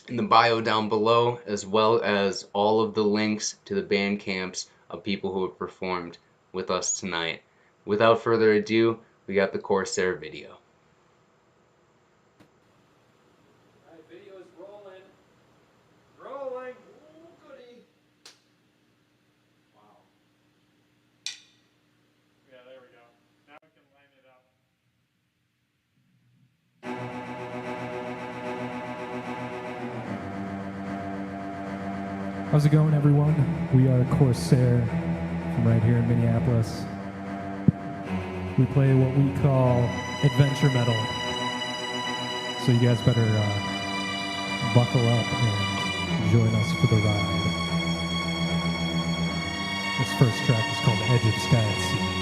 in the bio down below, as well as all of the links to the band camps of people who have performed with us tonight. Without further ado, we got the Corsair video. Alright, video is rolling. Rolling. Ooh, goody. Wow. Yeah, there we go. Now we can line it up. How's it going, everyone? We are Corsair from right here in Minneapolis. We play what we call adventure metal. So you guys better buckle up and join us for the ride. This first track is called Edge of Sky at Sea.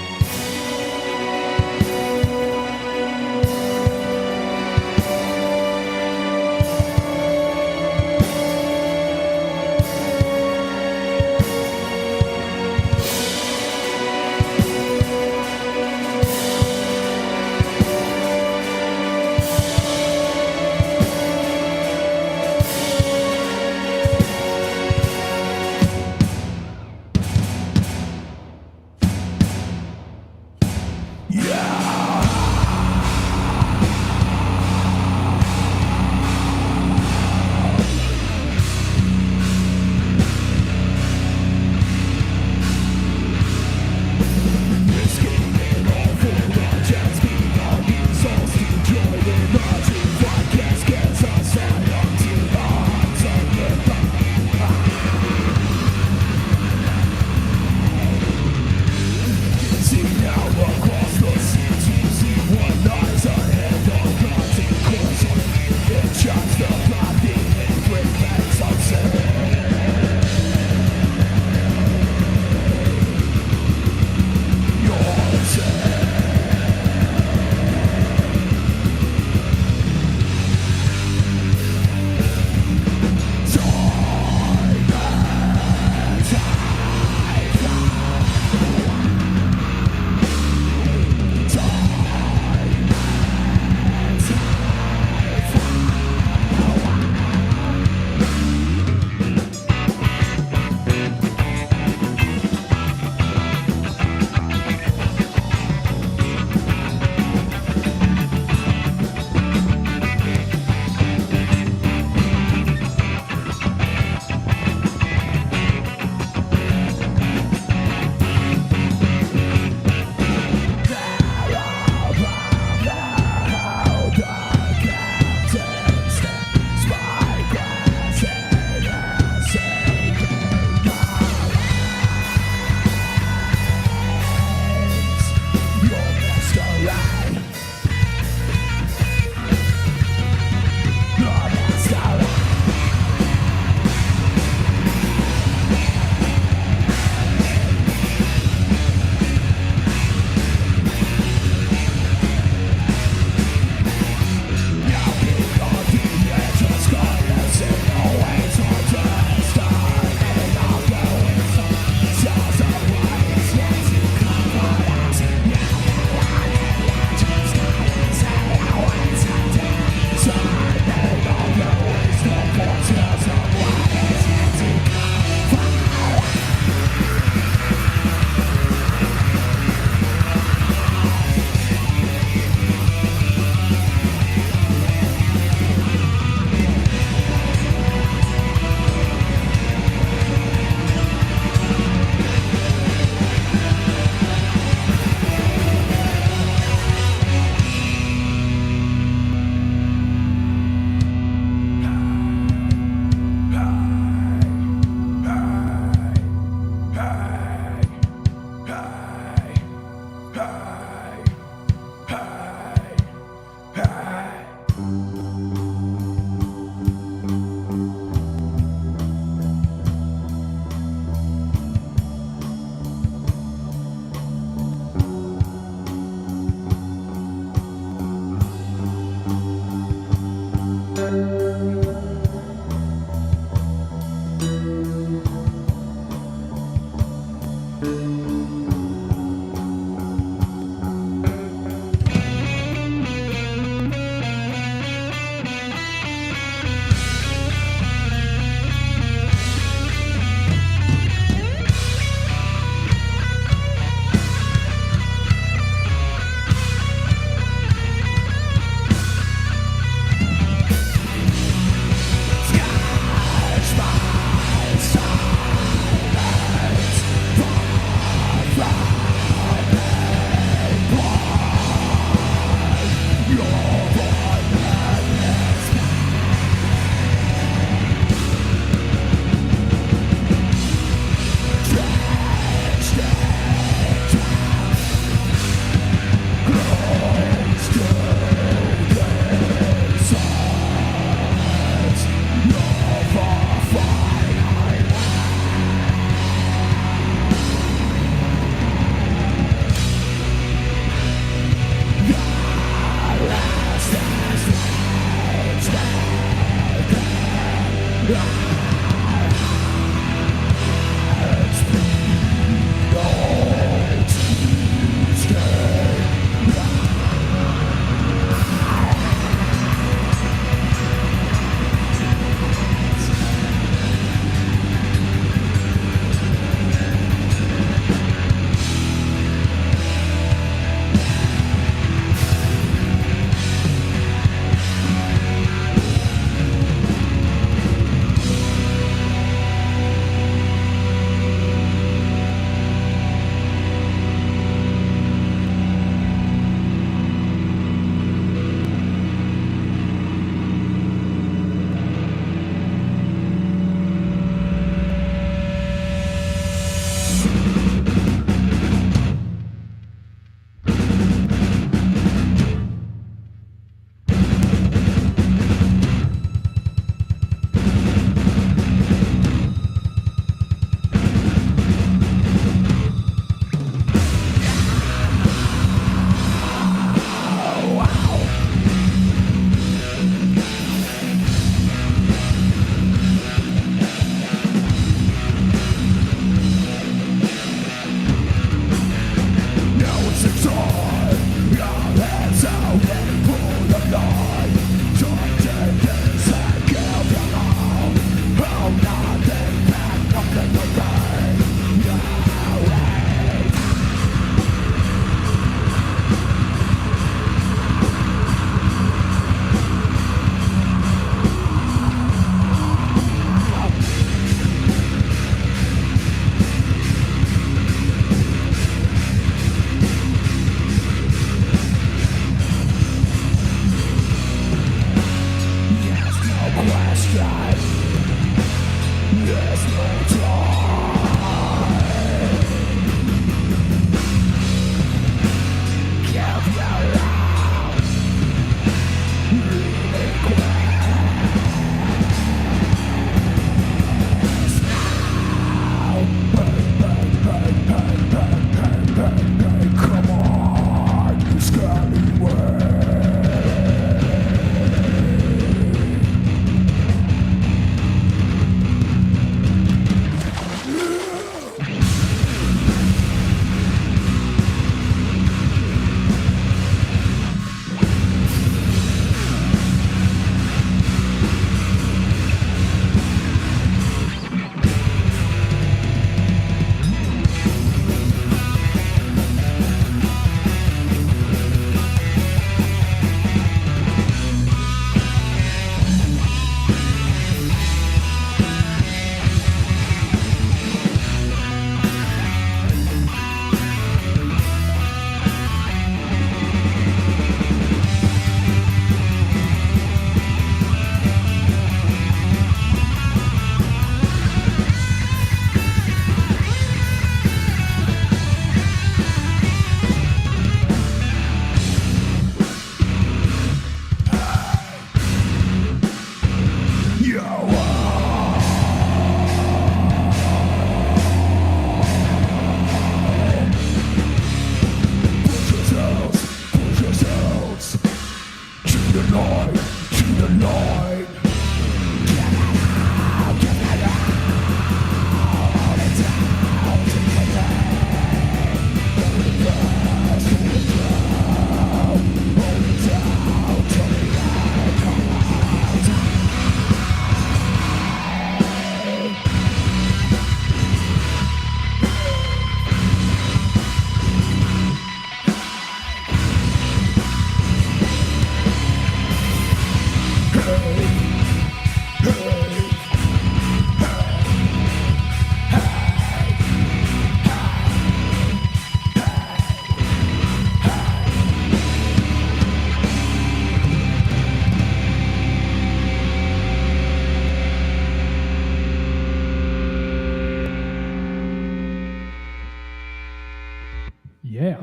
Yeah.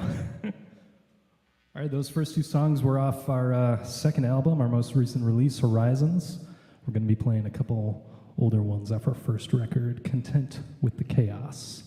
All right, those first two songs were off our second album, our most recent release, Horizons. We're going to be playing a couple older ones off our first record, Content with the Chaos.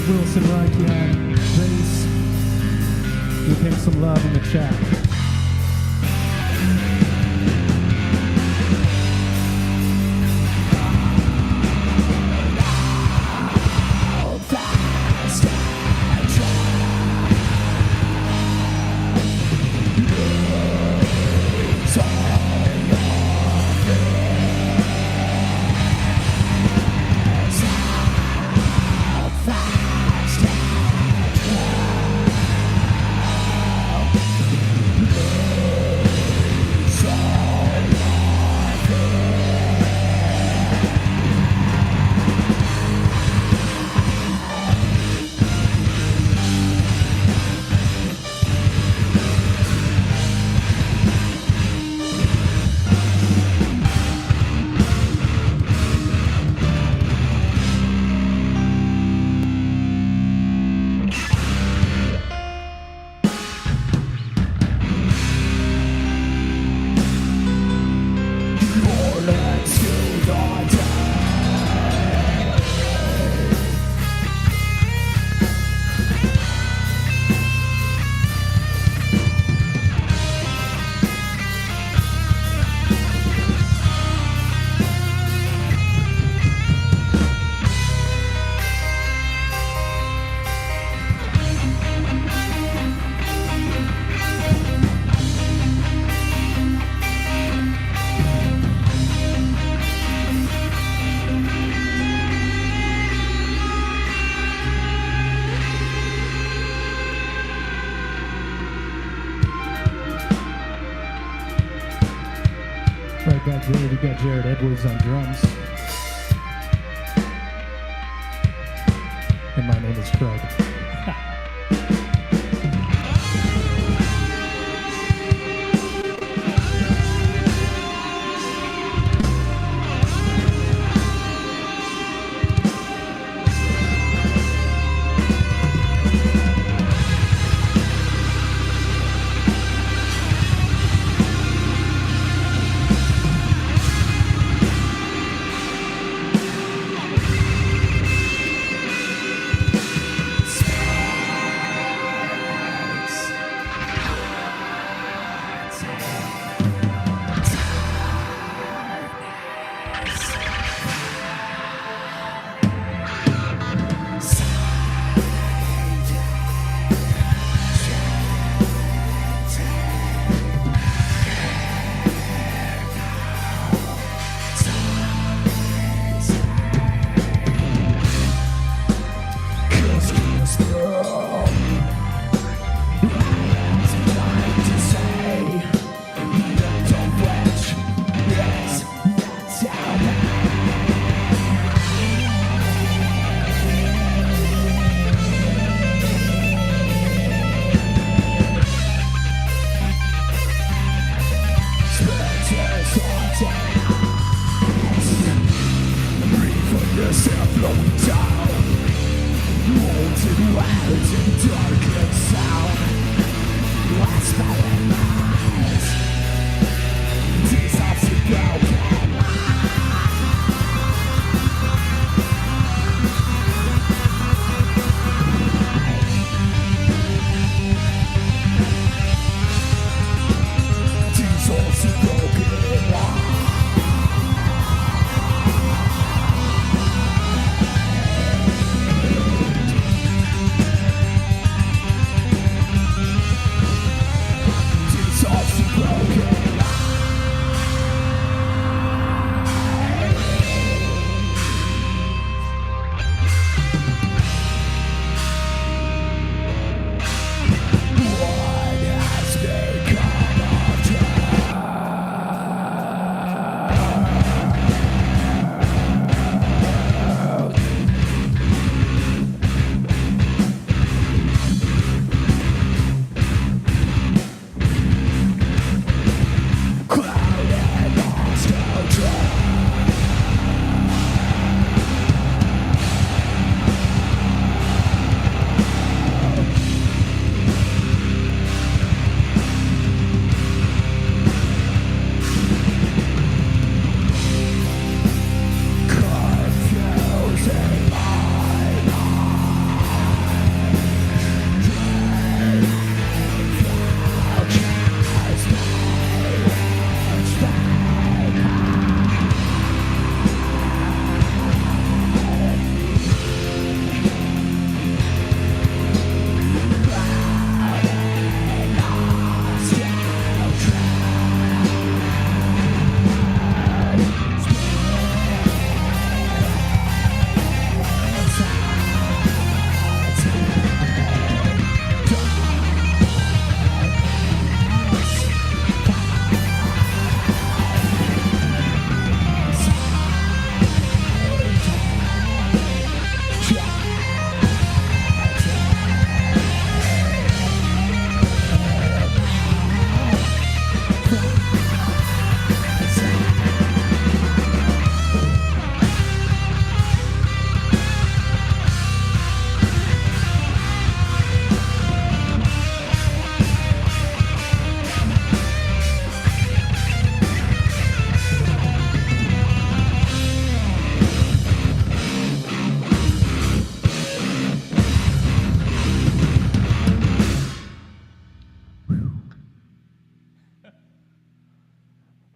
Wilson Rocky on bass. Give him some love in the chat. Today we got Jared Edwards on drums. And my name is Craig.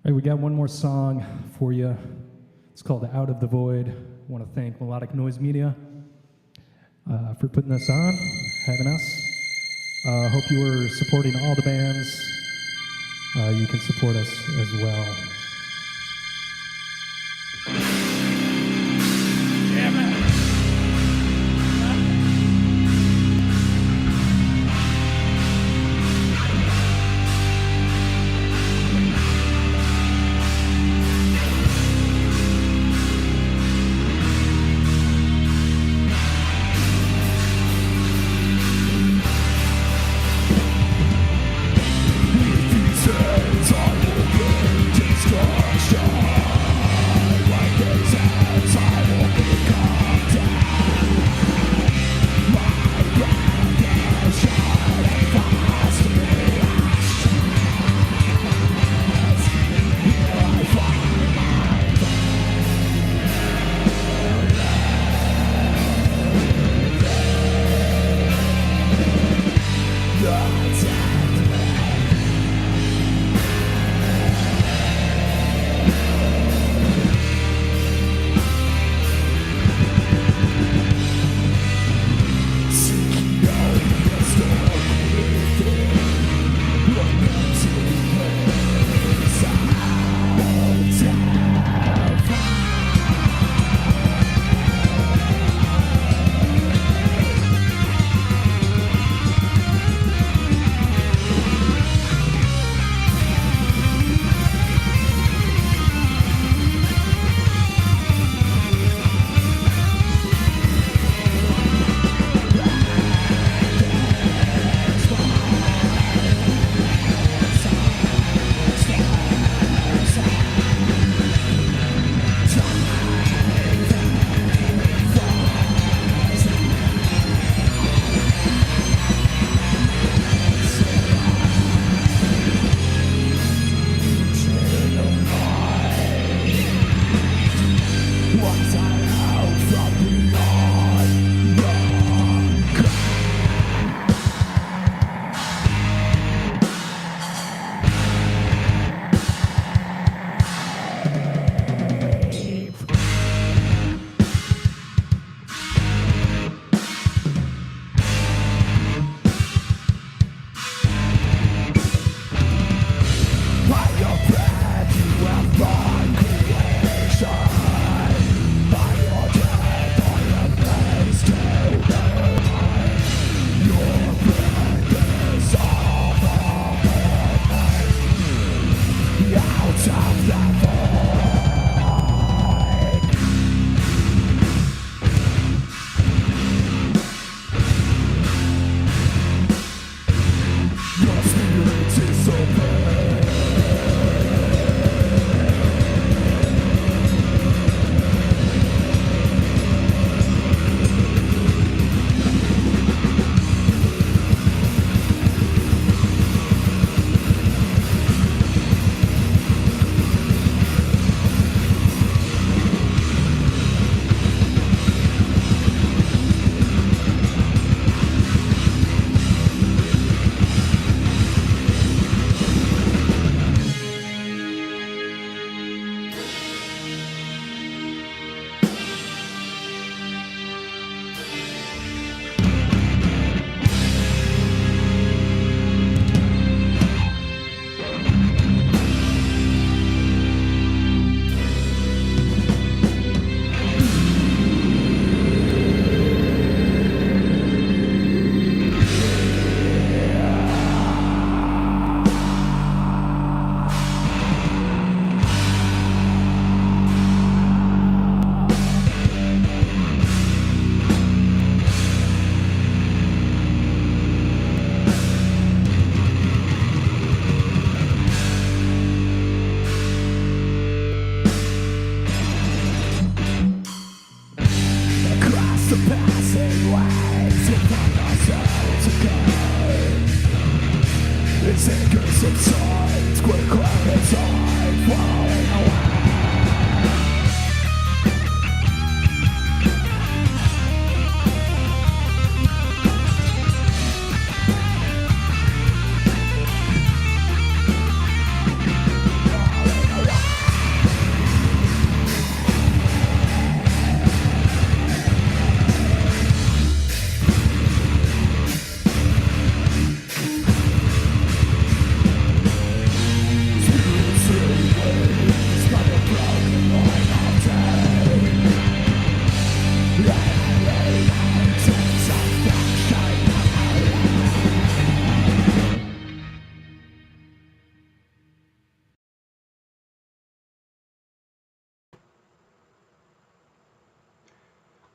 We got one more song for you. It's called Out of the Void. I want to thank Melodic Noise Media for putting this on, having us. Hope you were supporting all the bands. You can support us as well.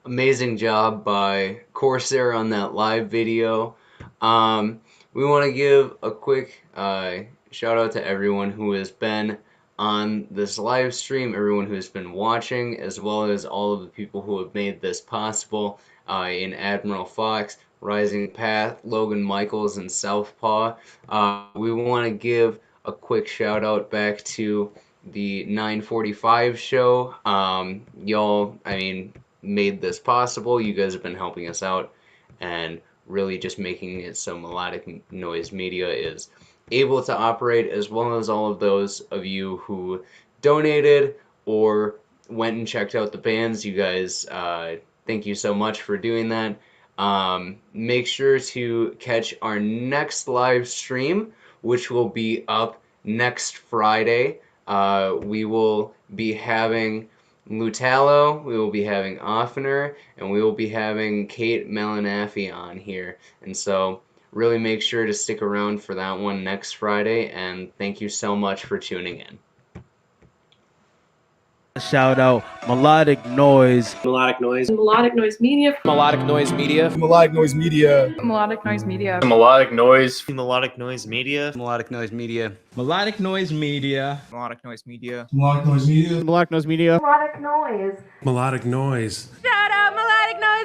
Amazing job by Corsair on that live video. We want to give a quick shout out to everyone who has been on this live stream, everyone who's been watching, as well as all of the people who have made this possible in Admiral Fox, Rising Path, Logan Michaels, and Southpaw. We want to give a quick shout out back to the 945 show. Y'all, I mean, made this possible. You guys have been helping us out and really just making it so Melodic Noise Media is able to operate, as well as all of those of you who donated or went and checked out the bands. You guys, thank you so much for doing that. Make sure to catch our next live stream, which will be up next Friday. We will be having Lutalo, we will be having Offener, and we will be having Kate Malinafi on here. And so really make sure to stick around for that one next Friday, and thank you so much for tuning in. Shout out Melodic Noise. Melodic Noise. Melodic Noise Media. Melodic Noise Media. Melodic Noise Media. Melodic Noise Media. Melodic Noise. Melodic Noise Media. Melodic Noise Media. Melodic Noise Media. Melodic Noise Media. Melodic Noise Media. Melodic Noise Media. Melodic Noise. Melodic Noise. Shout out Melodic Noise